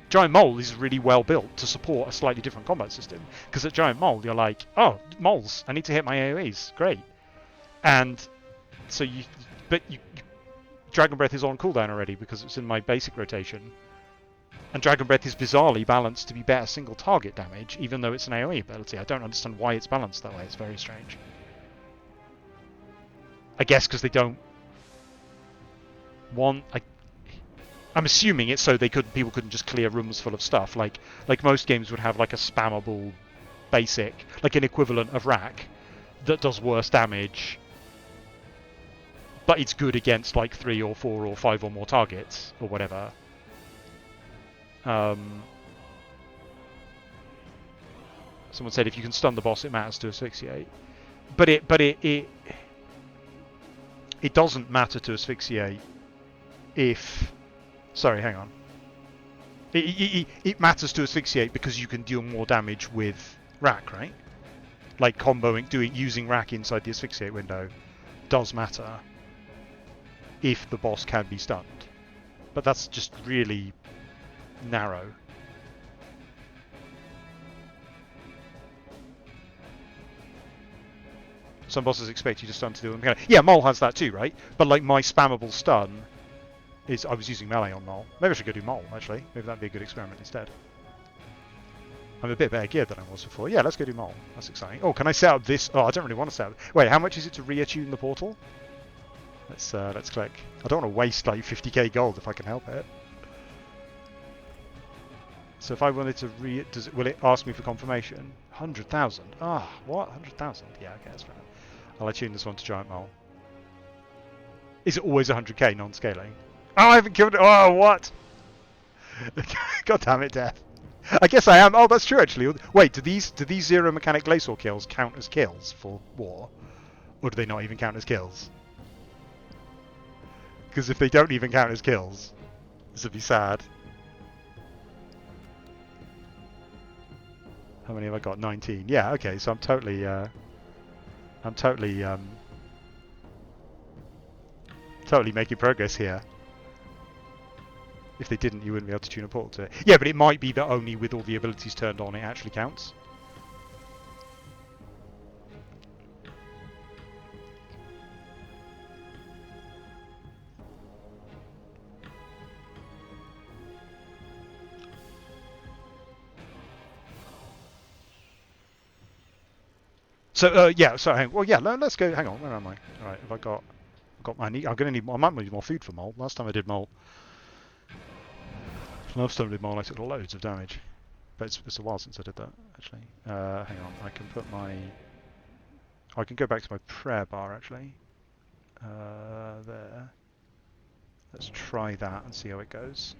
Giant Mole is really well built to support a slightly different combat system. Because at Giant Mole, you're like, oh, moles, I need to hit my AoEs, great. And so Dragon Breath is on cooldown already because it's in my basic rotation. And Dragon Breath is bizarrely balanced to be better single target damage, even though it's an AoE ability. I don't understand why it's balanced that way, it's very strange. I guess because they don't want... I'm assuming it's so people couldn't just clear rooms full of stuff. Like most games would have like a spammable basic, like an equivalent of Rack, that does worse damage, but it's good against like 3 or 4 or 5 or more targets or whatever. Someone said if you can stun the boss, it matters to asphyxiate, but it doesn't matter to asphyxiate if. Sorry, hang on. It matters to asphyxiate because you can deal more damage with Rack, right? Like using Rack inside the asphyxiate window does matter if the boss can be stunned, but that's just really narrow. Some bosses expect you to stun to do them. Yeah, Mole has that too, right? But like my spammable stun is I was using melee on Mole. Maybe I should go do Mole actually. Maybe that'd be a good experiment instead. I'm a bit better geared than I was before. Yeah, let's go do Mole. That's exciting. Oh, can I set up this? Oh, I don't really want to set up. Wait, how much is it to reattune the portal? Let's click. I don't want to waste like 50k gold if I can help it. So if I wanted to will it ask me for confirmation? 100,000. Ah, what? 100,000? Yeah, okay, that's fair. I'll attune this one to Giant Mole. Is it always 100k non-scaling? Oh, I haven't killed it. Oh, what? God damn it, Death. I guess I am. Oh, that's true actually. Wait, do these zero mechanic Glacor kills count as kills for war, or do they not even count as kills? Because if they don't even count as kills, this would be sad. How many have I got? 19. Yeah, okay, so I'm totally making progress here. If they didn't, you wouldn't be able to tune a portal to it. Yeah, but it might be that only with all the abilities turned on it actually counts. So yeah, so well yeah, let's go. Hang on, where am I? All right, have I got my need? I'm gonna need. I might need more food for Mole. Last time I did Mole, I took loads of damage, but it's a while since I did that actually. Hang on, I can put my. I can go back to my prayer bar actually. There. Let's try that and see how it goes.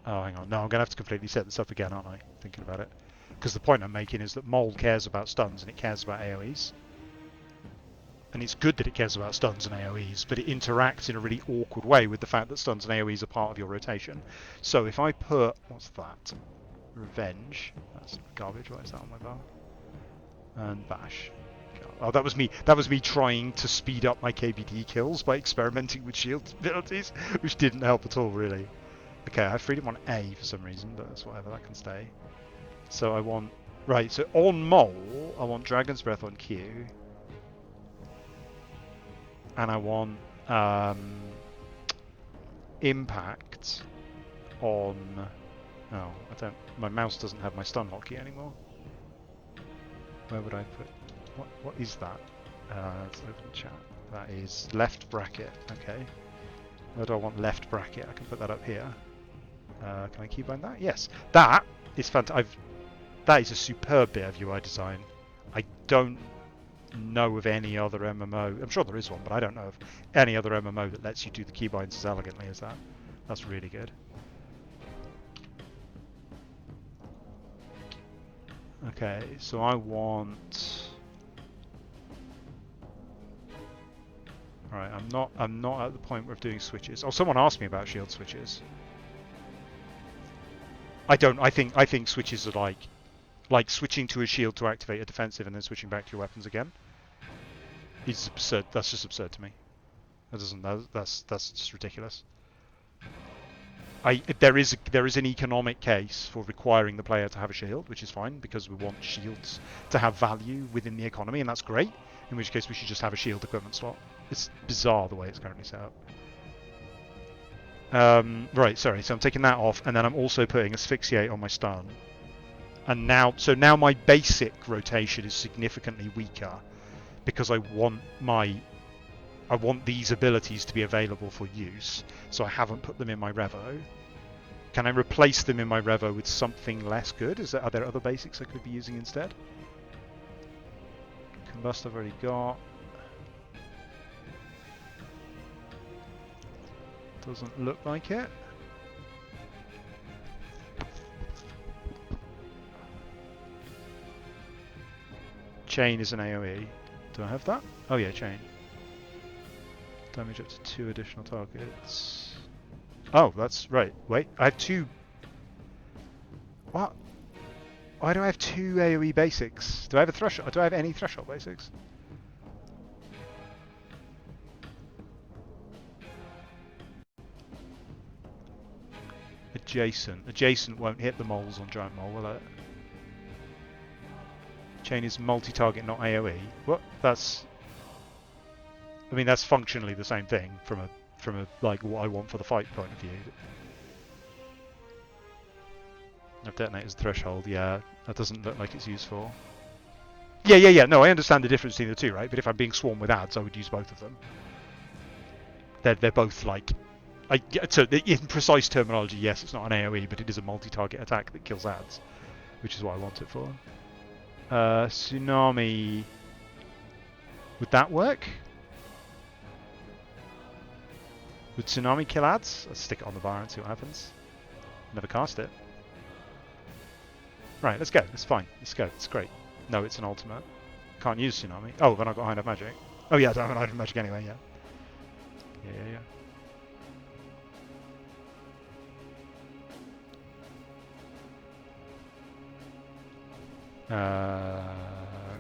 Oh, hang on. No, I'm gonna have to completely set this up again, aren't I? Thinking about it. Because the point I'm making is that Mole cares about stuns and it cares about AoEs. And it's good that it cares about stuns and AoEs, but it interacts in a really awkward way with the fact that stuns and AoEs are part of your rotation. So if I put... what's that? Revenge. That's garbage. What is that on my bar? And Bash. Oh, that was me trying to speed up my KBD kills by experimenting with shield abilities, which didn't help at all, really. Okay, I have freedom on A for some reason, but that's whatever, that can stay. So I want... Right, so on Mole, I want Dragon's Breath on Q. And I want Impact on... Oh, I don't... My mouse doesn't have my stun hotkey anymore. Where would I put... What is that? Let's open chat. That is left bracket, okay. Where do I want left bracket? I can put that up here. Can I keybind that? Yes. That is fantastic. That is a superb bit of UI design. I don't know of any other MMO. I'm sure there is one, but I don't know of any other MMO that lets you do the keybinds as elegantly as that. That's really good. Okay, so I want... Alright, I'm not at the point where I'm doing switches. Oh, someone asked me about shield switches. I think switches are like switching to a shield to activate a defensive and then switching back to your weapons again. It's absurd. That's just absurd to me. That's just ridiculous. There is an economic case for requiring the player to have a shield, which is fine because we want shields to have value within the economy, and that's great. In which case we should just have a shield equipment slot. It's bizarre the way it's currently set up. Right, sorry. So I'm taking that off, and then I'm also putting Asphyxiate on my stun. And now my basic rotation is significantly weaker because I want these abilities to be available for use. So I haven't put them in my Revo. Can I replace them in my Revo with something less good? Are there other basics I could be using instead? Combust I've already got. Doesn't look like it. Chain is an AoE. Do I have that? Oh yeah, chain. Damage up to 2 additional targets. Oh, that's right. Wait, I have 2... What? Why do I have 2 AoE basics? Do I have a threshold? Do I have any threshold basics? Adjacent. Adjacent won't hit the moles on Giant Mole, will it? Chain is multi-target, not AoE. What? That's... I mean, that's functionally the same thing from a like what I want for the fight point of view. I've detonated threshold. Yeah, that doesn't look like it's useful. Yeah. No, I understand the difference between the two, right? But if I'm being swarmed with ads, I would use both of them. They're both like... so in precise terminology, yes, it's not an AoE, but it is a multi-target attack that kills ads, which is what I want it for. Tsunami... Would that work? Would Tsunami kill ads? Let's stick it on the bar and see what happens. Never cast it. Right, let's go. It's fine. Let's go. It's great. No, it's an ultimate. Can't use Tsunami. Oh, then I've got High Enough Magic. Oh yeah, I don't have an High Enough Magic anyway, yeah.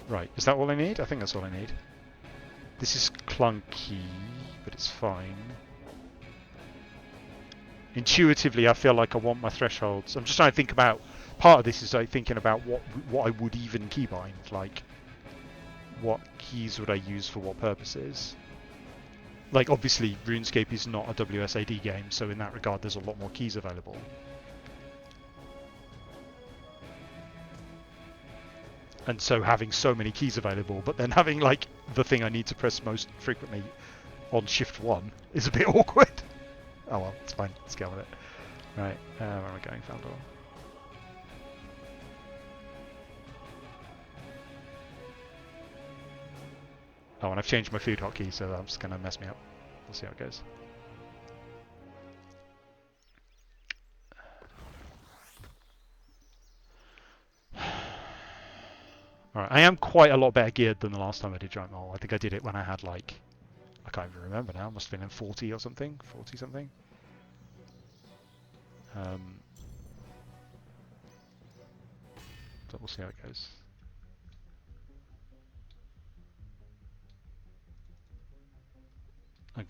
Right, is that all I need? I think that's all I need. This is clunky, but it's fine. Intuitively, I feel like I want my thresholds. I'm just trying to think about... Part of this is like thinking about what I would even keybind. Like, what keys would I use for what purposes? Like, obviously, RuneScape is not a WSAD game, so in that regard, there's a lot more keys available. And so having so many keys available, but then having, like, the thing I need to press most frequently on Shift 1 is a bit awkward. Oh well, it's fine. Let's get on with it. Right, where am I going, Faldor? Oh, and I've changed my food hotkey, so that's just going to mess me up. We'll see how it goes. Alright, I am quite a lot better geared than the last time I did Giant Mole. I think I did it when I had like... I can't even remember now. Must have been in 40 or something. 40 something. So we'll see how it goes.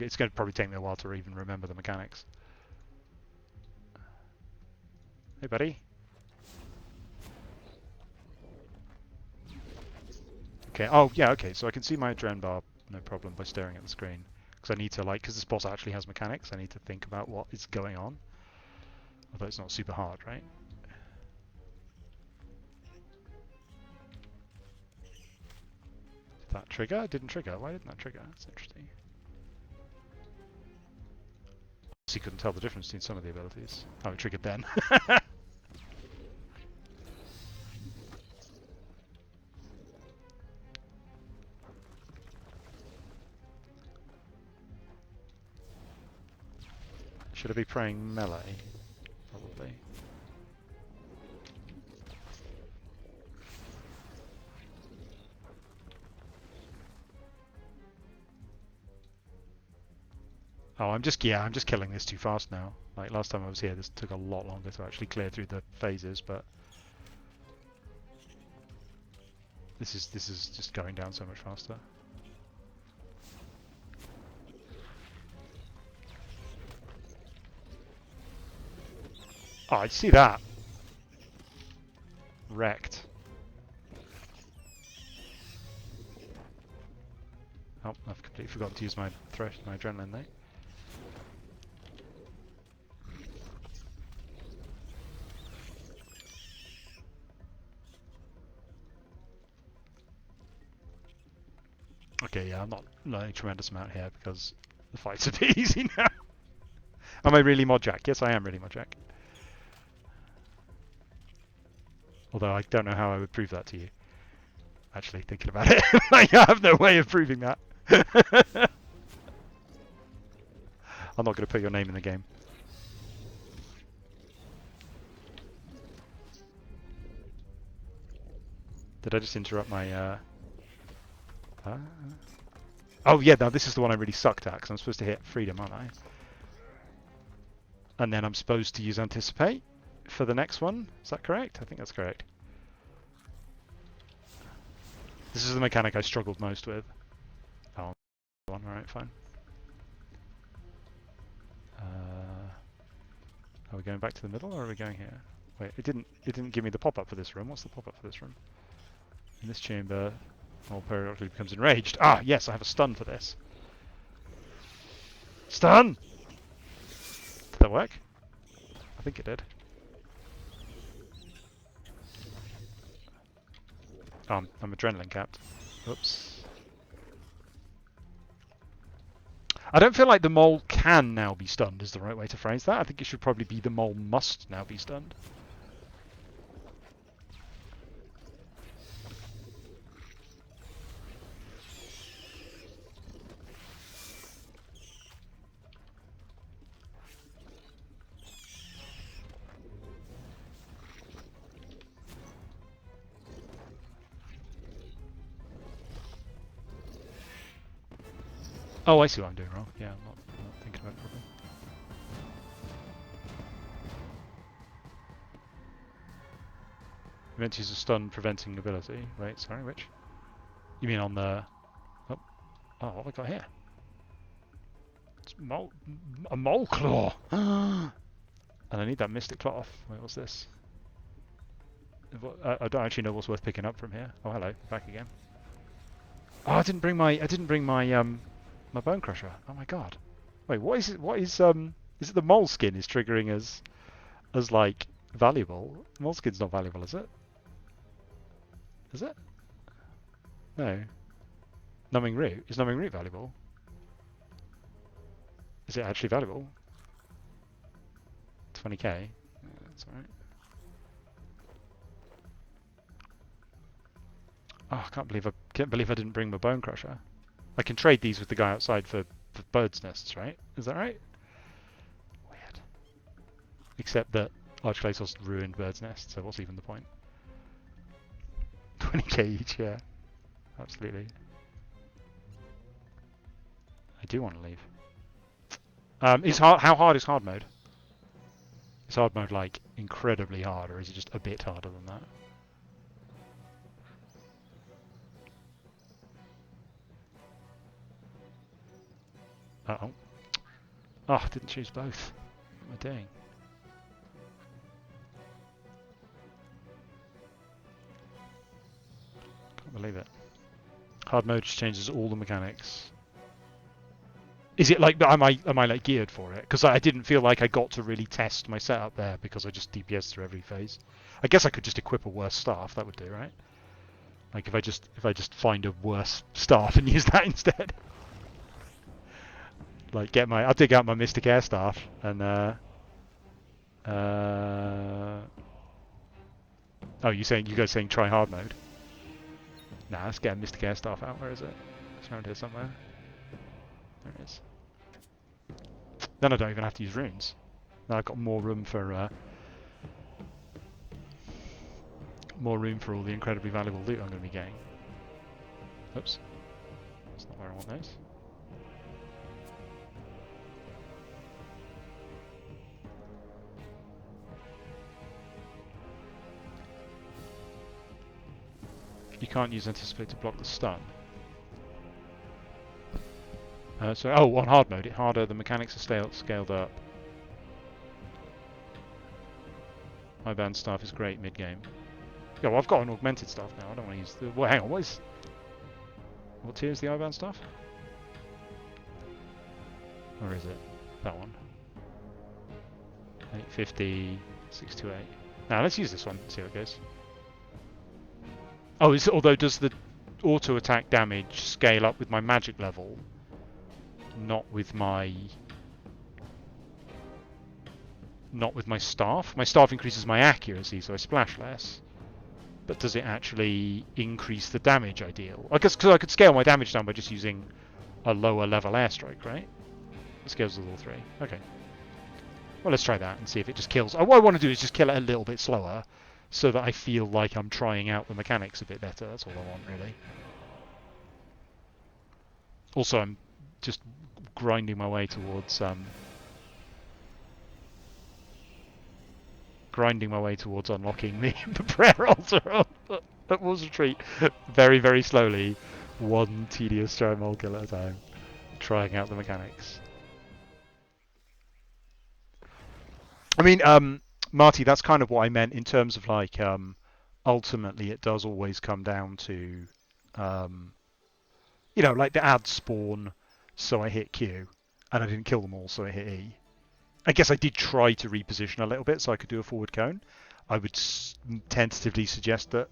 It's going to probably take me a while to even remember the mechanics. Hey, buddy. Okay. Oh, yeah, okay. So I can see my adrenaline bar, no problem, by staring at the screen. Because I need to, like, because this boss actually has mechanics, I need to think about what is going on. Although it's not super hard, right? Did that trigger? Didn't trigger. Why didn't that trigger? That's interesting. So you couldn't tell the difference between some of the abilities. Oh, it triggered then. Should I be praying melee? Probably. Oh, I'm just killing this too fast now. Like last time I was here, this took a lot longer to actually clear through the phases, but this is just going down so much faster. Oh, I see that. Wrecked. Oh, I've completely forgotten to use my adrenaline there. Okay, yeah, I'm not learning a tremendous amount here because the fight's a bit easy now. Am I really mod jack? Yes, I am really mod jack. Although I don't know how I would prove that to you. Actually, thinking about it, like, I have no way of proving that. I'm not going to put your name in the game. Did I just interrupt my... Oh yeah, now this is the one I really sucked at, because I'm supposed to hit freedom, aren't I? And then I'm supposed to use anticipate for the next one. Is that correct? I think that's correct. This is the mechanic I struggled most with. Oh, one. Alright, fine. Are we going back to the middle, or are we going here? Wait, it didn't give me the pop-up for this room. What's the pop-up for this room? In this chamber, all periodically becomes enraged. Ah, yes, I have a stun for this. Stun! Did that work? I think it did. I'm adrenaline capped. Oops. I don't feel like the mole can now be stunned is the right way to phrase that. I think it should probably be the mole must now be stunned. Oh, I see what I'm doing wrong. Yeah, I'm not thinking about it properly. You meant to use a stun preventing ability. Wait, sorry, which? You mean on the... Oh, what have I got here? It's a mole claw! And I need that mystic cloth. Wait, what's this? I don't actually know what's worth picking up from here. Oh, hello, back again. Oh, I didn't bring my my bone crusher. Oh my god. Wait, what is it? What is it the mole skin is triggering as like valuable? Mole skin's not valuable, is it? Is it? No. Numbing root. Is numbing root valuable? Is it actually valuable? 20k. Yeah, that's alright. Oh, I can't believe I didn't bring my bone crusher. I can trade these with the guy outside for birds' nests, right? Is that right? Weird. Except that Arch-Glacor ruined birds' nests, so what's even the point? 20k each, yeah. Absolutely. I do want to leave. How hard is hard mode? Is hard mode like incredibly hard, or is it just a bit harder than that? Uh-oh. Oh, I didn't choose both. What am I doing? Can't believe it. Hard mode just changes all the mechanics. Is it like, am I like geared for it? Because I didn't feel like I got to really test my setup there because I just DPS through every phase. I guess I could just equip a worse staff. That would do, right? Like if I just find a worse staff and use that instead. Like I'll dig out my Mystic Air staff and oh, you guys saying try hard mode? Nah, let's get a Mystic Air staff out. Where is it? It's around here somewhere. There it is. Then I don't even have to use runes. Now I've got more room for all the incredibly valuable loot I'm going to be getting. Oops. That's not where I want those. You can't use Anticipate to block the stun. On hard mode, the mechanics are scaled up. My band staff is great mid-game. Yeah, well, I've got an augmented staff now. I don't want to use the... Well, hang on, what tier is the I-band staff? Or is it? That one. 850, 628. Now, let's use this one, see how it goes. Oh, although does the auto-attack damage scale up with my magic level? Not with my staff. My staff increases my accuracy, so I splash less. But does it actually increase the damage I deal? I guess because I could scale my damage down by just using a lower level airstrike, right? It scales with all three. Okay. Well, let's try that and see if it just kills. What I want to do is just kill it a little bit slower, so that I feel like I'm trying out the mechanics a bit better. That's all I want, really. Also, I'm just grinding my way towards unlocking the prayer altar at Wolves Retreat very, very slowly, one tedious stronghold kill at a time, trying out the mechanics. I mean, Marty, that's kind of what I meant in terms of like, ultimately it does always come down to, like the ads spawn, so I hit Q, and I didn't kill them all, so I hit E. I guess I did try to reposition a little bit so I could do a forward cone. I would tentatively suggest that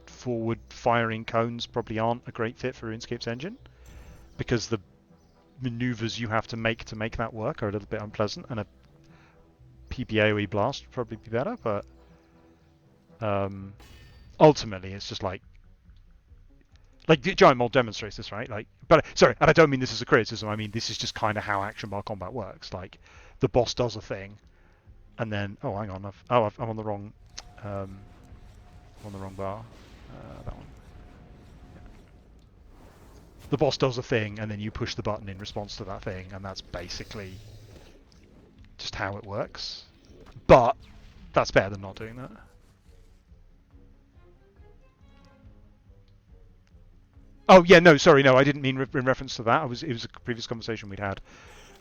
forward firing cones probably aren't a great fit for RuneScape's engine, because the maneuvers you have to make that work are a little bit unpleasant, and a PPAOE blast would probably be better, but ultimately it's just like Giant Mold demonstrates this, right? But sorry, and I don't mean this as a criticism. I mean this is just kind of how action bar combat works. Like the boss does a thing, and then hang on, I'm on the wrong bar. That one. The boss does a thing, and then you push the button in response to that thing, and that's basically just how it works. But that's better than not doing that. Oh yeah, no, sorry, no, I didn't mean in reference to that. It was a previous conversation we'd had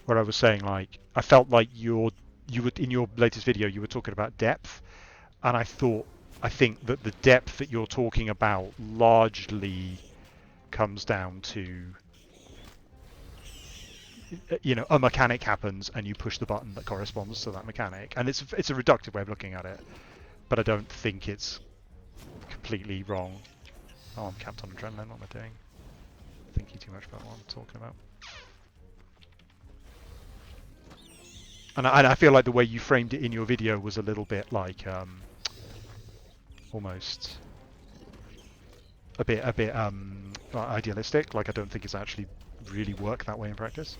where I was saying like I felt like you were in your latest video you were talking about depth, and I think that the depth that you're talking about largely comes down to a mechanic happens and you push the button that corresponds to that mechanic, and it's a reductive way of looking at it, but I don't think it's completely wrong. Oh, I'm capped on adrenaline. What am I doing? Thinking too much about what I'm talking about. And I feel like the way you framed it in your video was a little bit like almost a bit idealistic. Like I don't think it's actually really work that way in practice.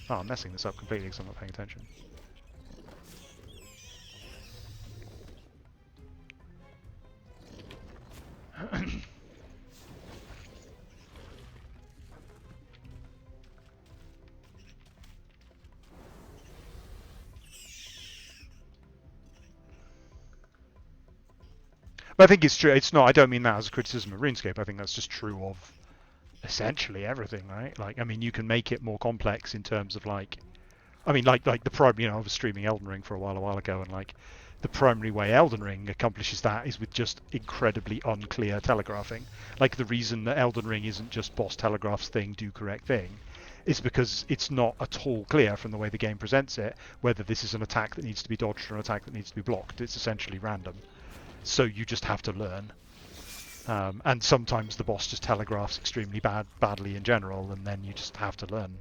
Oh, I'm messing this up completely because I'm not paying attention. But I think it's true. It's not. I don't mean that as a criticism of RuneScape. I think that's just true of essentially everything, right? Like, I mean, you can make it more complex in terms of like I mean, like the primary, I was streaming Elden Ring for a while ago, and like the primary way Elden Ring accomplishes that is with just incredibly unclear telegraphing. Like the reason that Elden Ring isn't just boss telegraphs thing, do correct thing, is because it's not at all clear from the way the game presents it whether this is an attack that needs to be dodged or an attack that needs to be blocked. It's essentially random. So you just have to learn. And sometimes the boss just telegraphs extremely badly in general, and then you just have to learn.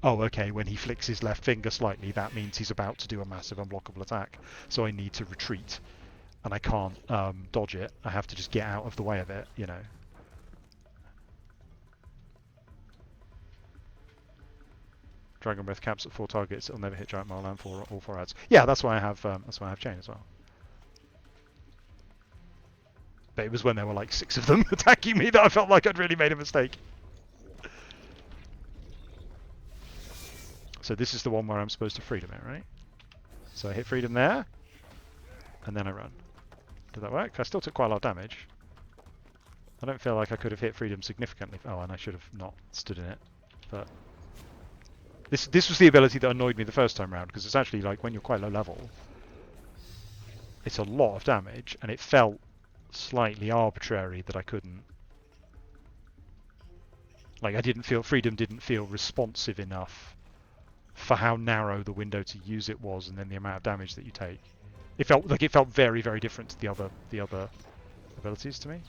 Oh, okay, when he flicks his left finger slightly, that means he's about to do a massive unblockable attack. So I need to retreat, and I can't dodge it. I have to just get out of the way of it, you know. Dragon Breath caps at 4 targets. It'll never hit Giant Mole and all 4 ads. Yeah, that's why I have Chain as well. But it was when there were like 6 of them attacking me that I felt like I'd really made a mistake. So this is the one where I'm supposed to freedom it, right? So I hit freedom there, and then I run. Did that work? I still took quite a lot of damage. I don't feel like I could have hit freedom significantly. Oh, and I should have not stood in it. But this was the ability that annoyed me the first time round, because it's actually like when you're quite low level, it's a lot of damage, and it felt slightly arbitrary that I couldn't. Like freedom didn't feel responsive enough for how narrow the window to use it was, and then the amount of damage that you take. It felt very, very different to the other abilities to me.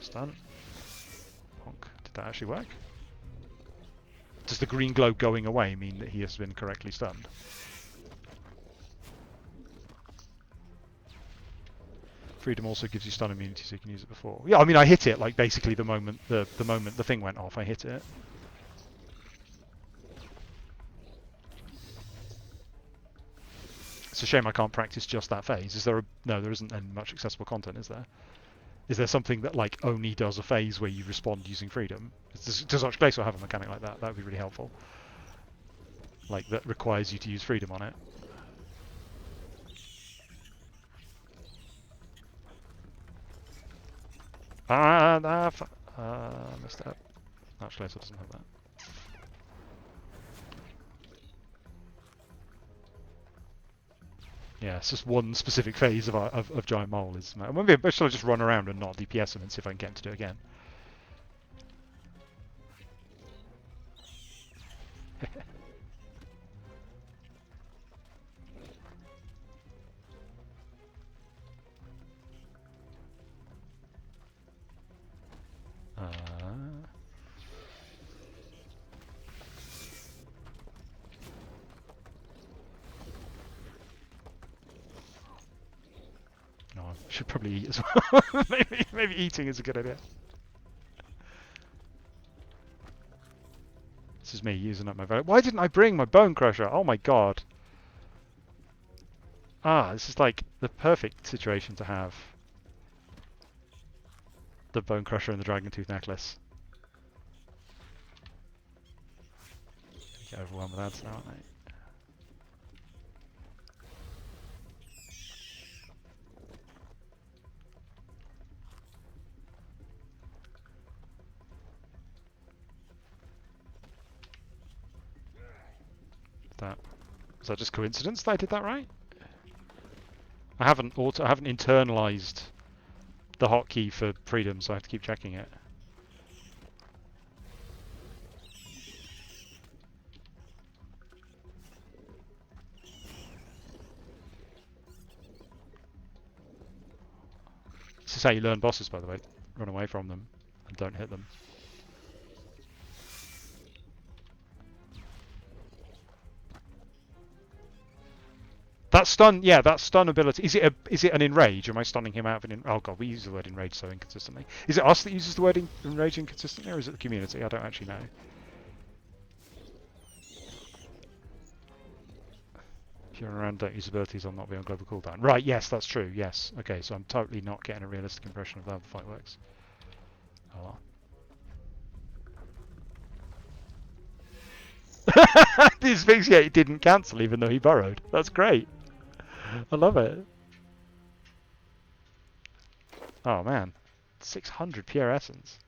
Stun. Honk. Did that actually work? Does the green glow going away mean that he has been correctly stunned? Freedom also gives you stun immunity, so you can use it before. Yeah, I mean, I hit it like basically the moment the thing went off, I hit it. It's a shame I can't practice just that phase. Is there no? There isn't any much accessible content, is there? Is there something that like only does a phase where you respond using freedom? Does Arch-Glacor have a mechanic like that? That would be really helpful. Like that requires you to use freedom on it. Messed up. Arch-Glacor doesn't have that. Yeah, it's just one specific phase of Giant Mole. Maybe should I just run around and not DPS him and see if I can get him to do it again? No, I should probably eat as well. maybe eating is a good idea. This is me using up my value. Why didn't I bring my Bone Crusher? Oh my god. This is like the perfect situation to have the Bone Crusher and the Dragon Tooth Necklace. Get overwhelmed with ads now, aren't I? Was that just coincidence that I did that right? I haven't internalized the hotkey for freedom, so I have to keep checking it. This is how you learn bosses, by the way. Run away from them and don't hit them. That stun, yeah, that stun ability. Is it an enrage? Am I stunning him out of an oh god, we use the word enrage so inconsistently. Is it us that uses the word enrage inconsistently, or is it the community? I don't actually know. If you're around, don't use abilities, I'll not be on global cooldown. Right, yes, that's true, yes. Okay, so I'm totally not getting a realistic impression of how the fight works. Oh well. The asphyxiate didn't cancel even though he burrowed. That's great. I love it. Oh man, 600 pure essence.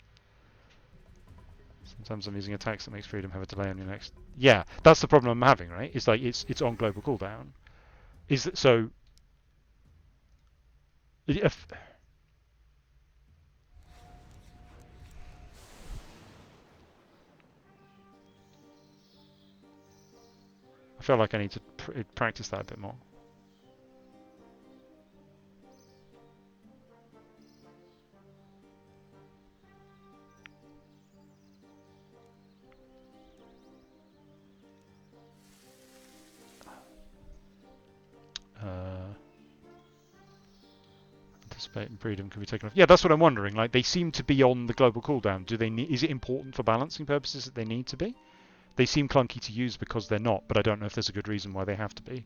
So Sometimes I'm using attacks that makes freedom have a delay on your next. Yeah, that's the problem I'm having, right? It's like it's on global cooldown. Is that so? If, I feel like I need to practice that a bit more. Anticipate and freedom can be taken off. Yeah, that's what I'm wondering. Like they seem to be on the global cooldown. Do they need? Is it important for balancing purposes that they need to be? They seem clunky to use because they're not, but I don't know if there's a good reason why they have to be.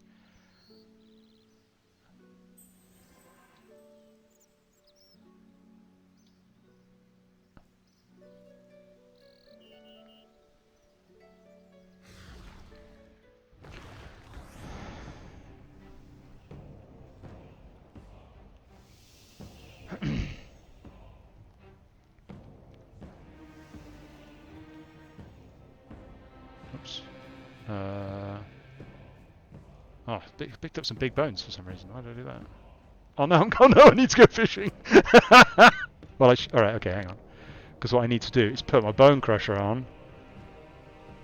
Oops. Oh, picked up some big bones for some reason. Why did I do that? Oh no! Oh no! I need to go fishing. Well, all right. Okay, hang on. Because what I need to do is put my bone crusher on.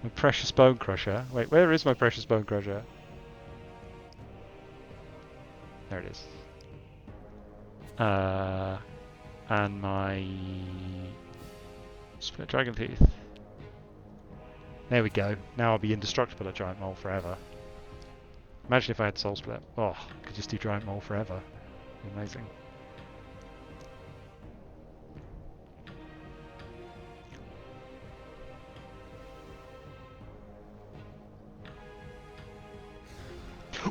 My precious bone crusher. Wait, where is my precious bone crusher? There it is. And my split dragon teeth. There we go. Now I'll be indestructible at giant mole forever. Imagine if I had soul split. Oh, I could just do giant mole forever. Amazing.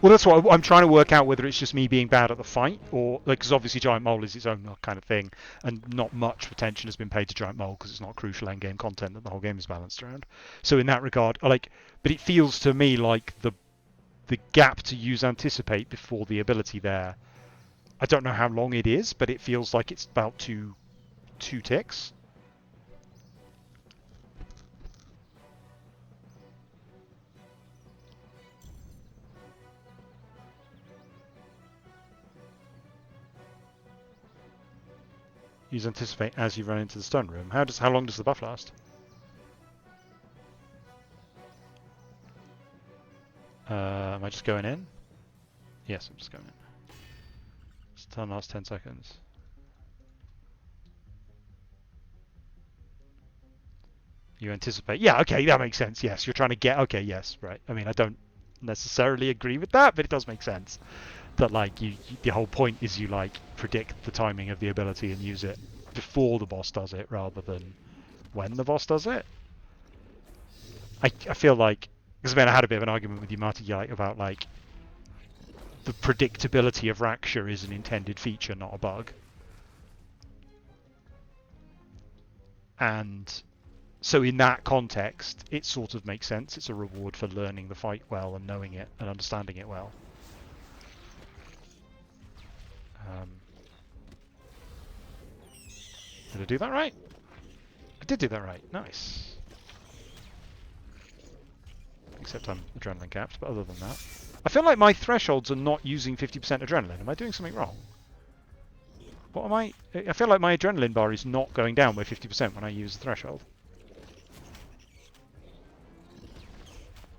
Well, that's what I'm trying to work out, whether it's just me being bad at the fight, or like, because obviously Giant Mole is its own kind of thing, and not much attention has been paid to Giant Mole because it's not crucial end-game content that the whole game is balanced around. So in that regard, like, but it feels to me like the gap to use Anticipate before the ability there. I don't know how long it is, but it feels like it's about two ticks. Use Anticipate as you run into the stone room. How long does the buff last? Am I just going in? Yes, I'm just going in. Stun lasts 10 seconds. You anticipate. Yeah, okay, that makes sense. Yes, you're trying to get. Okay, yes, right. I mean, I don't necessarily agree with that, but it does make sense. That like the whole point is you like predict the timing of the ability and use it before the boss does it rather than when the boss does it. I feel like, because I had a bit of an argument with you, Marty, like, about like the predictability of Raksha is an intended feature, not a bug. And so in that context, it sort of makes sense. It's a reward for learning the fight well and knowing it and understanding it well. Did I do that right? I did do that right. Nice. Except I'm adrenaline capped, but other than that. I feel like my thresholds are not using 50% adrenaline. Am I doing something wrong? What am I feel like my adrenaline bar is not going down by 50% when I use the threshold.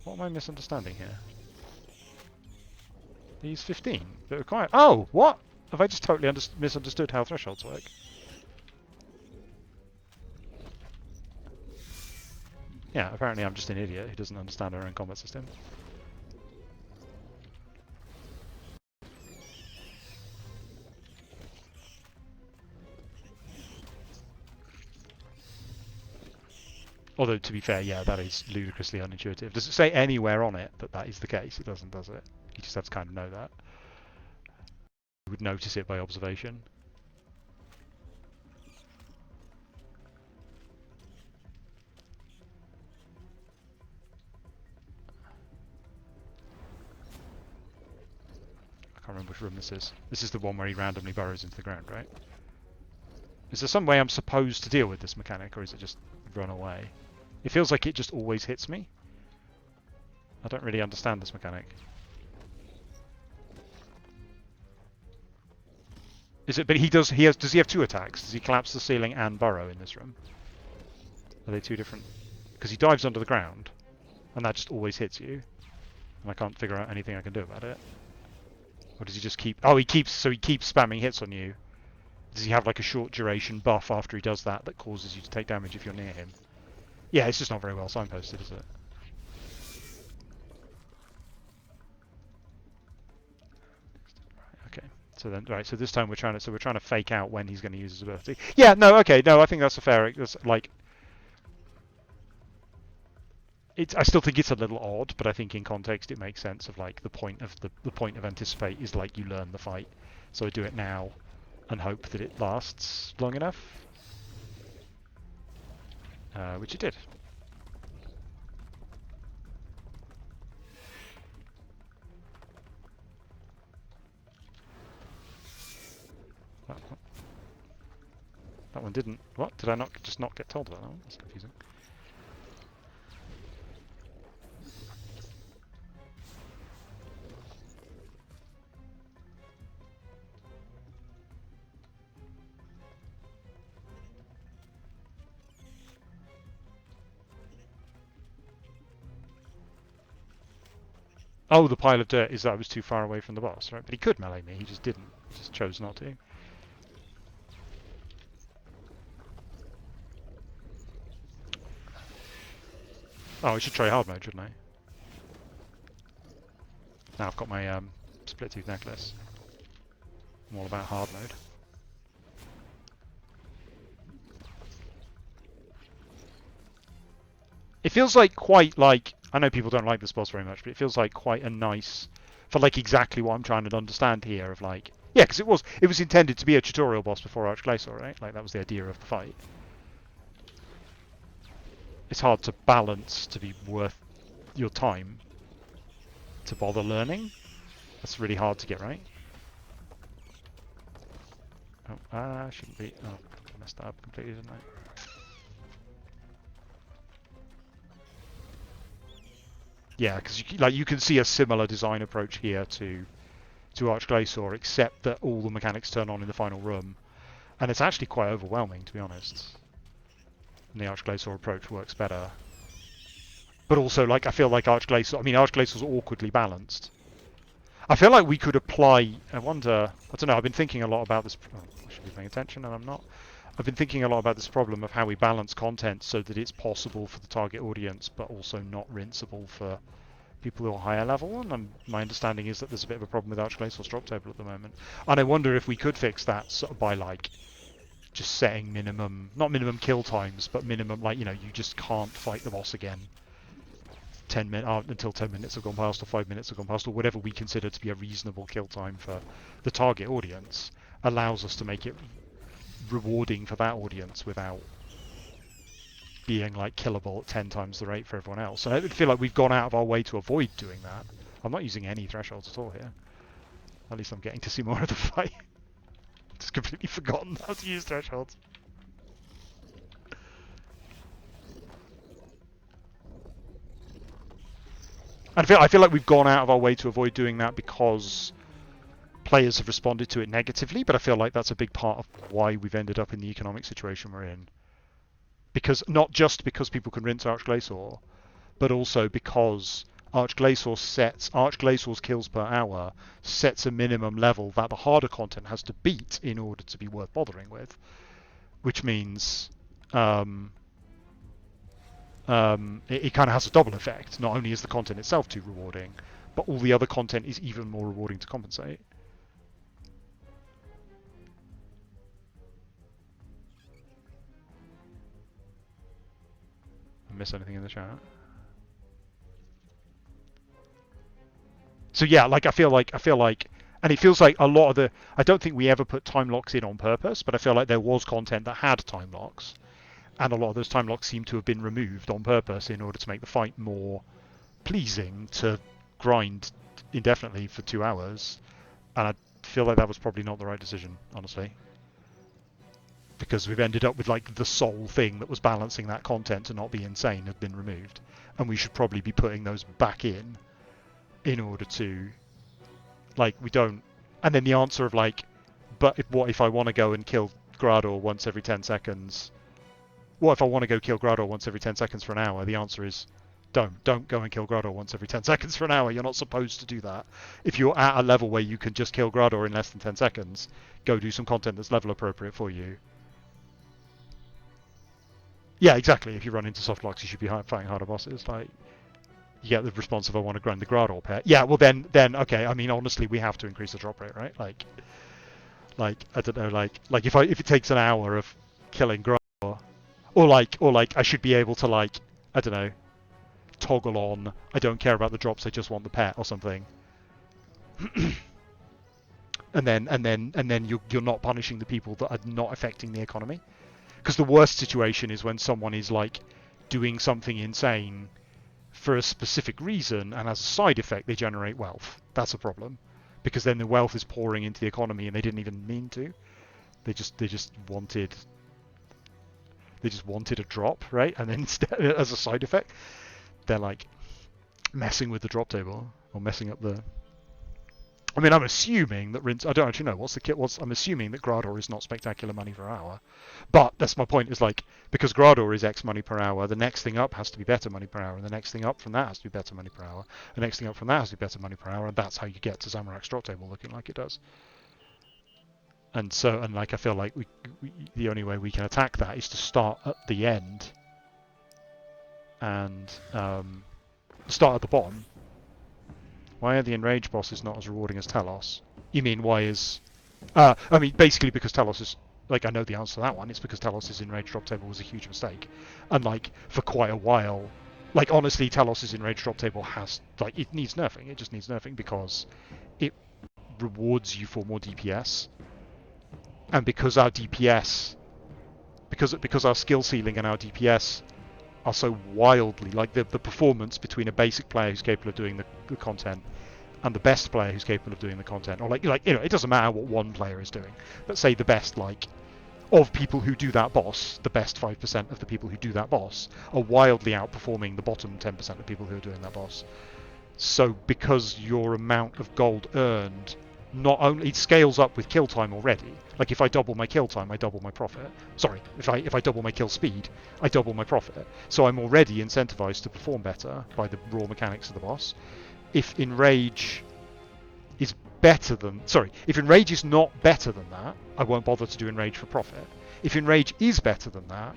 What am I misunderstanding here? These 15 that require... Oh, what? Have I just totally misunderstood how thresholds work? Yeah, apparently I'm just an idiot who doesn't understand our own combat system. Although, to be fair, yeah, that is ludicrously unintuitive. Does it say anywhere on it that that is the case? It doesn't, does it? You just have to kind of know that. You would notice it by observation. I can't remember which room this is. This is the one where he randomly burrows into the ground, right? Is there some way I'm supposed to deal with this mechanic, or is it just run away? It feels like it just always hits me. I don't really understand this mechanic. Is it? But does he have two attacks? Does he collapse the ceiling and burrow in this room? Are they two different? Because he dives under the ground, and that just always hits you, and I can't figure out anything I can do about it. Or does he just keep? Oh, he keeps spamming hits on you. Does he have like a short duration buff after he does that causes you to take damage if you're near him? Yeah, it's just not very well signposted, is it? Okay. So then, right. So this time we're trying to fake out when he's going to use his ability. Yeah. No. Okay. No. I think that's a fair. That's like. I still think it's a little odd, but I think in context it makes sense of like the point of the point of anticipate is like you learn the fight, so I do it now, and hope that it lasts long enough, which it did. That one didn't. What? Did I not just not get told about that one? That's confusing. Oh, the pile of dirt is that I was too far away from the boss, right? But he could melee me, he just didn't. He just chose not to. Oh, I should try hard mode, shouldn't I? Now I've got my split tooth necklace. I'm all about hard mode. It feels like quite like, I know people don't like this boss very much, but it feels like quite a nice, for like exactly what I'm trying to understand here of like, yeah, because it was intended to be a tutorial boss before Arch-Glacor, right? Like that was the idea of the fight. It's hard to balance to be worth your time to bother learning. That's really hard to get right. Oh, I shouldn't be. Oh, I messed that up completely, didn't I? Yeah, because you can see a similar design approach here to Arch-Glacor, except that all the mechanics turn on in the final room, and it's actually quite overwhelming, to be honest. And the Arch-Glacor approach works better. But also, like, I feel like Arch-Glacor's awkwardly balanced. I feel like we could apply. I wonder. I don't know. I've been thinking a lot about this. Oh, I should be paying attention, and I'm not. I've been thinking a lot about this problem of how we balance content so that it's possible for the target audience, but also not rinseable for people who are higher level. And my understanding is that there's a bit of a problem with Arch-Glacor's drop table at the moment. And I wonder if we could fix that sort of by like just setting not minimum kill times, but minimum, like, you know, you just can't fight the boss again 10 minutes until 10 minutes have gone past, or 5 minutes have gone past, or whatever we consider to be a reasonable kill time for the target audience, allows us to make it rewarding for that audience without being like killable at 10 times the rate for everyone else. And I feel like we've gone out of our way to avoid doing that. I'm not using any thresholds at all here. At least I'm getting to see more of the fight. Just completely forgotten how to use thresholds. And I feel like we've gone out of our way to avoid doing that because players have responded to it negatively, but I feel like that's a big part of why we've ended up in the economic situation we're in. Because not just because people can rinse Arch-Glacor, but also because Arch-Glacor's kills per hour sets a minimum level that the harder content has to beat in order to be worth bothering with, which means it kind of has a double effect. Not only is the content itself too rewarding, but all the other content is even more rewarding to compensate. I miss anything in the chat? So yeah, like I feel like, and it feels like a lot of the. I don't think we ever put time locks in on purpose, but I feel like there was content that had time locks, and a lot of those time locks seem to have been removed on purpose in order to make the fight more pleasing to grind indefinitely for 2 hours. And I feel like that was probably not the right decision, honestly. because we've ended up with like the sole thing that was balancing that content to not be insane has been removed, and we should probably be putting those back in order to, like, we don't. And then the answer of like, but what if I want to go and kill Grador once every 10 seconds? What if I want to go kill Grador once every 10 seconds for an hour? The answer is don't go and kill Grador once every 10 seconds for an hour. You're not supposed to do that. If you're at a level where you can just kill Grador in less than 10 seconds, go do some content that's level appropriate for you. Yeah, exactly. If you run into soft locks, you should be fighting harder bosses. Like, you get the response of I want to grind the Grador pet. Yeah, well then okay. I mean, honestly, we have to increase the drop rate, right? Like I don't know, like if it takes an hour of killing Grador, or like I should be able to, like, I don't know, toggle on I don't care about the drops, I just want the pet or something. and then you're not punishing the people that are not affecting the economy. Because the worst situation is when someone is like doing something insane for a specific reason, and as a side effect they generate wealth. That's a problem, because then the wealth is pouring into the economy and they didn't even mean to. They just wanted a drop, right? And then instead, as a side effect, they're like messing with the drop table or messing up the. I mean, I'm assuming that I don't actually know what's the kit. I'm assuming that Grador is not spectacular money per hour, but that's my point. Is like, because Grador is X money per hour, the next thing up has to be better money per hour, and the next thing up from that has to be better money per hour, the next thing up from that has to be better money per hour, and that's how you get to Zamorak's drop table looking like it does. And so, and like, I feel like the only way we can attack that is to start at the end and start at the bottom. Why are the enraged bosses not as rewarding as Telos? You mean why is... I mean, basically because Telos is... Like, I know the answer to that one. It's because Telos' enraged drop table was a huge mistake. And, like, for quite a while... Like, honestly, Telos' enraged drop table has... Like, it needs nerfing. It just needs nerfing because it rewards you for more DPS. And because our DPS... Because our skill ceiling and our DPS are so wildly, like the performance between a basic player who's capable of doing the content and the best player who's capable of doing the content, or like you know, it doesn't matter what one player is doing, but say the best, like, of people who do that boss, the best 5% of the people who do that boss are wildly outperforming the bottom 10% of people who are doing that boss. So because your amount of gold earned, not only it scales up with kill time already. Like, if I double my kill time, I double my profit. Sorry, if I double my kill speed, I double my profit. So I'm already incentivized to perform better by the raw mechanics of the boss. If Enrage is better than... Sorry, if Enrage is not better than that, I won't bother to do Enrage for profit. If Enrage is better than that,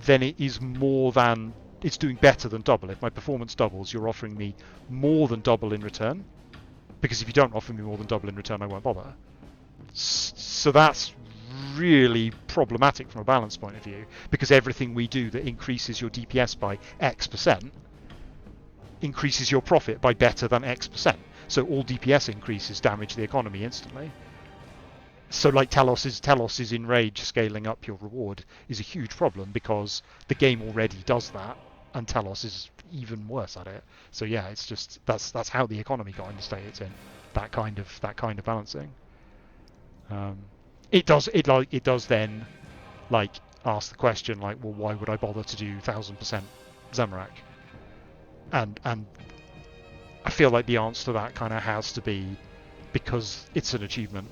then it is more than... It's doing better than double. If my performance doubles, you're offering me more than double in return. Because if you don't offer me more than double in return, I won't bother. So that's really problematic from a balance point of view, because everything we do that increases your DPS by X% increases your profit by better than X%. So all DPS increases damage the economy instantly. So like Telos' Enrage scaling up your reward is a huge problem, because the game already does that, and Telos is even worse at it. So yeah, it's just that's how the economy got in the state it's in. That kind of balancing. It does then, like, ask the question, like, well, why would I bother to do 1000% Zamorak? And I feel like the answer to that kind of has to be because it's an achievement.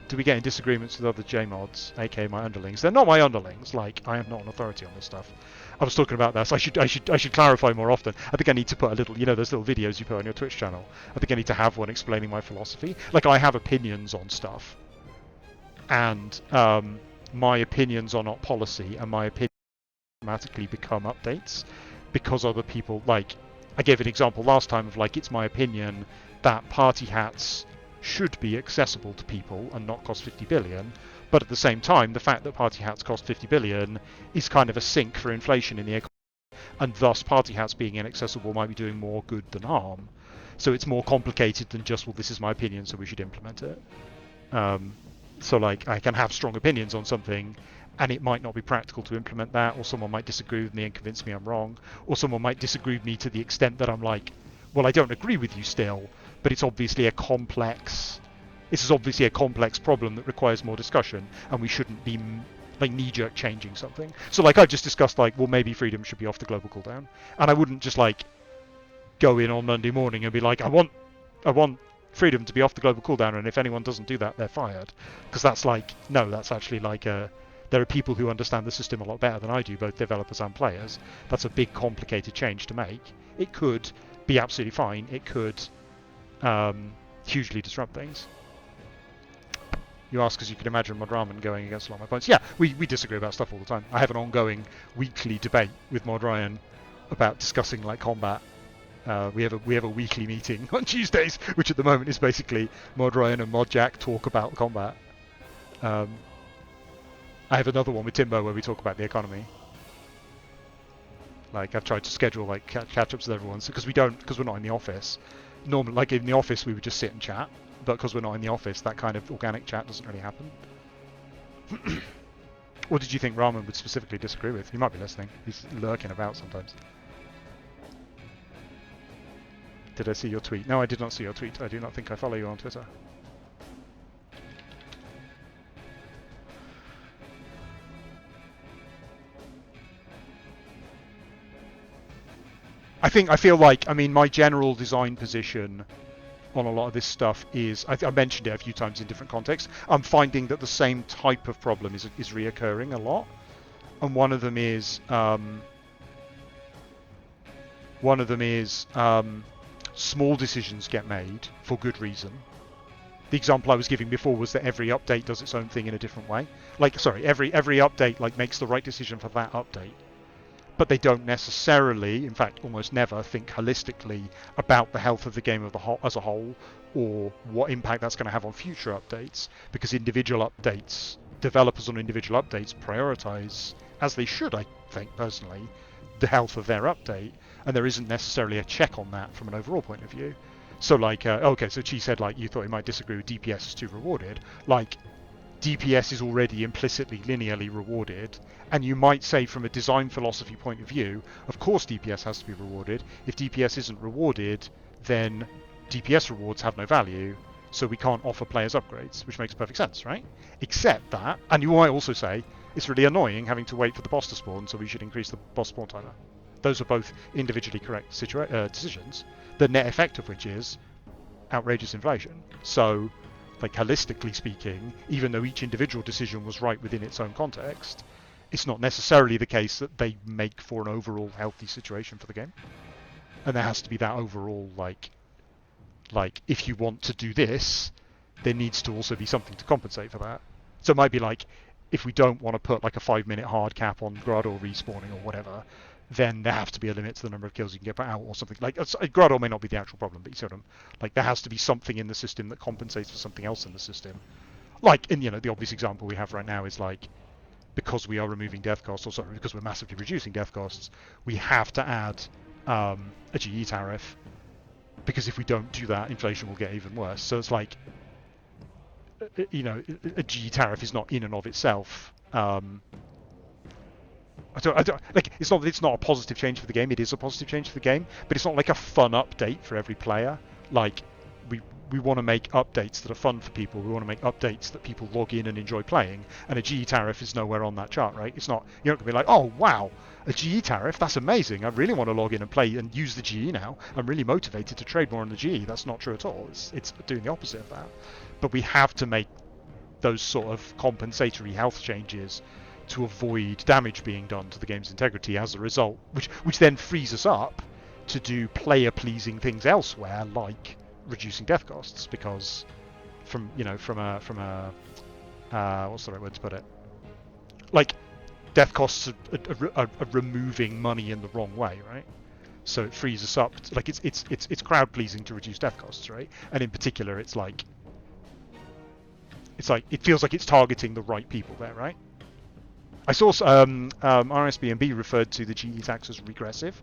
Do we get in disagreements with other JMods, aka my underlings? They're not my underlings. Like, I am not an authority on this stuff. I was talking about this. I should clarify more often. I think I need to put a little, you know, those little videos you put on your Twitch channel. I think I need to have one explaining my philosophy. Like, I have opinions on stuff, and my opinions are not policy, and my opinions automatically become updates because other people, like, I gave an example last time of, like, it's my opinion that party hats should be accessible to people and not cost 50 billion, but at the same time, the fact that party hats cost 50 billion is kind of a sink for inflation in the economy, and thus party hats being inaccessible might be doing more good than harm. So it's more complicated than just, well, this is my opinion, so we should implement it. So, like, I can have strong opinions on something, and it might not be practical to implement that, or someone might disagree with me and convince me I'm wrong, or someone might disagree with me to the extent that I'm like, well, I don't agree with you still, but it's obviously a complex This is obviously a complex problem that requires more discussion, and we shouldn't be like knee-jerk changing something. So like I've just discussed, like, well, maybe freedom should be off the global cooldown, and I wouldn't just like go in on Monday morning and be like, I want freedom to be off the global cooldown, and if anyone doesn't do that, they're fired. Because that's like, no, that's actually like there are people who understand the system a lot better than I do, both developers and players. That's a big, complicated change to make. It could be absolutely fine. It could hugely disrupt things. You ask because you can imagine Modraman going against a lot of my points. Yeah, we disagree about stuff all the time. I have an ongoing weekly debate with Mod Ryan about discussing like combat. We have a weekly meeting on Tuesdays, which at the moment is basically Mod Ryan and Mod Jack talk about combat. I have another one with Timbo where we talk about the economy. Like I've tried to schedule like catch-ups with everyone because we're not in the office. Normally, like in the office, we would just sit and chat. But because we're not in the office, that kind of organic chat doesn't really happen. What did you think Ramen would specifically disagree with? He might be listening. He's lurking about sometimes. Did I see your tweet? No, I did not see your tweet. I do not think I follow you on Twitter. I feel like, I mean, my general design position on a lot of this stuff is, I mentioned it a few times in different contexts, I'm finding that the same type of problem is reoccurring a lot. And one of them is small decisions get made for good reason. The example I was giving before was that every update does its own thing in a different way. Like, sorry, every update like makes the right decision for that update. But they don't necessarily, in fact, almost never, think holistically about the health of the game as a whole, or what impact that's going to have on future updates. Because individual updates, developers on individual updates prioritize, as they should, I think personally, the health of their update, and there isn't necessarily a check on that from an overall point of view. So like, okay, so Chi said like you thought you might disagree with DPS is too rewarded. Like, DPS is already implicitly linearly rewarded, and you might say from a design philosophy point of view, of course DPS has to be rewarded. If DPS isn't rewarded, then DPS rewards have no value, so we can't offer players upgrades, which makes perfect sense, right? Except that, and you might also say, it's really annoying having to wait for the boss to spawn, so we should increase the boss spawn timer. Those are both individually correct decisions, the net effect of which is outrageous inflation. So, like, holistically speaking, even though each individual decision was right within its own context, it's not necessarily the case that they make for an overall healthy situation for the game. And there has to be that overall, like if you want to do this, there needs to also be something to compensate for that. So it might be like, if we don't want to put like a 5-minute hard cap on Grado respawning or whatever, then there has to be a limit to the number of kills you can get per hour or something. Like, Grado may not be the actual problem, but you see what I'm... Like, there has to be something in the system that compensates for something else in the system. Like, in, you know, the obvious example we have right now is like, because we are removing death costs, or sorry, because we're massively reducing death costs, we have to add a GE tariff, because if we don't do that, inflation will get even worse. So it's like, you know, a GE tariff is not in and of itself... I don't like. It's not a positive change for the game. It is a positive change for the game, but it's not like a fun update for every player. Like, we want to make updates that are fun for people. We want to make updates that people log in and enjoy playing. And a GE tariff is nowhere on that chart, right? It's not. You're not going to be like, oh wow, a GE tariff. That's amazing. I really want to log in and play and use the GE now. I'm really motivated to trade more on the GE. That's not true at all. It's doing the opposite of that. But we have to make those sort of compensatory health changes to avoid damage being done to the game's integrity as a result, which then frees us up to do player-pleasing things elsewhere, like reducing death costs, because from a what's the right word to put it? Like, death costs are removing money in the wrong way, right? So it frees us up. Like, it's crowd-pleasing to reduce death costs, right? And in particular, it's like it feels like it's targeting the right people there, right? I saw RSBNB referred to the GE tax as regressive,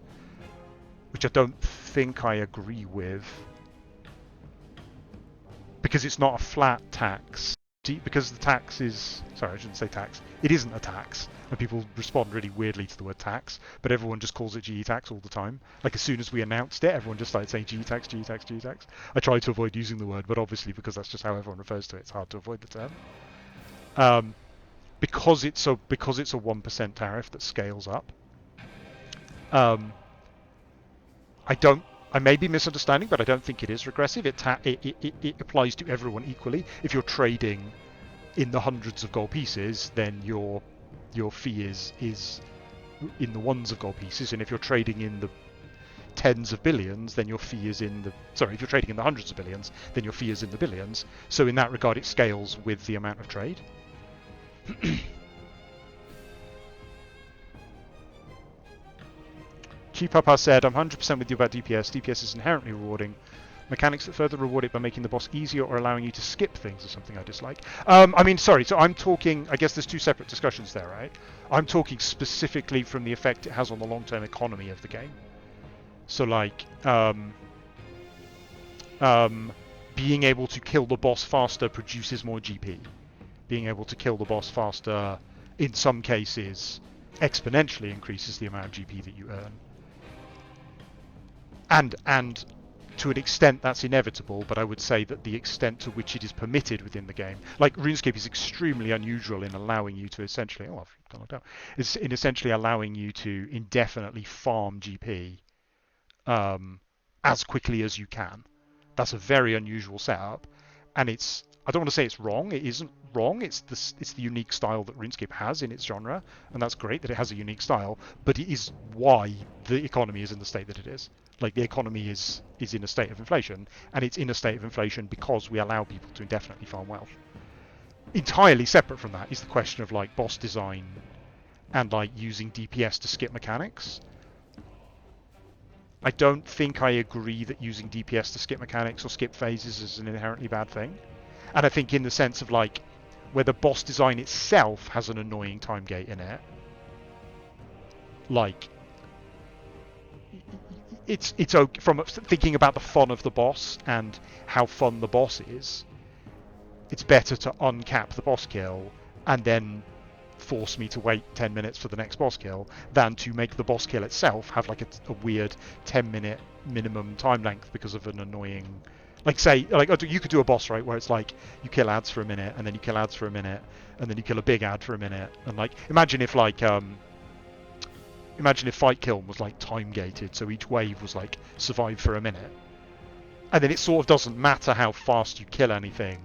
which I don't think I agree with, because it's not a flat tax. because the tax is... Sorry, I shouldn't say tax. It isn't a tax, and people respond really weirdly to the word tax, but everyone just calls it GE tax all the time. Like, as soon as we announced it, everyone just started saying GE tax, GE tax, GE tax. I try to avoid using the word, but obviously because that's just how everyone refers to it, it's hard to avoid the term. Because it's a 1% tariff that scales up. I may be misunderstanding, but I don't think it is regressive. It applies to everyone equally. If you're trading in the hundreds of gold pieces, then your fee is in the ones of gold pieces, and if you're trading in the tens of billions, then your fee is in the... Sorry, if you're trading in the hundreds of billions, then your fee is in the billions. So in that regard, it scales with the amount of trade. Cheap Papa said, I'm 100% with you about DPS. DPS is inherently rewarding. Mechanics that further reward it by making the boss easier or allowing you to skip things is something I dislike. I mean, sorry, so I'm talking... I guess there's two separate discussions there, right? I'm talking specifically from the effect it has on the long-term economy of the game. So, like, being able to kill the boss faster produces more GP. Being able to kill the boss faster, in some cases, exponentially increases the amount of GP that you earn. And to an extent that's inevitable, but I would say that the extent to which it is permitted within the game, like RuneScape is extremely unusual in allowing you to essentially, oh, I've gone down, it's in essentially allowing you to indefinitely farm GP as quickly as you can. That's a very unusual setup, and it's, I don't want to say it's wrong. It isn't wrong. It's the unique style that RuneScape has in its genre, and that's great that it has a unique style. But it is why the economy is in the state that it is. Like, the economy is in a state of inflation, and it's in a state of inflation because we allow people to indefinitely farm wealth. Entirely separate from that is the question of, like, boss design and, like, using DPS to skip mechanics. I don't think I agree that using DPS to skip mechanics or skip phases is an inherently bad thing. And I think in the sense of, like, where the boss design itself has an annoying time gate in it, like, it's okay from thinking about the fun of the boss and how fun the boss is. It's better to uncap the boss kill and then force me to wait 10 minutes for the next boss kill than to make the boss kill itself have like a weird 10-minute minimum time length because of an annoying... Like, say, like, you could do a boss, right, where it's like you kill ads for a minute and then you kill ads for a minute and then you kill a big ad for a minute, and, like, imagine if, like, imagine if Fight Kiln was, like, time gated, so each wave was, like, survive for a minute. And then it sort of doesn't matter how fast you kill anything.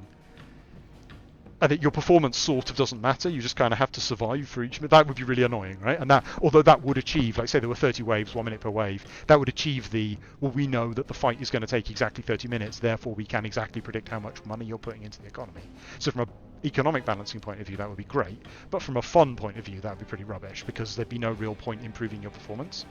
And that your performance sort of doesn't matter, you just kind of have to survive for each minute. That would be really annoying, right? And that, although that would achieve, like, say there were 30 waves, 1 minute per wave, that would achieve the, well, we know that the fight is going to take exactly 30 minutes, therefore we can exactly predict how much money you're putting into the economy. So from an economic balancing point of view, that would be great. But from a fun point of view, that would be pretty rubbish, because there'd be no real point in improving your performance.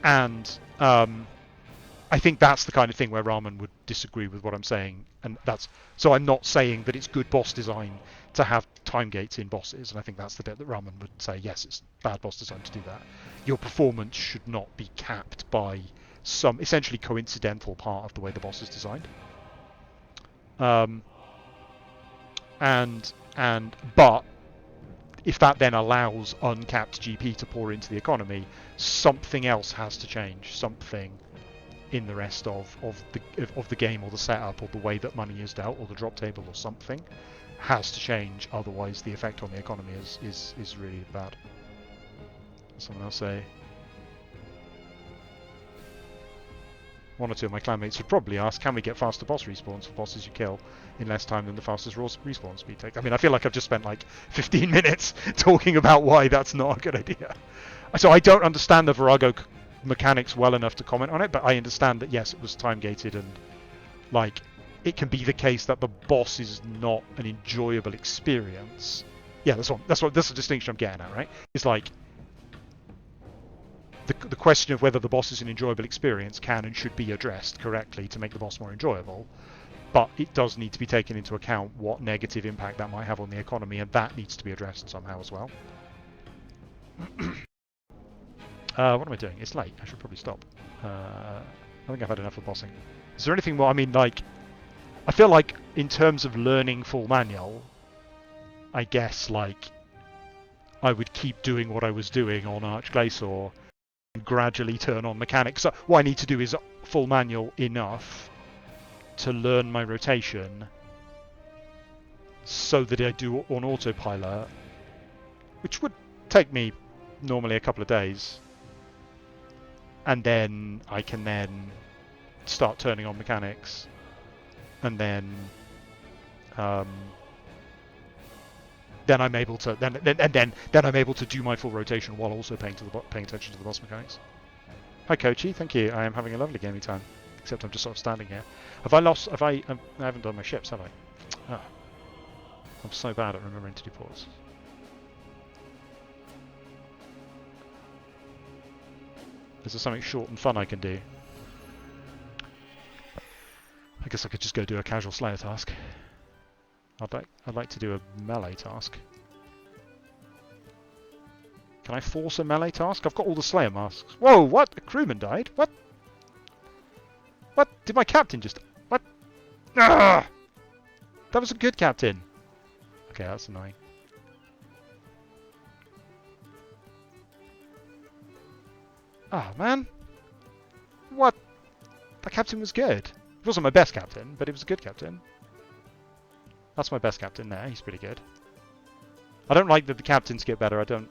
And I think that's the kind of thing where Ramen would disagree with what I'm saying, and that's... So I'm not saying that it's good boss design to have time gates in bosses, and I think that's the bit that Ramen would say, yes, it's bad boss design to do that. Your performance should not be capped by some essentially coincidental part of the way the boss is designed. But if that then allows uncapped GP to pour into the economy, something else has to change. Something in the rest of the game, or the setup, or the way that money is dealt, or the drop table, or something has to change. Otherwise, the effect on the economy is really bad. Someone else say. One or two of my clanmates would probably ask, can we get faster boss respawns for bosses you kill in less time than the fastest respawn speed take? I mean, I feel like I've just spent like 15 minutes talking about why that's not a good idea. So I don't understand the Virago mechanics well enough to comment on it, but I understand that, yes, it was time gated, and, like, it can be the case that the boss is not an enjoyable experience. Yeah, that's the distinction I'm getting at, right? It's like the question of whether the boss is an enjoyable experience can and should be addressed correctly to make the boss more enjoyable, but it does need to be taken into account what negative impact that might have on the economy, and that needs to be addressed somehow as well. What am I doing? It's late. I should probably stop. I think I've had enough of bossing. Is there anything more? I mean, like, I feel like in terms of learning full manual, I guess like I would keep doing what I was doing on Arch-Glacor and gradually turn on mechanics. So what I need to do is full manual enough to learn my rotation so that I do on autopilot, which would take me normally a couple of days, and then I can then start turning on mechanics, and then I'm able to then I'm able to do my full rotation while also paying attention to the boss mechanics. Hi, Kochi. Thank you. I am having a lovely gaming time. Except I'm just sort of standing here. Have I lost? I haven't done my ships, have I? Oh, I'm so bad at remembering to do ports. Is there something short and fun I can do? I guess I could just go do a casual Slayer task. I'd like to do a melee task. Can I force a melee task? I've got all the Slayer masks. Whoa, what? A crewman died? What? What? Did my captain just... What? Ah! That was a good captain. Okay, that's annoying. Oh, man. What? That captain was good. It wasn't my best captain, but it was a good captain. That's my best captain there. He's pretty good. I don't like that the captains get better. I don't...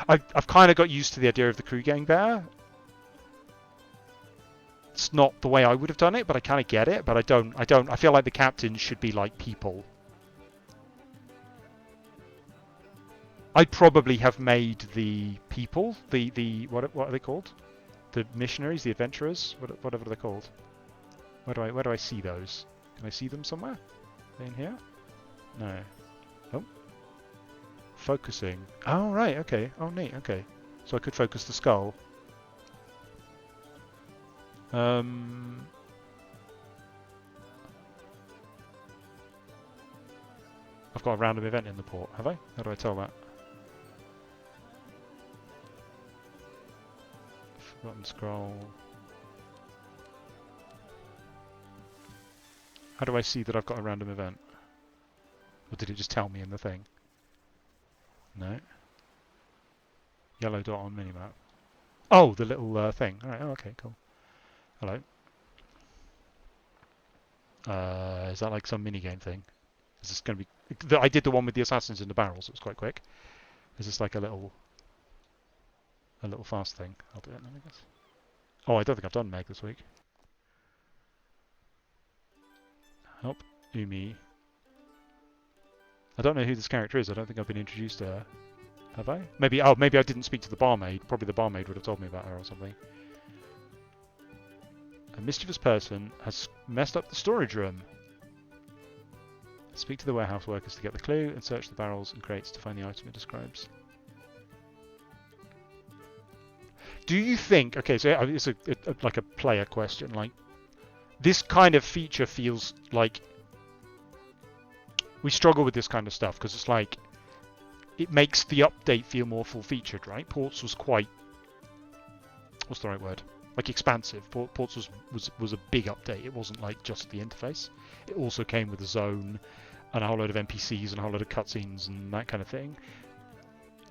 I've kind of got used to the idea of the crew getting better. It's not the way I would have done it, but I kind of get it. But I feel like the captains should be like people. I'd probably have made the people, what are they called? The missionaries, the adventurers, whatever they're called. Where do I see those? Can I see them somewhere? Are they in here? No. Oh. Focusing. Oh, right, okay. Oh, neat, okay. So I could focus the skull. I've got a random event in the port, have I? How do I tell that? Forgotten scroll. How do I see that I've got a random event? Or did it just tell me in the thing? No. Yellow dot on minimap. Oh, the little thing. Alright, oh, okay, cool. Hello. Is that like some minigame thing? Is this going to be... I did the one with the assassins in the barrels. It was quite quick. Is this like a little fast thing? I'll do it then, I guess. Oh, I don't think I've done Meg this week. Help. Umi. I don't know who this character is. I don't think I've been introduced to her. Have I? Maybe I didn't speak to the barmaid. Probably the barmaid would have told me about her or something. A mischievous person has messed up the storage room. Speak to the warehouse workers to get the clue and search the barrels and crates to find the item it describes. Do you think... Okay, so it's like a player question. Like, this kind of feature feels like... We struggle with this kind of stuff because it's like... It makes the update feel more full-featured, right? Ports was quite... What's the right word? Like expansive. Ports was a big update. It wasn't like just the interface. It also came with a zone and a whole load of NPCs and a whole load of cutscenes and that kind of thing.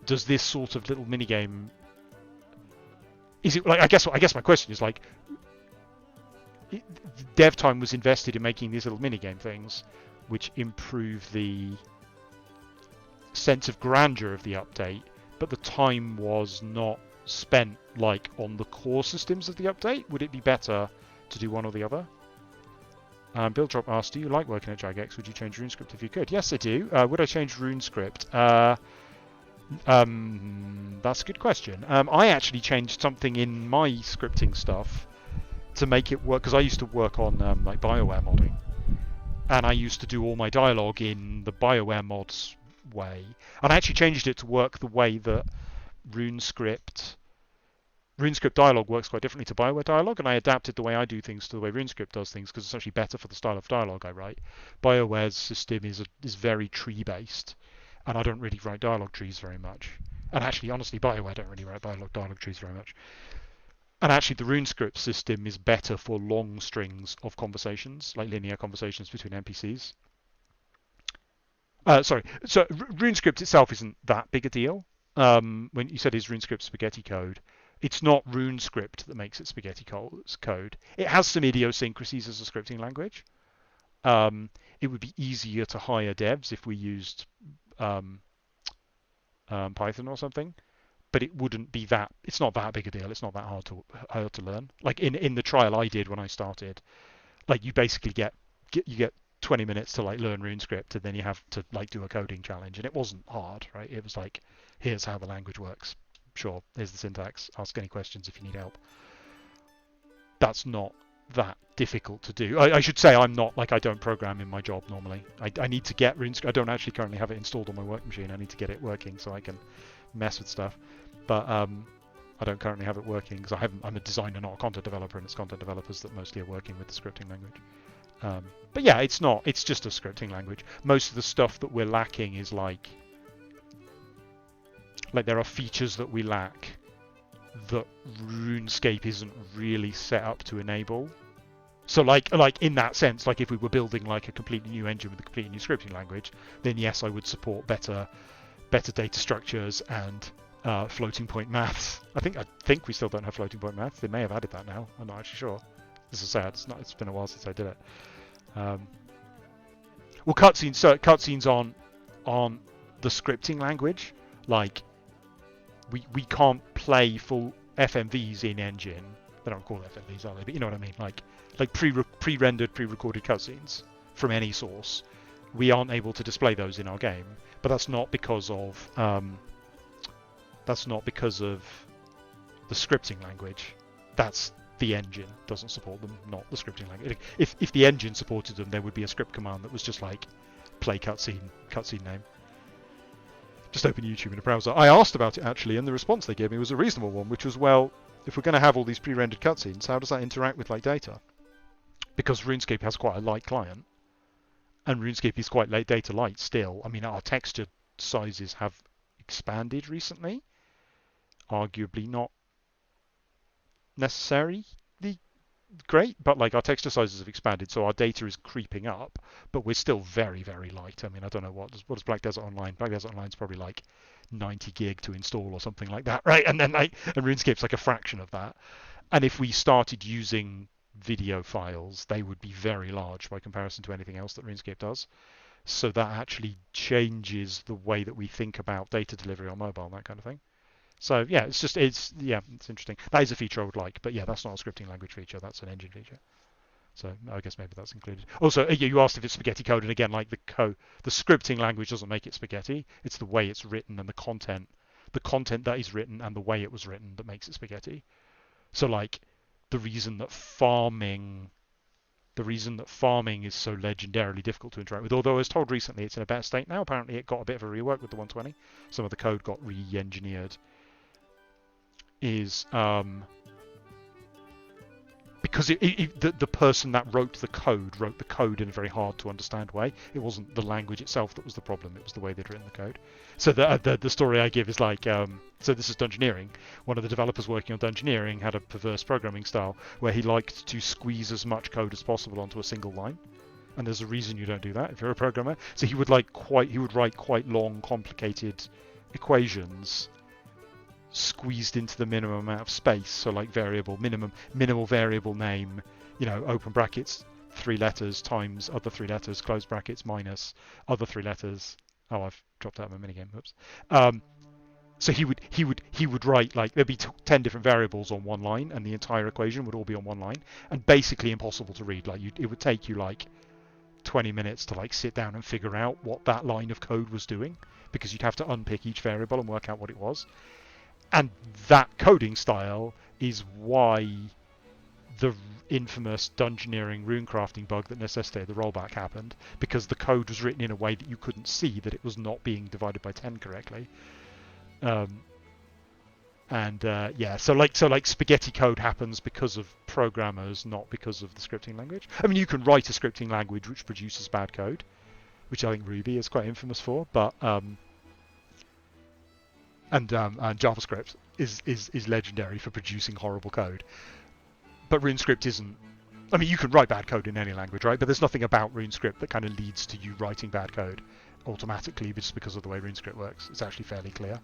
Does this sort of little minigame... Is it like... I guess my question is like... Dev time was invested in making these little minigame things which improve the sense of grandeur of the update, but the time was not spent like on the core systems of the update. Would it be better to do one or the other? Bill Drop asked, do you like working at Jagex? Would you change Runescript if you could? Yes, I do. Would I change Runescript? That's a good question. I actually changed something in my scripting stuff to make it work, because I used to work on like BioWare modding, and I used to do all my dialogue in the BioWare mods way, and I actually changed it to work the way that Runescript dialogue works quite differently to BioWare dialogue, and I adapted the way I do things to the way Runescript does things because it's actually better for the style of dialogue I write. BioWare's system is very tree-based, and I don't really write dialogue trees very much. And actually, honestly, BioWare don't really write dialogue trees very much. And actually, the RuneScript system is better for long strings of conversations, like linear conversations between NPCs. Sorry, so RuneScript itself isn't that big a deal. When you said is RuneScript spaghetti code, it's not RuneScript that makes it spaghetti code. It has some idiosyncrasies as a scripting language. It would be easier to hire devs if we used um, Python or something, but it wouldn't be that. It's not that big a deal. It's not that hard to learn. Like in the trial I did when I started, like you basically get 20 minutes to like learn RuneScript, and then you have to like do a coding challenge, and it wasn't hard, right? It was like, here's how the language works. Sure, here's the syntax. Ask any questions if you need help. That's not that difficult to do. I should say I'm not like I don't program in my job normally. I need to get RuneScript. I don't actually currently have it installed on my work machine. I need to get it working so I can mess with stuff. But I don't currently have it working because I'm a designer, not a content developer, and it's content developers that mostly are working with the scripting language. But yeah, it's not. It's just a scripting language. Most of the stuff that we're lacking is like there are features that we lack that RuneScape isn't really set up to enable. So like in that sense, like if we were building like a completely new engine with a completely new scripting language, then yes, I would support better data structures and floating point maths. I think we still don't have floating point maths. They may have added that now. I'm not actually sure. This is sad. It's been a while since I did it. Well, cutscenes on the scripting language, like we can't play full FMVs in engine. They don't call FMVs, are they? But you know what I mean. Like pre-rendered, pre-recorded cutscenes from any source. We aren't able to display those in our game, but that's not because of the scripting language. That's the engine doesn't support them, not the scripting language. If the engine supported them, there would be a script command that was just like play cutscene name. Just open YouTube in a browser. I asked about it actually, and the response they gave me was a reasonable one, which was, well, if we're going to have all these pre-rendered cutscenes, how does that interact with like data? Because RuneScape has quite a light client, and RuneScape is quite data light still. I mean, our texture sizes have expanded recently, arguably not necessarily great, but like our texture sizes have expanded, so our data is creeping up, but we're still very, very light. I mean, I don't know what does Black Desert Online. Black Desert Online is probably like 90 gig to install or something like that, right? And then and RuneScape's like a fraction of that. And if we started using video files, they would be very large by comparison to anything else that RuneScape does. So that actually changes the way that we think about data delivery on mobile and that kind of thing. So yeah, it's interesting. That is a feature I would like, but yeah, that's not a scripting language feature. That's an engine feature. So I guess maybe that's included. Also, you asked if it's spaghetti code, and again, like the scripting language doesn't make it spaghetti. It's the way it's written and the content that is written and the way it was written that makes it spaghetti. So like the reason that farming is so legendarily difficult to interact with, although I was told recently it's in a better state now. Apparently it got a bit of a rework with the 120. Some of the code got re-engineered. Is because the person that wrote the code in a very hard to understand way. It wasn't the language itself that was the problem, it was the way they'd written the code. So the story I give is like, so this is Dungeoneering. One of the developers working on Dungeoneering had a perverse programming style where he liked to squeeze as much code as possible onto a single line. And there's a reason you don't do that if you're a programmer. So he would write quite long, complicated equations squeezed into the minimum amount of space. So like minimal variable name, open brackets 3 letters times other 3 letters, close brackets minus other 3 letters. Oh, I've dropped out of my minigame. Oops. So he would write like there'd be 10 different variables on one line, and the entire equation would all be on one line, and basically impossible to read. Like it would take you like 20 minutes to like sit down and figure out what that line of code was doing, because you'd have to unpick each variable and work out what it was. And that coding style is why the infamous Dungeoneering runecrafting bug that necessitated the rollback happened, because the code was written in a way that you couldn't see that it was not being divided by 10 correctly. So like spaghetti code happens because of programmers, not because of the scripting language. I mean, you can write a scripting language which produces bad code, which I think Ruby is quite infamous for, but and JavaScript. is legendary for producing horrible code. But RuneScript isn't. I mean, you can write bad code in any language, right? But there's nothing about RuneScript that kind of leads to you writing bad code automatically just because of the way RuneScript works. It's actually fairly clear.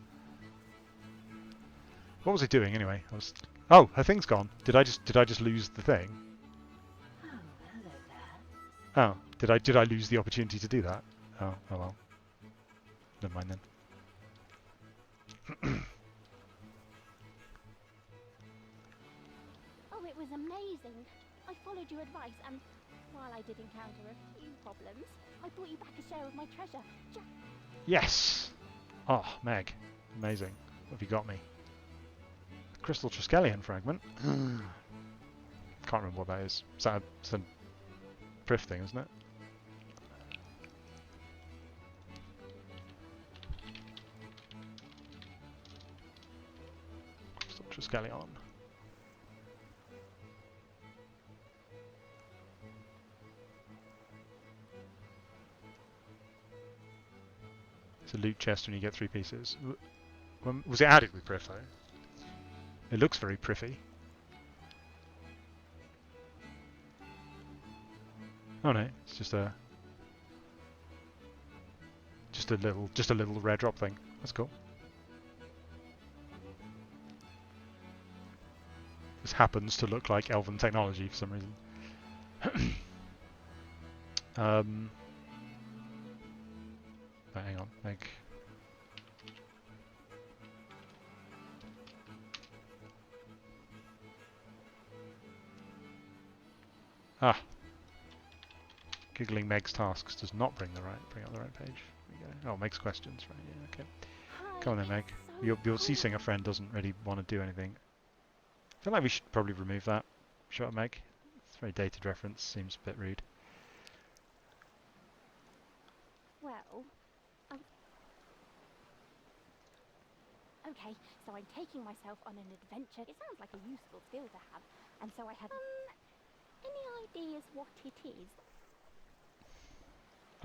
What was it doing anyway? Oh, her thing's gone. Did I just lose the thing? Oh, hello there. Oh, did I lose the opportunity to do that? Oh well. Never mind then. Oh, it was amazing. I followed your advice, and while I did encounter a few problems, I brought you back a share of my treasure. Yes! Oh, Meg. Amazing. What have you got me? Crystal Triskelion fragment. Can't remember what that is. It's a Priff thing, isn't it? Crystal Triskelion. It's a loot chest when you get 3 pieces. Was it added with Priff though? It looks very priffy. Oh no, it's just a little rare drop thing. That's cool. This happens to look like elven technology for some reason. But hang on, like. Ah. Giggling Meg's tasks does not bring up the right page. There we go. Oh, Meg's questions, right? Yeah, okay. Hi, Come on then, Meg. so Your cold. C-Singer friend doesn't really want to do anything. I feel like we should probably remove that. Shut up, Meg. It's a very dated reference. Seems a bit rude. Well, okay, so I'm taking myself on an adventure. It sounds like a useful skill to have, and so I had any ideas what it is?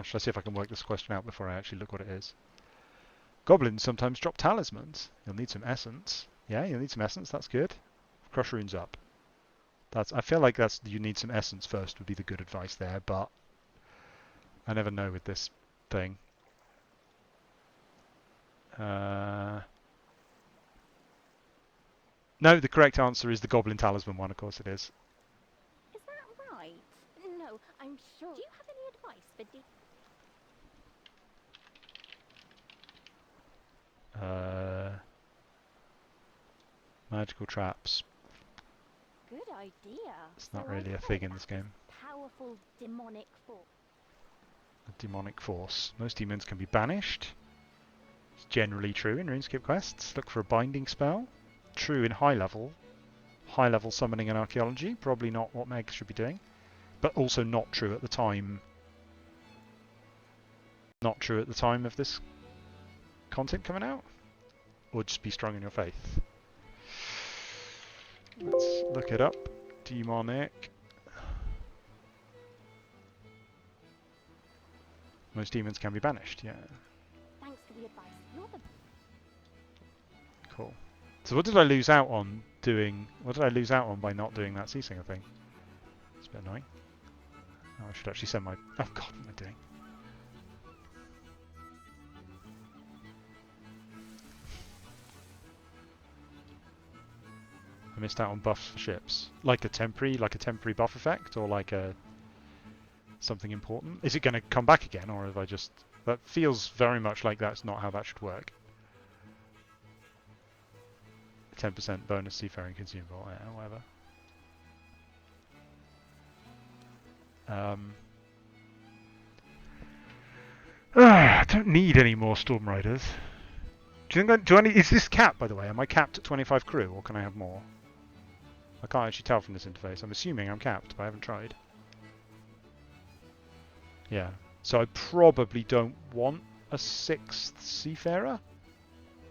Should I see if I can work this question out before I actually look what it is? Goblins sometimes drop talismans. You'll need some essence. Yeah, you'll need some essence. That's good. Crush runes up. I feel like you need some essence first would be the good advice there, but I never know with this thing. No, the correct answer is the Goblin Talisman one, of course it is. Is that right? No, I'm sure. Do you have any advice for Magical traps. Good idea. It's not So I really a bet thing in this that's game. Powerful demonic force. A demonic force. Most demons can be banished. It's generally true in RuneScape quests. Look for a binding spell. True in high level summoning and archaeology. Probably not what Meg should be doing. But also not true at the time. Not true at the time of this content coming out. Or just be strong in your faith. Let's look it up. Demonic. Most demons can be banished, yeah. Thanks for the advice. You're the Cool. So what did I lose out on doing? What did I lose out on by not doing that C-Singer thing? It's a bit annoying. Oh, I should actually send my... Oh god, what am I doing? I missed out on buffs for ships. Like a temporary buff effect, or like a something important. Is it going to come back again, or have I just? That feels very much like that's not how that should work. 10% bonus seafaring consumable, yeah, whatever. I don't need any more Storm Riders. Do you think is this capped, by the way? Am I capped at 25 crew, or can I have more? I can't actually tell from this interface. I'm assuming I'm capped, but I haven't tried. Yeah. So I probably don't want a 6th Seafarer.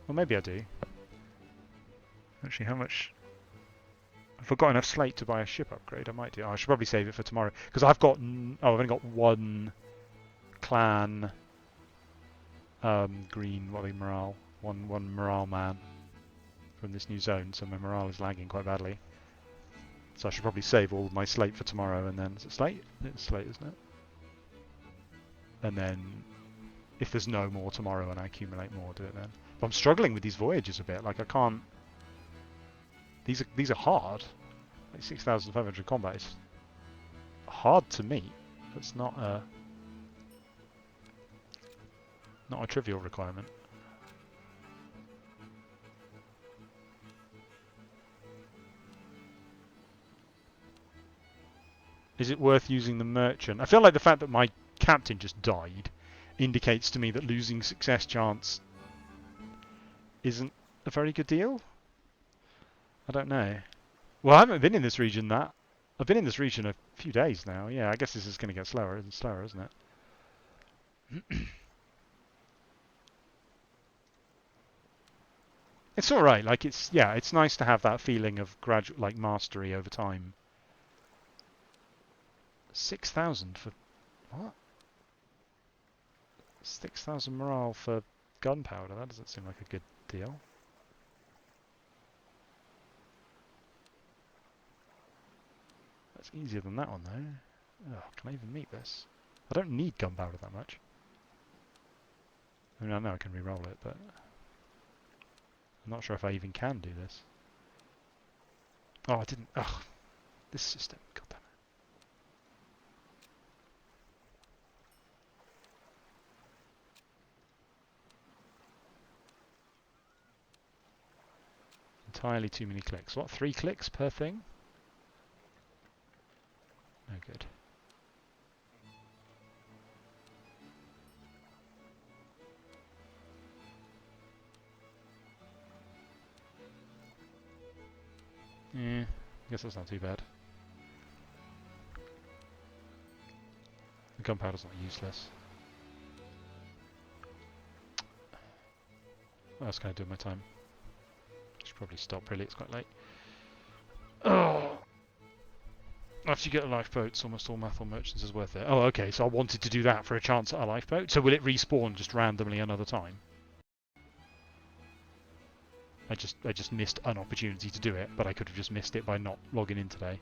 Or maybe I do. Actually, how much... If I've got enough slate to buy a ship upgrade, I might do. Oh, I should probably save it for tomorrow. Because I've got... Oh, I've only got one clan... green, what are they, morale? One morale man from this new zone, so my morale is lagging quite badly. So I should probably save all my slate for tomorrow, and then... Is it slate? It's slate, isn't it? And then, if there's no more tomorrow and I accumulate more, do it then. But I'm struggling with these voyages a bit. Like, I can't... These are hard. Like, 6,500 combat is hard to meet. It's not a trivial requirement. Is it worth using the merchant? I feel like the fact that my captain just died indicates to me that losing success chance isn't a very good deal. I don't know. Well, I haven't been in this region I've been in this region a few days now. Yeah, I guess this is going to get slower and slower, isn't it? It's all right. Like it's nice to have that feeling of gradual, like mastery over time. 6,000 for what? 6,000 morale for gunpowder. That doesn't seem like a good deal. That's easier than that one though. Oh, can I even meet this? I don't need gunpowder that much. I mean, I know I can re-roll it, but I'm not sure if I even can do this. Oh, I didn't. Ugh, this system. God damn it. Entirely too many clicks. What, 3 clicks per thing? No good. Yeah, I guess that's not too bad. The gunpowder's not useless. What else can I do with my time? I should probably stop really, it's quite late. Oh! After you get a lifeboat, almost all Mathel merchants is worth it. Oh, okay, so I wanted to do that for a chance at a lifeboat. So will it respawn just randomly another time? I just missed an opportunity to do it, but I could have just missed it by not logging in today.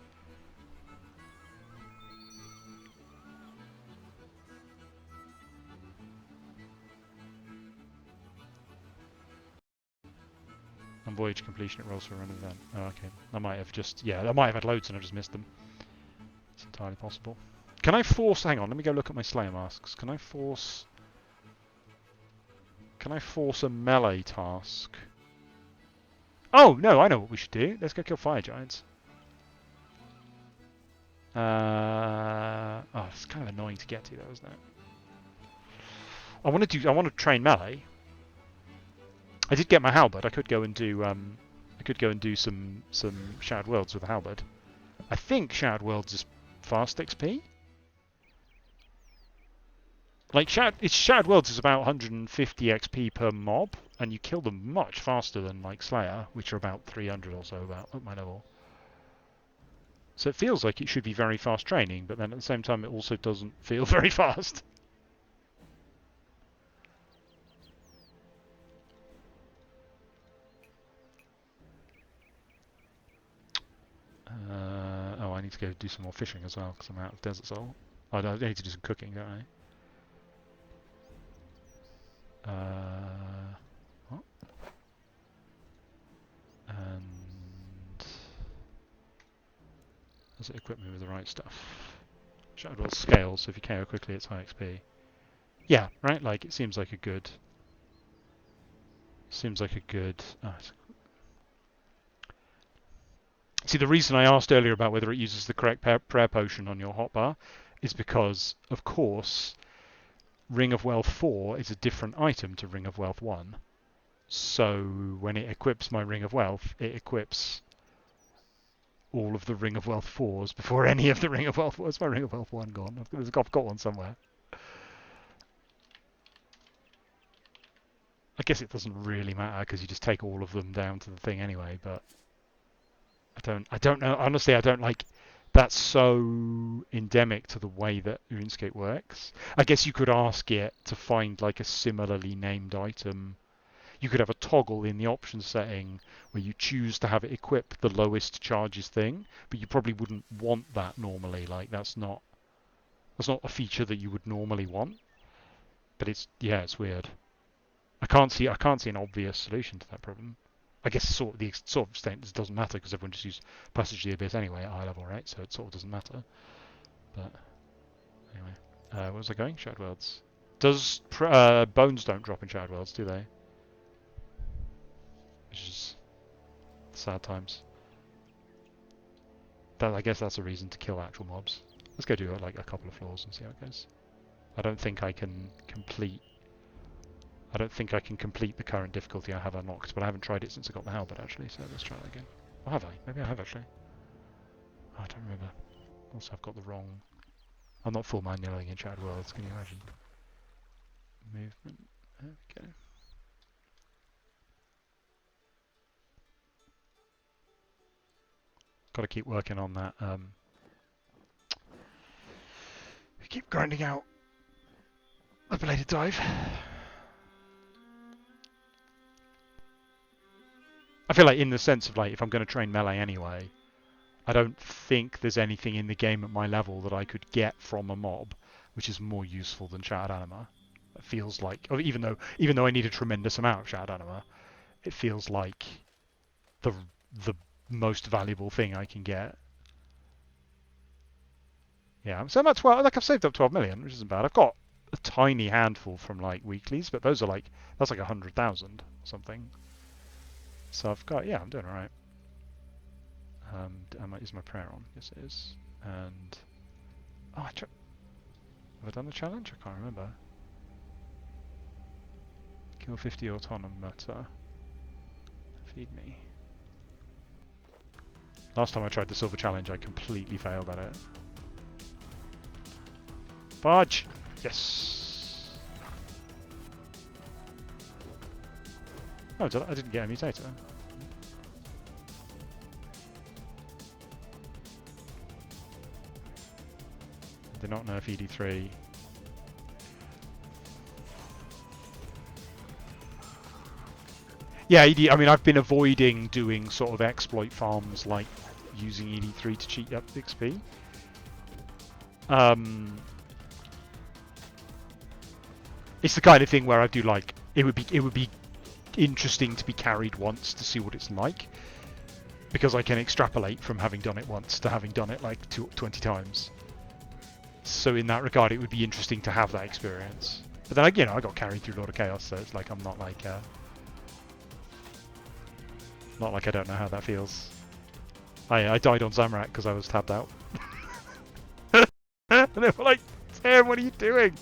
On voyage completion, it rolls for a run event. Oh, okay. I might have just... Yeah, I might have had loads and I just missed them. It's entirely possible. Can I force... Hang on, let me go look at my Slayer masks. Can I force a melee task? Oh, no, I know what we should do. Let's go kill fire giants. Oh, it's kind of annoying to get to, though, isn't it? I want to train melee. I did get my halberd. I could go and do some Shattered Worlds with a halberd. I think Shattered Worlds is fast XP. Like Shattered Worlds is about 150 XP per mob, and you kill them much faster than like Slayer, which are about 300 or so about at my level. So it feels like it should be very fast training, but then at the same time it also doesn't feel very fast. Oh, I need to go do some more fishing as well because I'm out of Desert Soul. I need to do some cooking, don't I? What? And does it equip me with the right stuff? Shattered World scales, so if you KO quickly, it's high XP. Yeah, right. Like it seems like a good. Oh, see, the reason I asked earlier about whether it uses the correct prayer potion on your hotbar is because, of course, Ring of Wealth 4 is a different item to Ring of Wealth 1. So when it equips my Ring of Wealth, it equips all of the Ring of Wealth 4s before any of the Ring of Wealth 4s. Where's my Ring of Wealth 1 gone? I've got one somewhere. I guess it doesn't really matter because you just take all of them down to the thing anyway, but I don't know. Honestly, I don't like... That's so endemic to the way that RuneScape works. I guess you could ask it to find like a similarly named item. you could have a toggle in the options setting where you choose to have it equip the lowest charges thing, but you probably wouldn't want that normally. Like that's not a feature that you would normally want. But it's it's weird. I can't see an obvious solution to that problem. I guess the sort of extent it doesn't matter because everyone just uses Passage to the Abyss anyway at high level, right? So it sort of doesn't matter. But anyway, where was I going? Shattered Worlds. Does bones don't drop in Shattered Worlds, do they? Which is sad times. I guess that's a reason to kill actual mobs. Let's go do like a couple of floors and see how it goes. I don't think I can complete the current difficulty I have unlocked, but I haven't tried it since I got the halberd actually, so let's try that again. Or have I? Maybe I have actually. Oh, I don't remember. Also, I've got the wrong... I'm not full manualing in Shattered Worlds, can you imagine? Movement. There we go. Got to keep working on that. Keep grinding out the bladed dive. I feel like in the sense of like if I'm going to train melee anyway, I don't think there's anything in the game at my level that I could get from a mob which is more useful than Shattered Anima. It feels like, even though I need a tremendous amount of Shattered Anima, it feels like the most valuable thing I can get. Yeah, so I'm at 12. Like I've saved up 12 million, which isn't bad. I've got a tiny handful from like weeklies, but those are like that's like 100,000 or something. So I've got I'm doing all right. Is my prayer on? Yes, it is. And have I done the challenge? I can't remember. Kill 50 automata. Feed me. Last time I tried the silver challenge, I completely failed at it. Barge! Yes! Oh, I didn't get a mutator. Did not nerf ED3. Yeah, I mean, I've been avoiding doing sort of exploit farms like using ED3 to cheat up XP. It's the kind of thing where I do like it would be interesting to be carried once to see what it's like, because I can extrapolate from having done it once to having done it like 20 times. So in that regard, it would be interesting to have that experience. But then again, I got carried through Lord of Chaos, so it's like I'm not like I don't know how that feels. I died on Zamorak because I was tabbed out. And they were like, Tim, what are you doing?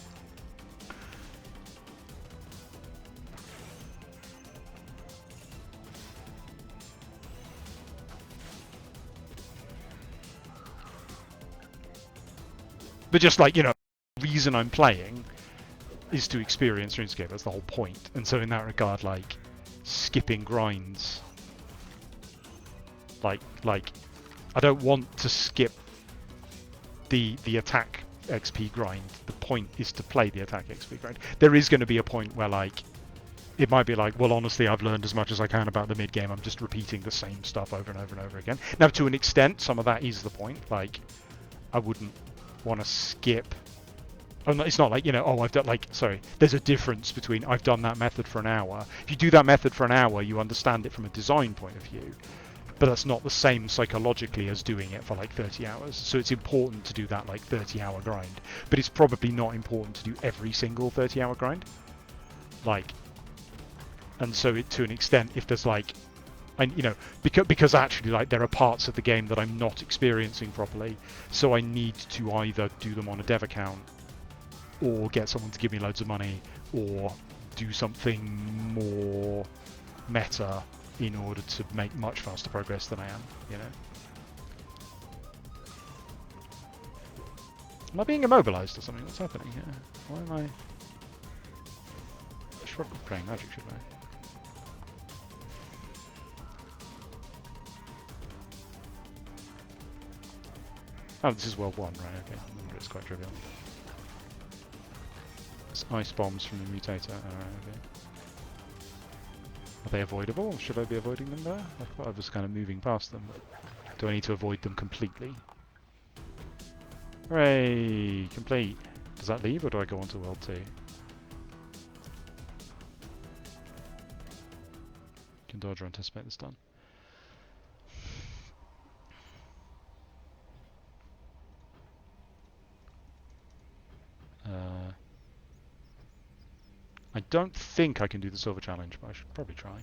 But just like, the reason I'm playing is to experience RuneScape. That's the whole point. And so in that regard, like, skipping grinds, like I don't want to skip the attack XP grind. The point is to play the attack XP grind. There is going to be a point where, like, it might be like, well, honestly, I've learned as much as I can about the mid-game. I'm just repeating the same stuff over and over and over again. Now, to an extent, some of that is the point. Like, I wouldn't want to skip. Oh, no, it's not like, I've done, like, sorry, there's a difference between I've done that method for an hour. If you do that method for an hour, you understand it from a design point of view. But that's not the same psychologically as doing it for like 30 hours. So it's important to do that like 30-hour grind. But it's probably not important to do every single 30-hour grind. Like, and so to an extent, if there's like, because actually like there are parts of the game that I'm not experiencing properly, so I need to either do them on a dev account, or get someone to give me loads of money, or do something more meta in order to make much faster progress than I am, Am I being immobilized or something? What's happening here? Why am I... I should be praying magic, shouldn't I? Oh, this is World 1, right, okay. It's quite trivial. It's ice bombs from the mutator, alright, okay. Are they avoidable? Should I be avoiding them there? I thought I was kind of moving past them. Do I need to avoid them completely? Hooray! Complete. Does that leave, or do I go on to World 2? Can dodge or anticipate this done. I don't think I can do the silver challenge, but I should probably try.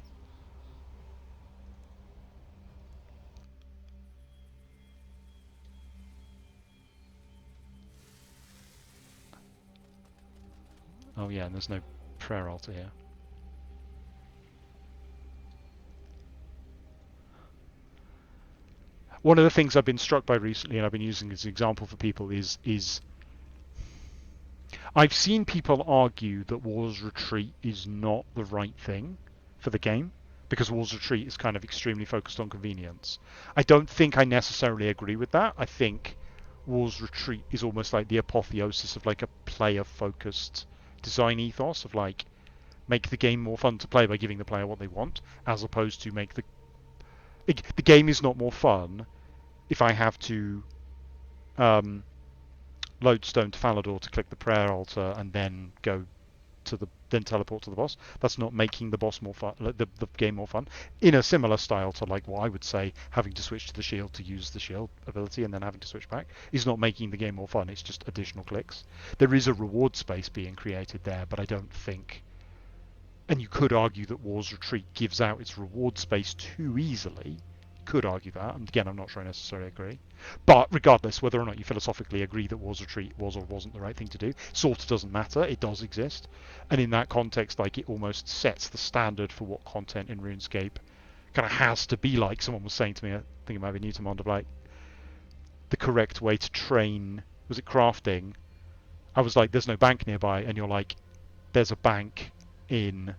Oh yeah, and there's no prayer altar here. One of the things I've been struck by recently, and I've been using as an example for people, is I've seen people argue that War's Retreat is not the right thing for the game, because War's Retreat is kind of extremely focused on convenience. I don't think I necessarily agree with that. I think War's Retreat is almost like the apotheosis of like a player-focused design ethos of like make the game more fun to play by giving the player what they want, as opposed to make the game is not more fun if I have to lodestone to Falador to click the prayer altar and then go to then teleport to the boss. That's not making the boss more fun, the game more fun. In a similar style to like what I would say having to switch to the shield to use the shield ability and then having to switch back is not making the game more fun. It's just additional clicks. There is a reward space being created there, but I don't think. And you could argue that War's Retreat gives out its reward space too easily. Could argue that, and again, I'm not sure I necessarily agree. But regardless, whether or not you philosophically agree that War's Retreat was or wasn't the right thing to do, sort of doesn't matter. It does exist, and in that context, like it almost sets the standard for what content in RuneScape kind of has to be like. Someone was saying to me, I think it might be Newton of like the correct way to train. Was it crafting? I was like, there's no bank nearby, and you're like, there's a bank in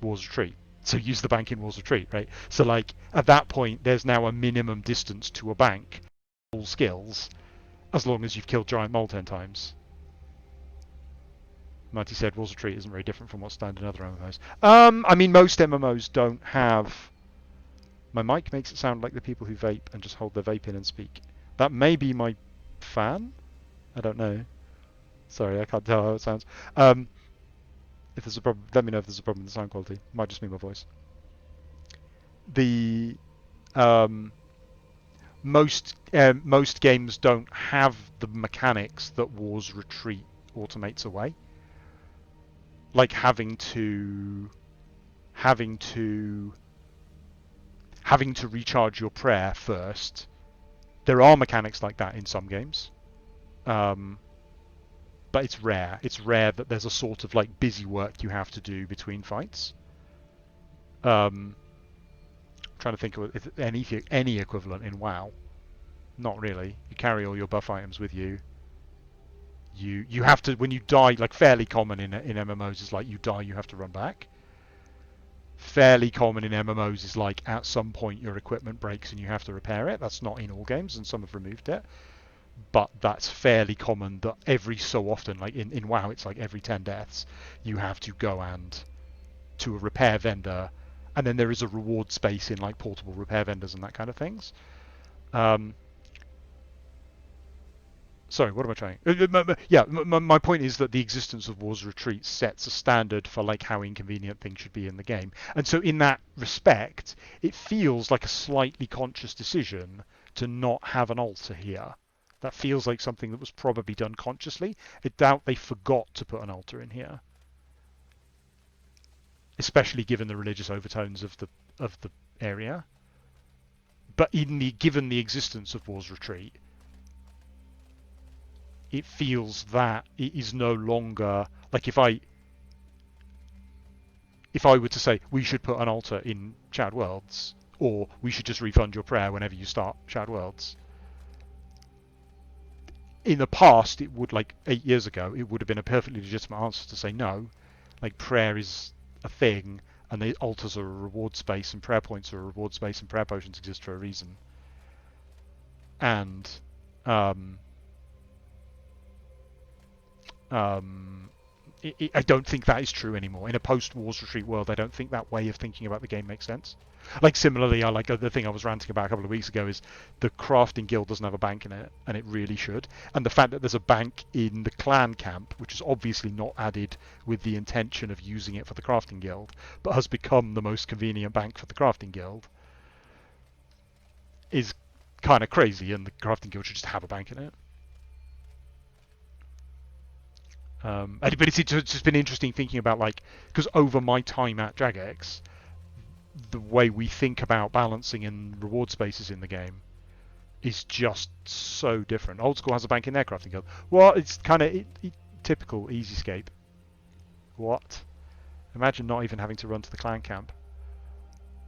War's Retreat. So use the bank in War's Retreat, right? So like at that point, there's now a minimum distance to a bank, all skills, as long as you've killed Giant Mole 10 times. Mighty said War's Retreat isn't very different from what's standard in other MMOs. I mean, most MMOs don't have. My mic makes it sound like the people who vape and just hold their vape in and speak. That may be my fan. I don't know. Sorry, I can't tell how it sounds. If there's a problem, let me know if there's a problem with the sound quality. Might just be my voice. The most games don't have the mechanics that War's Retreat automates away, like having to recharge your prayer first. There are mechanics like that in some games. But it's rare. It's rare that there's a sort of like busy work you have to do between fights. Trying to think of any equivalent in WoW. Not really. You carry all your buff items with you. You have to, when you die, like fairly common in MMOs is like you die, you have to run back. Fairly common in MMOs is like at some point your equipment breaks and you have to repair it. That's not in all games, and some have removed it. But that's fairly common that every so often, like in WoW, it's like every 10 deaths, you have to go and to a repair vendor, and then there is a reward space in like portable repair vendors and that kind of things. Sorry, what am I trying? Yeah, my point is that the existence of War's Retreat sets a standard for like how inconvenient things should be in the game. And so in that respect, it feels like a slightly conscious decision to not have an altar here. That feels like something that was probably done consciously. I doubt they forgot to put an altar in here, especially given the religious overtones of the area. But given the existence of War's Retreat, it feels that it is no longer like if I were to say we should put an altar in Shattered Worlds, or we should just refund your prayer whenever you start Shattered Worlds. In the past, it would, like 8 years ago, it would have been a perfectly legitimate answer to say no. Like prayer is a thing, and the altars are a reward space, and prayer points are a reward space, and prayer potions exist for a reason. And I don't think that is true anymore. In a post-Wars Retreat world, I don't think that way of thinking about the game makes sense. Like, similarly, I like the thing I was ranting about a couple of weeks ago is the crafting guild doesn't have a bank in it, and it really should. And the fact that there's a bank in the clan camp, which is obviously not added with the intention of using it for the crafting guild, but has become the most convenient bank for the crafting guild, is kind of crazy, and the crafting guild should just have a bank in it. But it's just been interesting thinking about, like, because over my time at Jagex, the way we think about balancing and reward spaces in the game is just so different. Old School has a bank in their crafting guild. Well, it's kind of typical Easyscape. What? Imagine not even having to run to the clan camp.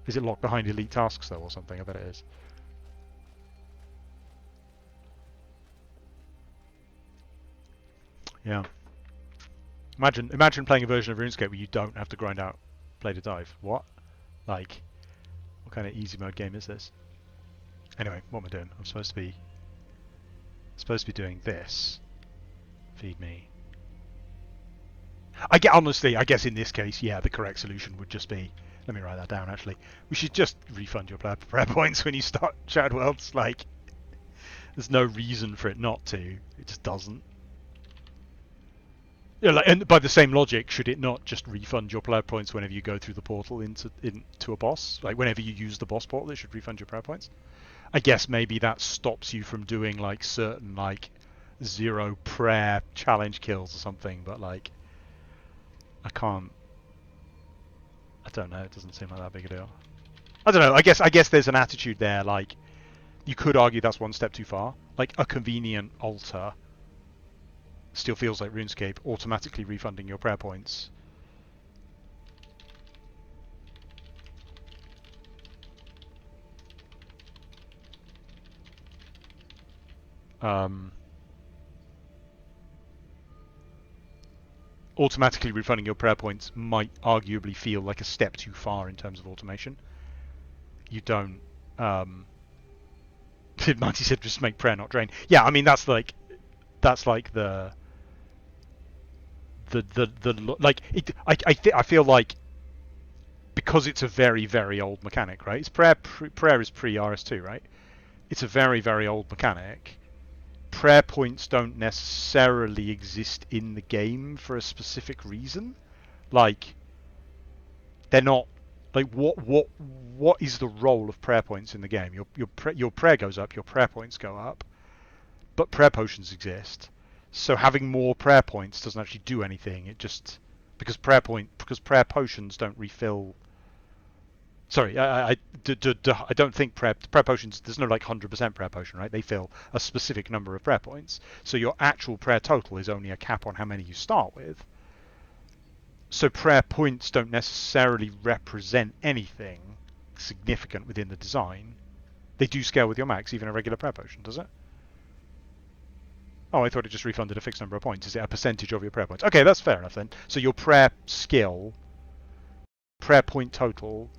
Is it locked behind elite tasks, though, or something? I bet it is. Yeah. Imagine playing a version of RuneScape where you don't have to grind out play to dive. What? Like, what kind of easy mode game is this? Anyway, what am I doing? I'm supposed to be doing this. Feed me. Honestly, I guess in this case, yeah, the correct solution would just be, let me write that down actually. We should just refund your prayer points when you start Shattered Worlds. Like, there's no reason for it not to. It just doesn't. Yeah, like, and by the same logic, should it not just refund your player points whenever you go through the portal into a boss? Like, whenever you use the boss portal, it should refund your player points. I guess maybe that stops you from doing like certain like 0 prayer challenge kills or something, but like I don't know, it doesn't seem like that big a deal. I don't know, I guess there's an attitude there, like you could argue that's one step too far. Like a convenient altar still feels like RuneScape automatically refunding your prayer points. Automatically refunding your prayer points might arguably feel like a step too far in terms of automation. You don't. 90 said just make prayer not drain. Yeah, I mean that's like the like it. I feel like because it's a very very old mechanic, right? It's prayer is pre RS2, right? It's a very very old mechanic. Prayer points don't necessarily exist in the game for a specific reason. Like, they're not like what is the role of prayer points in the game? Your prayer goes up, your prayer points go up, but prayer potions exist. So having more prayer points doesn't actually do anything. It just because prayer potions don't refill. Sorry, I don't think prayer potions. There's no like 100% prayer potion, right? They fill a specific number of prayer points. So your actual prayer total is only a cap on how many you start with. So prayer points don't necessarily represent anything significant within the design. They do scale with your max, even a regular prayer potion, does it? Oh, I thought it just refunded a fixed number of points. Is it a percentage of your prayer points? Okay, that's fair enough then. So your prayer skill, prayer point total,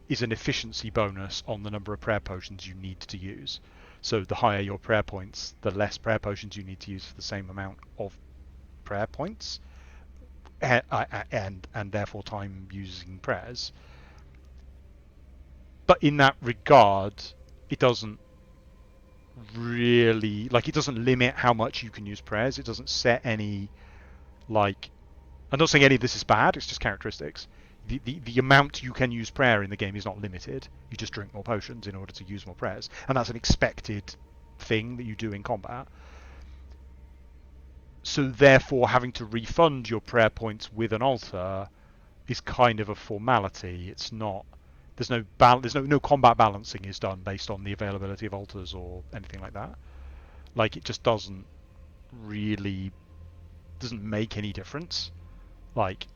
is an efficiency bonus on the number of prayer potions you need to use. So the higher your prayer points, the less prayer potions you need to use for the same amount of prayer points, and therefore time using prayers. But in that regard, it doesn't really, like, it doesn't limit how much you can use prayers. It doesn't set any, like, I'm not saying any of this is bad, it's just characteristics. The amount you can use prayer in the game is not limited. You just drink more potions in order to use more prayers. And that's an expected thing that you do in combat. So therefore, having to refund your prayer points with an altar is kind of a formality. It's not. There's no combat balancing is done based on the availability of altars or anything like that. Like, it just doesn't make any difference. Like,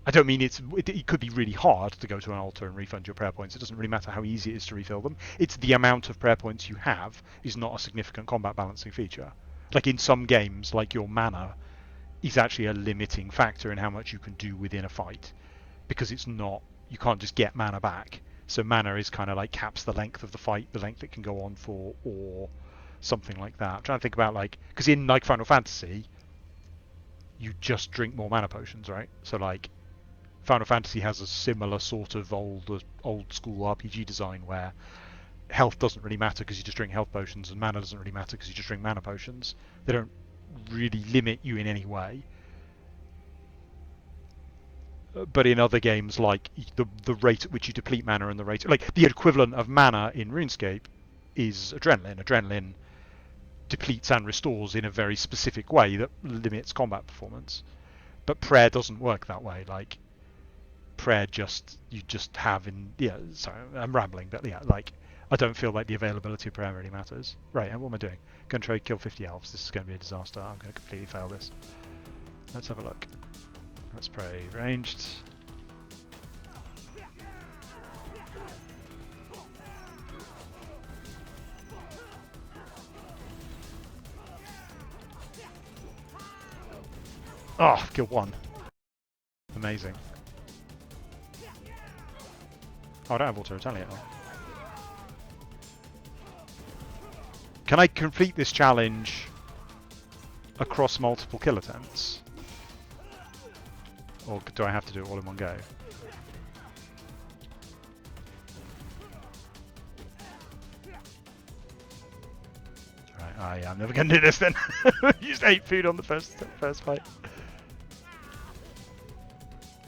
I don't mean it could be really hard to go to an altar and refund your prayer points. It doesn't really matter how easy it is to refill them. It's the amount of prayer points you have is not a significant combat balancing feature. Like in some games, like your mana is actually a limiting factor in how much you can do within a fight, because it's not, you can't just get mana back. So mana is kind of like caps the length of the fight, the length it can go on for, or something like that. I'm trying to think about, like, because in like Final Fantasy, you just drink more mana potions, right? So like Final Fantasy has a similar sort of old school RPG design where health doesn't really matter because you just drink health potions, and mana doesn't really matter because you just drink mana potions. They don't really limit you in any way. But in other games, like the rate at which you deplete mana and the rate, like the equivalent of mana in RuneScape is adrenaline. Adrenaline depletes and restores in a very specific way that limits combat performance. But prayer doesn't work that way. Like prayer you just have in, yeah, sorry, I'm rambling, but yeah, like I don't feel like the availability of prayer really matters. Right, and what am I doing? Going to try to kill 50 elves. This is going to be a disaster. I'm going to completely fail this. Let's have a look. Let's pray ranged. Oh, kill one. Amazing. Oh, I don't have auto retaliate now. Can I complete this challenge across multiple kill attempts? Or do I have to do it all in one go? Right, I'm never going to do this then. Used 8 food on the first fight.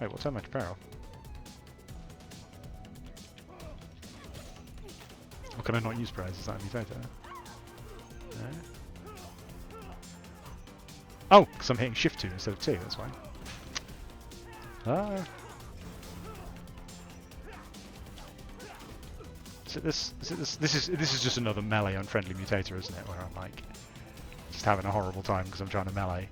Wait, what's that much barrel? Or can I not use prayers? Is that a mutator? No? Oh, because I'm hitting shift 2 instead of 2, that's why. Ah. Is it this? This is just another melee unfriendly mutator, isn't it? Where I'm like just having a horrible time because I'm trying to melee.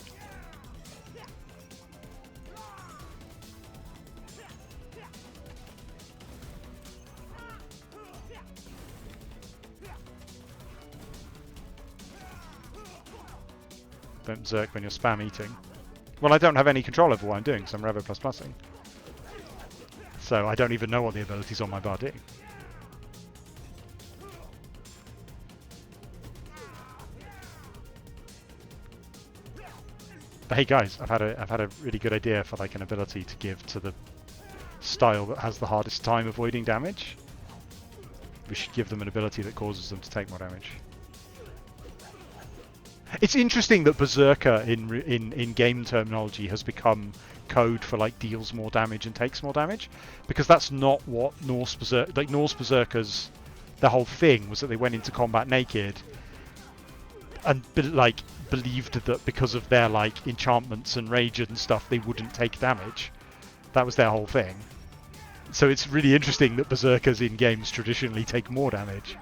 Don't zerk when you're spam eating. Well, I don't have any control over what I'm doing because I'm Revo ++ing. So I don't even know what the abilities on my bar do. But hey guys, I've had a really good idea for like an ability to give to the style that has the hardest time avoiding damage. We should give them an ability that causes them to take more damage. It's interesting that Berserker in game terminology has become code for like deals more damage and takes more damage, because that's not what Norse Berserkers, their whole thing was that they went into combat naked and believed that because of their like enchantments and rage and stuff they wouldn't take damage. That was their whole thing. So it's really interesting that Berserkers in games traditionally take more damage.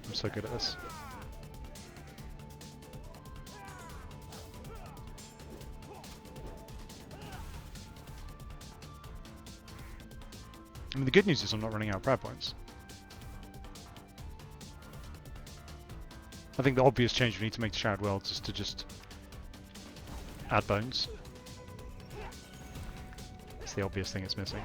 I'm so good at this. I mean, the good news is I'm not running out of prayer points. I think the obvious change we need to make to Shared Worlds is to just add bones. It's the obvious thing it's missing.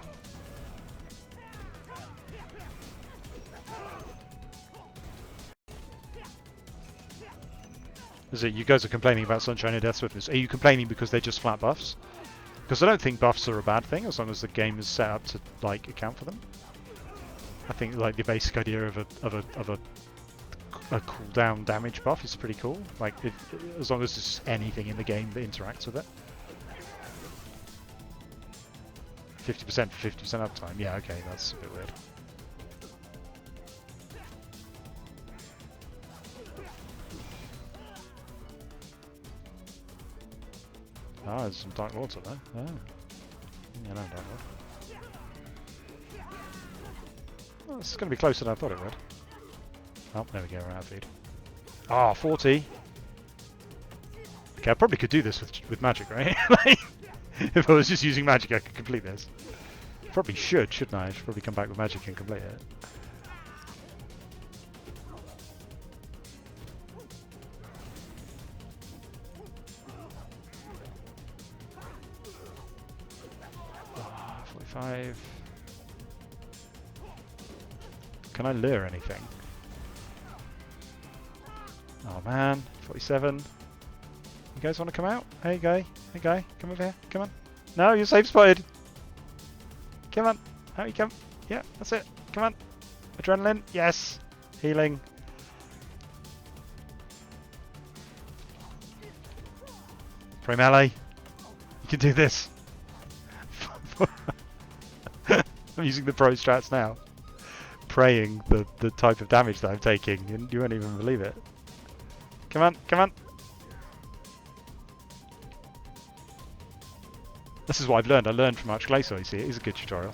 Is it you guys are complaining about Sunshine and Death Swiftness? Are you complaining because they're just flat buffs? Because I don't think buffs are a bad thing as long as the game is set up to like account for them. I think like the basic idea of a cooldown damage buff is pretty cool. Like as long as there's anything in the game that interacts with it. 50% for 50% uptime. Yeah, okay, that's a bit weird. Ah, there's some Dark Lords up there. Ah. Yeah, no Dark Lord. Oh, this is going to be closer than I thought it would. Oh, there we go, we're out of feed. Ah, 40! Okay, I probably could do this with magic, right? Like, if I was just using magic, I could complete this. Probably shouldn't I? I should probably come back with magic and complete it. Ah, 45. Can I lure anything? Oh man, 47. You guys want to come out? Hey guy, come over here, come on. No, you're safe spotted. Come on, out you come. Yeah, that's it. Come on. Adrenaline, yes. Healing. Pray melee. You can do this. I'm using the pro strats now. Praying the type of damage that I'm taking, and you won't even believe it. Come on, come on. This is what I've learned. I learned from Arch-Glacor, you see. It is a good tutorial.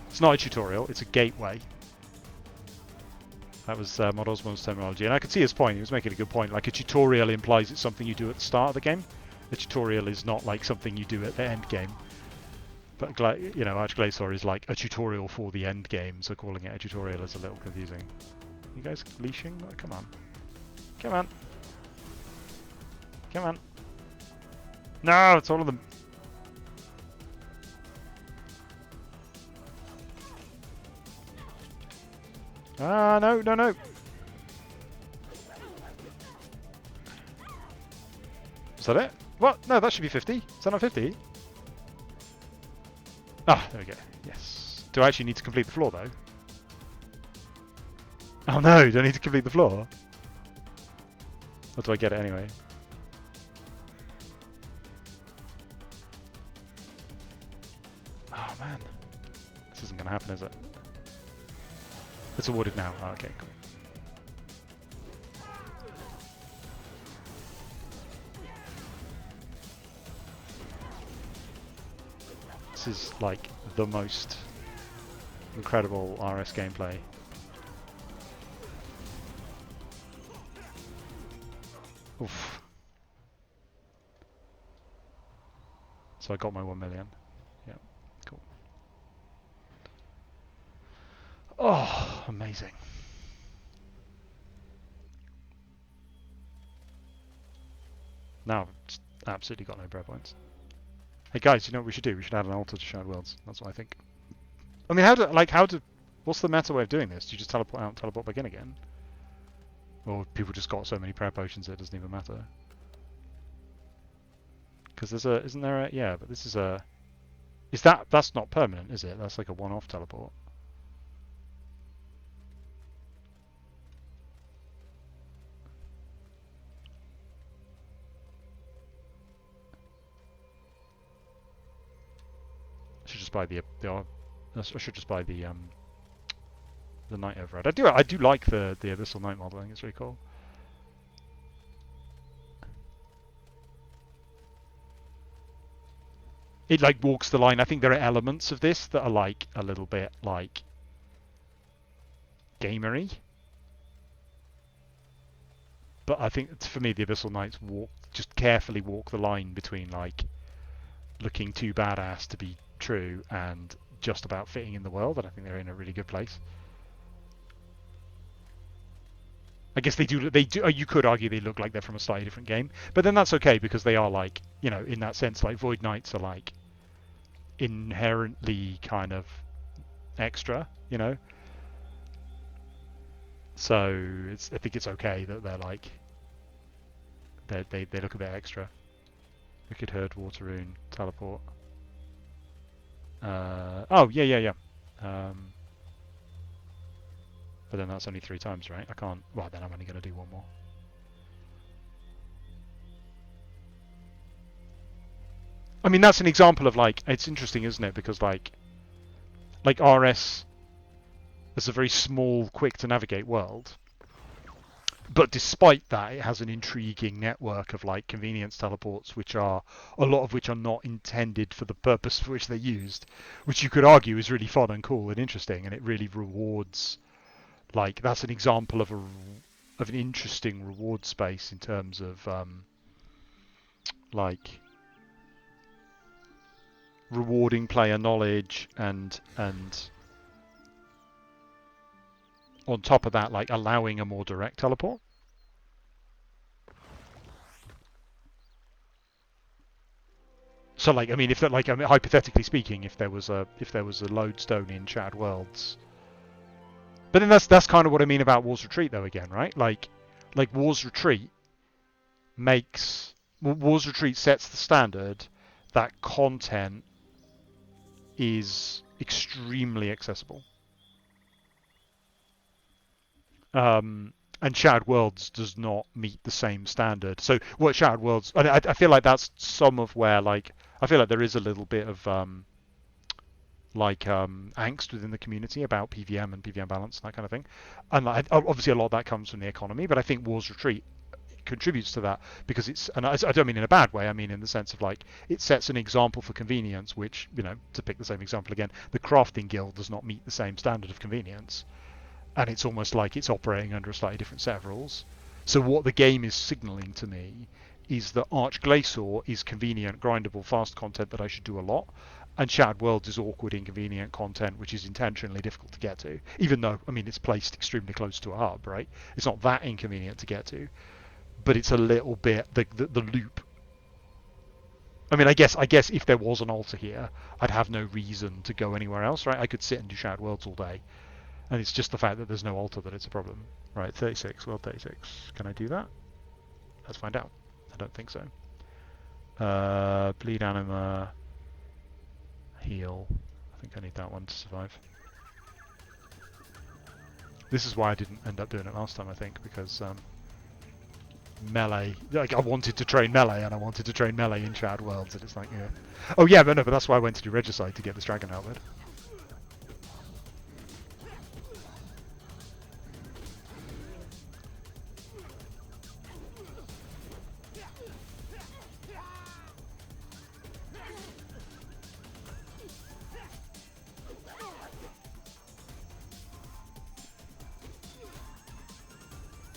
It's not a tutorial, it's a gateway. That was Mod Osborne's terminology. And I could see his point. He was making a good point. Like, a tutorial implies it's something you do at the start of the game. A tutorial is not like something you do at the end game. But, you know, Arch-Glacor is like a tutorial for the end game, so calling it a tutorial is a little confusing. You guys leashing? Oh, come on. Come on. Come on. No, it's all of them. Ah, no, no, no. Is that it? What? No, that should be 50. Is that not 50? Ah, there we go. Yes. Do I actually need to complete the floor, though? Oh no, do I need to complete the floor? Or do I get it anyway? Oh man. This isn't going to happen, is it? It's awarded now. Oh, okay, cool. This is like the most incredible RS gameplay. Oof. So I got my 1 million. Yeah, cool. Oh, amazing. Now I've just absolutely got no prayer points. Hey guys, you know what we should do? We should add an altar to Shared Worlds. That's what I think. I mean, what's the meta way of doing this? Do you just teleport out and teleport back in again? Or people just got so many prayer potions it doesn't even matter? Because isn't there a, yeah, but this is a, that's not permanent, is it? That's like a one-off teleport. I should just buy I should just buy the Night Override. I do like the Abyssal Night model. I think it's really cool. It like walks the line. I think there are elements of this that are like a little bit like gamery. But I think for me the Abyssal Knights just carefully walk the line between like looking too badass to be true and just about fitting in the world, and I think they're in a really good place. I guess they do. You could argue they look like they're from a slightly different game, but then that's okay because they are like, you know, in that sense, like Void Knights are like inherently kind of extra, you know. So I think it's okay that they're like they look a bit extra. Wicked Herd, Water Rune, Teleport. Oh yeah. But then that's only 3 times, right? I can't. Well, then I'm only going to do 1 more. I mean, that's an example of like, it's interesting, isn't it? Because like RS is a very small, quick to navigate world. But despite that, it has an intriguing network of like convenience teleports, which are a lot of which are not intended for the purpose for which they're used, which you could argue is really fun and cool and interesting, and it really rewards. Like that's an example of an interesting reward space in terms of like rewarding player knowledge and on top of that, like allowing a more direct teleport. So, like, I mean, if that, like, I mean, hypothetically speaking, if there was a lodestone in Shattered Worlds, but then that's kind of what I mean about War's Retreat, though. Again, right? Like War's Retreat War's Retreat sets the standard that content is extremely accessible. And Shattered Worlds does not meet the same standard. So what Shattered Worlds, I feel like that's some of where like I feel like there is a little bit of angst within the community about PVM and PVM balance and that kind of thing. And like, obviously a lot of that comes from the economy, but I think War's Retreat contributes to that because it's, and I don't mean in a bad way, I mean in the sense of like it sets an example for convenience, which, you know, to pick the same example again, the Crafting Guild does not meet the same standard of convenience. And it's almost like it's operating under a slightly different set of rules. So what the game is signaling to me is that Arch-Glacor is convenient, grindable, fast content that I should do a lot, and Shattered Worlds is awkward, inconvenient content which is intentionally difficult to get to. Even though, I mean, it's placed extremely close to a hub, right? It's not that inconvenient to get to, but it's a little bit the loop. I mean, I guess if there was an altar here, I'd have no reason to go anywhere else, right? I could sit and do Shattered Worlds all day. And it's just the fact that there's no altar that it's a problem. Right, 36, world 36. Can I do that? Let's find out. I don't think so. Bleed Anima. Heal. I think I need that one to survive. This is why I didn't end up doing it last time, I think, because melee, like I wanted to train melee, and I wanted to train melee in Shattered Worlds, and it's like, yeah. Oh yeah, but no, but that's why I went to do Regicide to get this dragon outlet.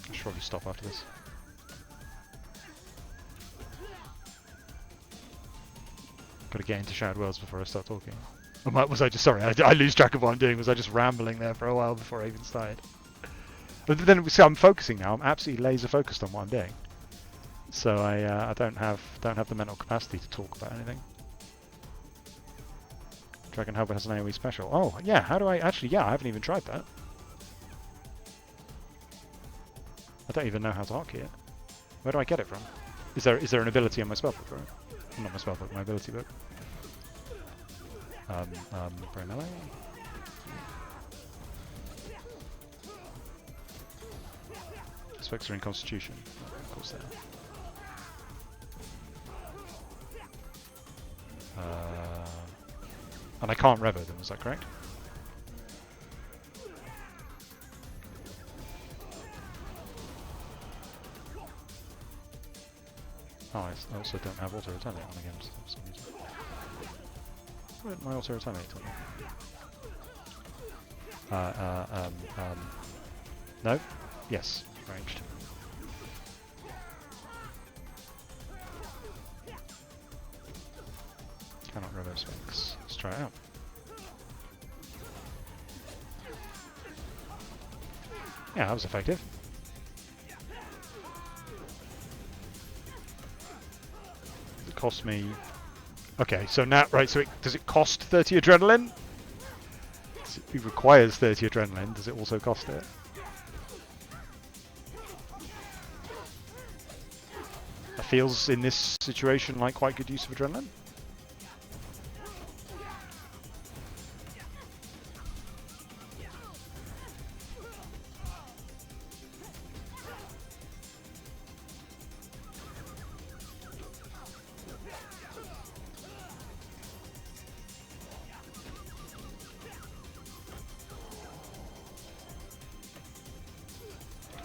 I should probably stop after this. Got to get into Shattered Worlds before I start talking. Was I just, sorry, I lose track of what I'm doing. Was I just rambling there for a while before I even started? But then, see, I'm focusing now. I'm absolutely laser focused on what I'm doing. So I don't have the mental capacity to talk about anything. Dragon Helper has an AoE special. Oh, yeah, how do I... Actually, yeah, I haven't even tried that. I don't even know how to hotkey it. Where do I get it from? Is there an ability on my spellbook for it? Not my spellbook, my ability book. Brain melee. Specs are in Constitution. Of course they are. And I can't revo them, is that correct? Oh, I also don't have auto retaliate on again for some reason. Why didn't my auto retaliate on? No? Yes, ranged. Cannot reverse specs. Let's try it out. Yeah, that was effective. It cost me... Okay, so now, right, so does it cost 30 adrenaline? It requires 30 adrenaline, does it also cost it? That feels, in this situation, like quite good use of adrenaline.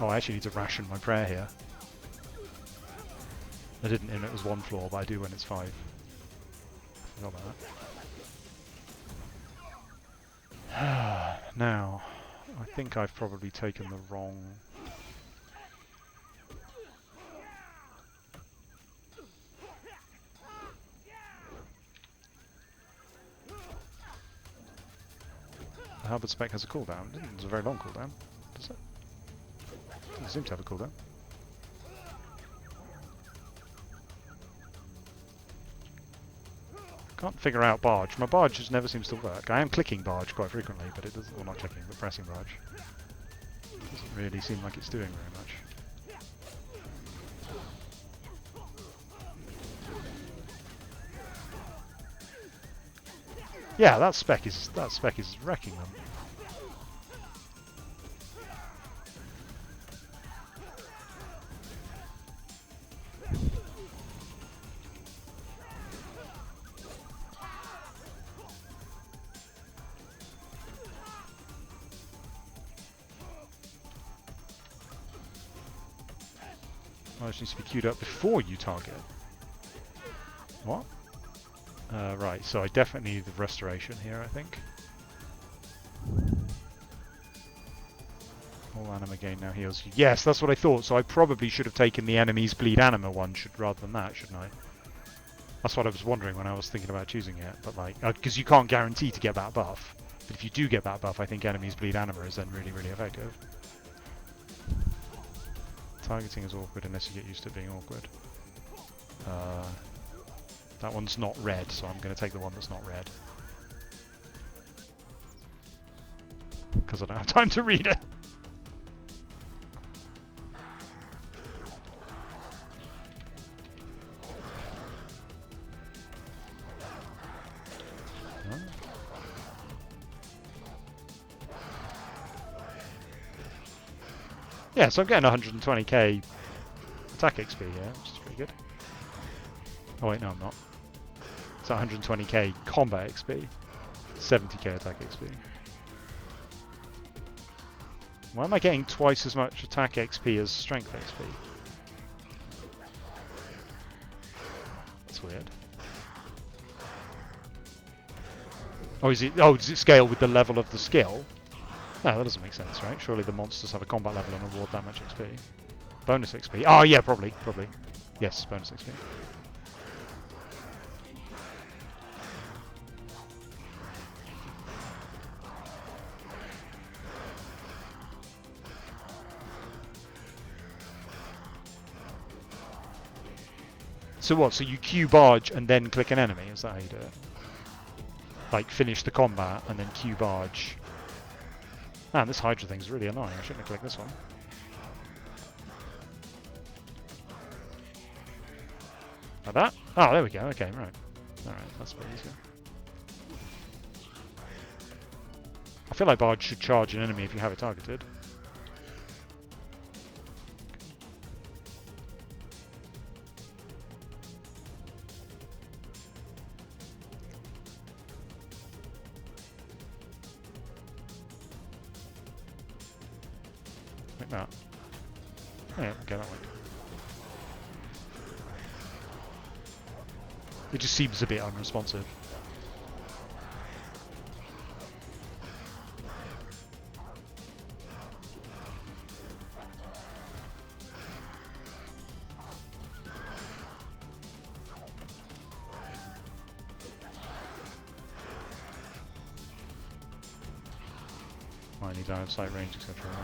Oh, I actually need to ration my prayer here. I didn't know it was 1 floor, but I do when it's 5. Forgot about that. Now, I think I've probably taken the wrong... The halberd spec has a cooldown. It's a very long cooldown, does it? Doesn't seem to have a cooldown. Can't figure out barge. My barge just never seems to work. I am clicking barge quite frequently, but it doesn't... Well, not clicking, but pressing barge. Doesn't really seem like it's doing very much. Yeah, that spec is wrecking them. Well, it needs to be queued up before you target. What? Right, so I definitely need the restoration here, I think. All anima gain now heals you. Yes, that's what I thought, so I probably should have taken the enemy's bleed anima one rather than that, shouldn't I? That's what I was wondering when I was thinking about choosing it, but like, because you can't guarantee to get that buff. But if you do get that buff, I think enemy's bleed anima is then really, really effective. Targeting is awkward unless you get used to it being awkward. That one's not red, so I'm going to take the one that's not red. Because I don't have time to read it. Huh? Yeah, so I'm getting 120k attack XP here, which is pretty good. Oh wait, no I'm not. It's 120k combat XP, 70k attack XP. Why am I getting twice as much attack XP as strength XP? That's weird. Oh, is it? Oh, does it scale with the level of the skill? No, that doesn't make sense, right? Surely the monsters have a combat level and award that much XP. Bonus XP. Oh yeah, probably. Yes, bonus XP. So what? So you Q barge and then click an enemy? Is that how you do it? Like finish the combat and then Q barge. Man, this Hydra thing's really annoying. I shouldn't have clicked this one. Like that? Oh, there we go. Okay, right. Alright, that's a bit easier. I feel like barge should charge an enemy if you have it targeted. Like that. Oh, yeah, okay, that way. It just seems a bit unresponsive. Might need line of sight range, etc. Right,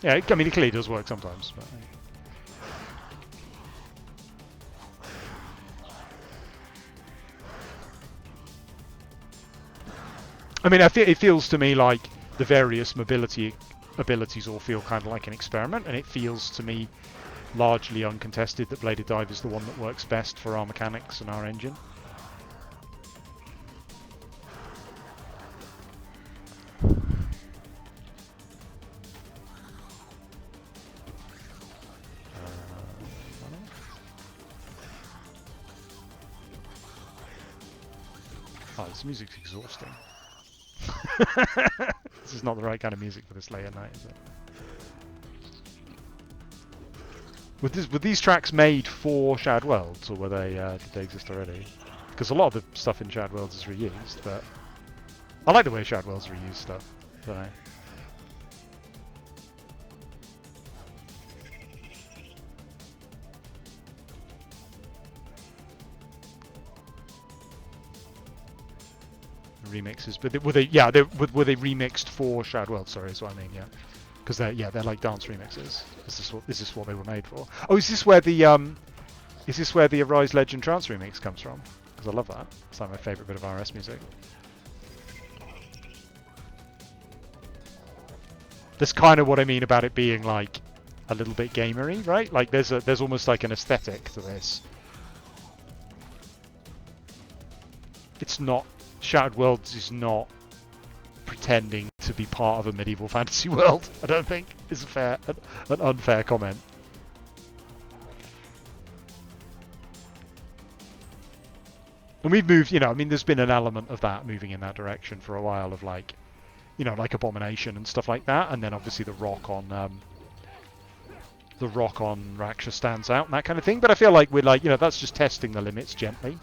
yeah, I mean, it clearly does work sometimes, but... I mean, it feels to me like the various mobility abilities all feel kind of like an experiment, and it feels to me largely uncontested that Bladed Dive is the one that works best for our mechanics and our engine. Oh, this music's exhausting. This is not the right kind of music for this late at night, is it? Were these tracks made for Shared Worlds, or were they did they exist already? Because a lot of the stuff in Shared Worlds is reused, but I like the way Shared Worlds reuse stuff. Don't know. Remixes, but were they? Yeah, were they remixed for Shared Worlds? Sorry, is what I mean. Yeah, because they're like dance remixes. Is this what they were made for? Oh, is this where the Arise Legend Trance remix comes from? Because I love that. It's like my favourite bit of RS music. That's kind of what I mean about it being like a little bit gamery, right? Like there's almost like an aesthetic to this. It's not Shattered Worlds is not pretending to be part of a medieval fantasy world. I don't think is an unfair comment. And we've moved, I mean, there's been an element of that moving in that direction for a while, of like, like Abomination and stuff like that, and then obviously the rock on Raksha stands out and that kind of thing. But I feel like we're like, that's just testing the limits gently.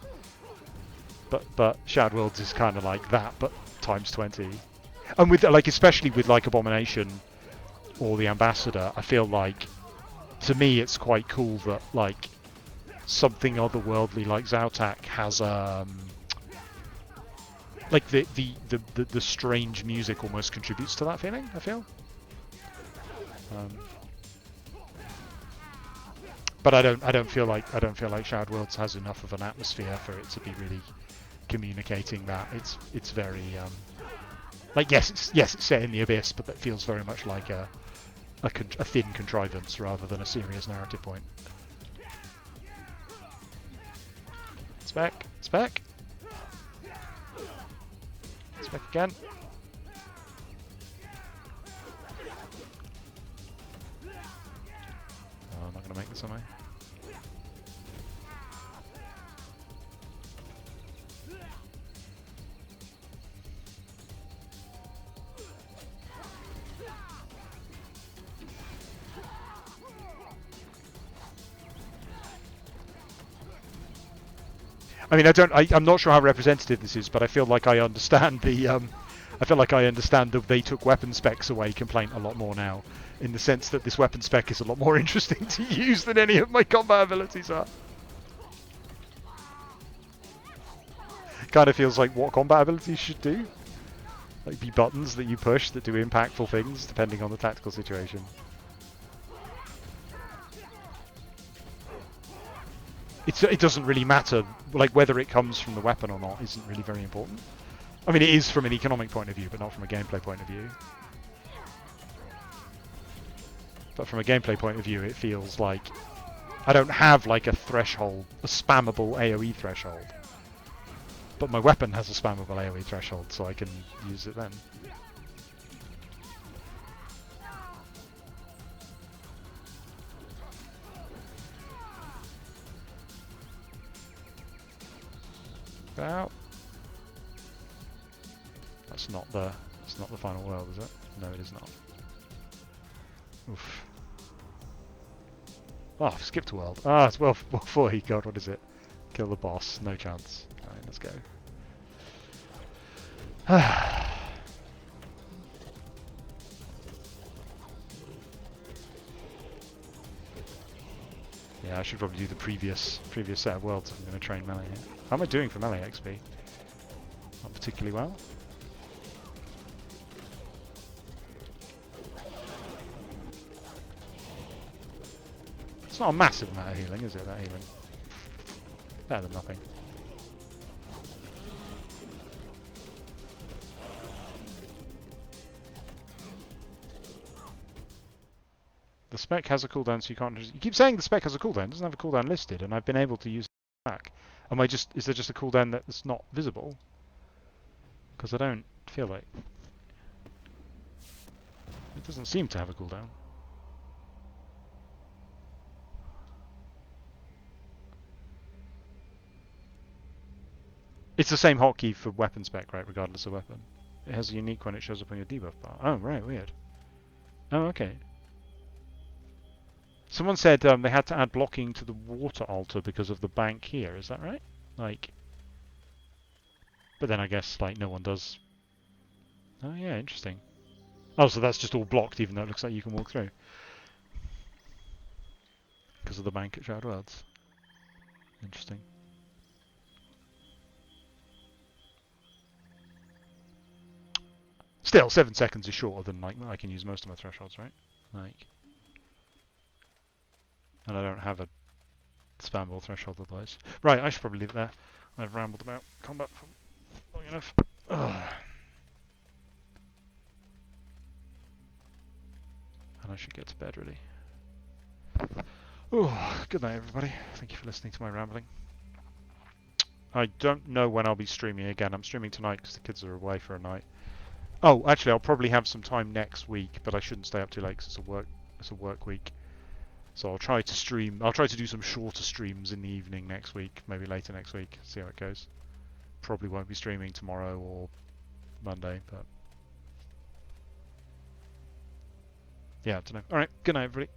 But Shattered Worlds is kind of like that, but times 20. And with like, especially with like Abomination or the Ambassador, I feel like, to me, it's quite cool that like something otherworldly like Zautak has like the strange music almost contributes to that feeling, I feel. But I don't feel like Shattered Worlds has enough of an atmosphere for it to be really communicating that. It's very like yes it's set in the Abyss, but that feels very much like a thin contrivance rather than a serious narrative point. Spec again. Oh, I'm not gonna make this, am I? I mean, I'm not sure how representative this is, but I feel like I understand the they took weapon specs away complaint a lot more now, in the sense that this weapon spec is a lot more interesting to use than any of my combat abilities are. Kind of feels like what combat abilities should do. Like be buttons that you push that do impactful things depending on the tactical situation. It doesn't really matter, like whether it comes from the weapon or not isn't really very important. I mean, it is from an economic point of view, but not from a gameplay point of view. But from a gameplay point of view, it feels like I don't have like a threshold, a spammable AoE threshold. But my weapon has a spammable AoE threshold, so I can use it then. Out. That's not the final world, is it? No, it is not. Oof. Oh, I've skipped a world. Ah, it's well 40. God, what is it? Kill the boss. No chance. Alright, let's go. Yeah, I should probably do the previous set of worlds if I'm going to train melee here. How am I doing for melee XP? Not particularly well. It's not a massive amount of healing, is it, that healing? Better than nothing. The spec has a cooldown, so you can't... You keep saying the spec has a cooldown. It doesn't have a cooldown listed, and I've been able to use it back. Is there just a cooldown that's not visible? Because I don't feel like... It doesn't seem to have a cooldown. It's the same hotkey for weapon spec, right, regardless of weapon. It has a unique when it shows up on your debuff bar. Oh, right, weird. Oh, okay. Someone said they had to add blocking to the water altar because of the bank here. Is that right? Like, but then I guess like no one does. Oh yeah, interesting. Oh, so that's just all blocked, even though it looks like you can walk through because of the bank at Shroud Worlds. Interesting. Still, 7 seconds is shorter than like I can use most of my thresholds, right? Like, and I don't have a spam ball threshold otherwise. Right, I should probably leave it there. I've rambled about combat for long enough. Ugh. And I should get to bed, really. Oh, good night, everybody. Thank you for listening to my rambling. I don't know when I'll be streaming again. I'm streaming tonight because the kids are away for a night. Oh, actually, I'll probably have some time next week, but I shouldn't stay up too late because it's a work week. So I'll try to stream. I'll try to do some shorter streams in the evening next week, maybe later next week. See how it goes. Probably won't be streaming tomorrow or Monday, but yeah, I don't know. All right, good night, everybody.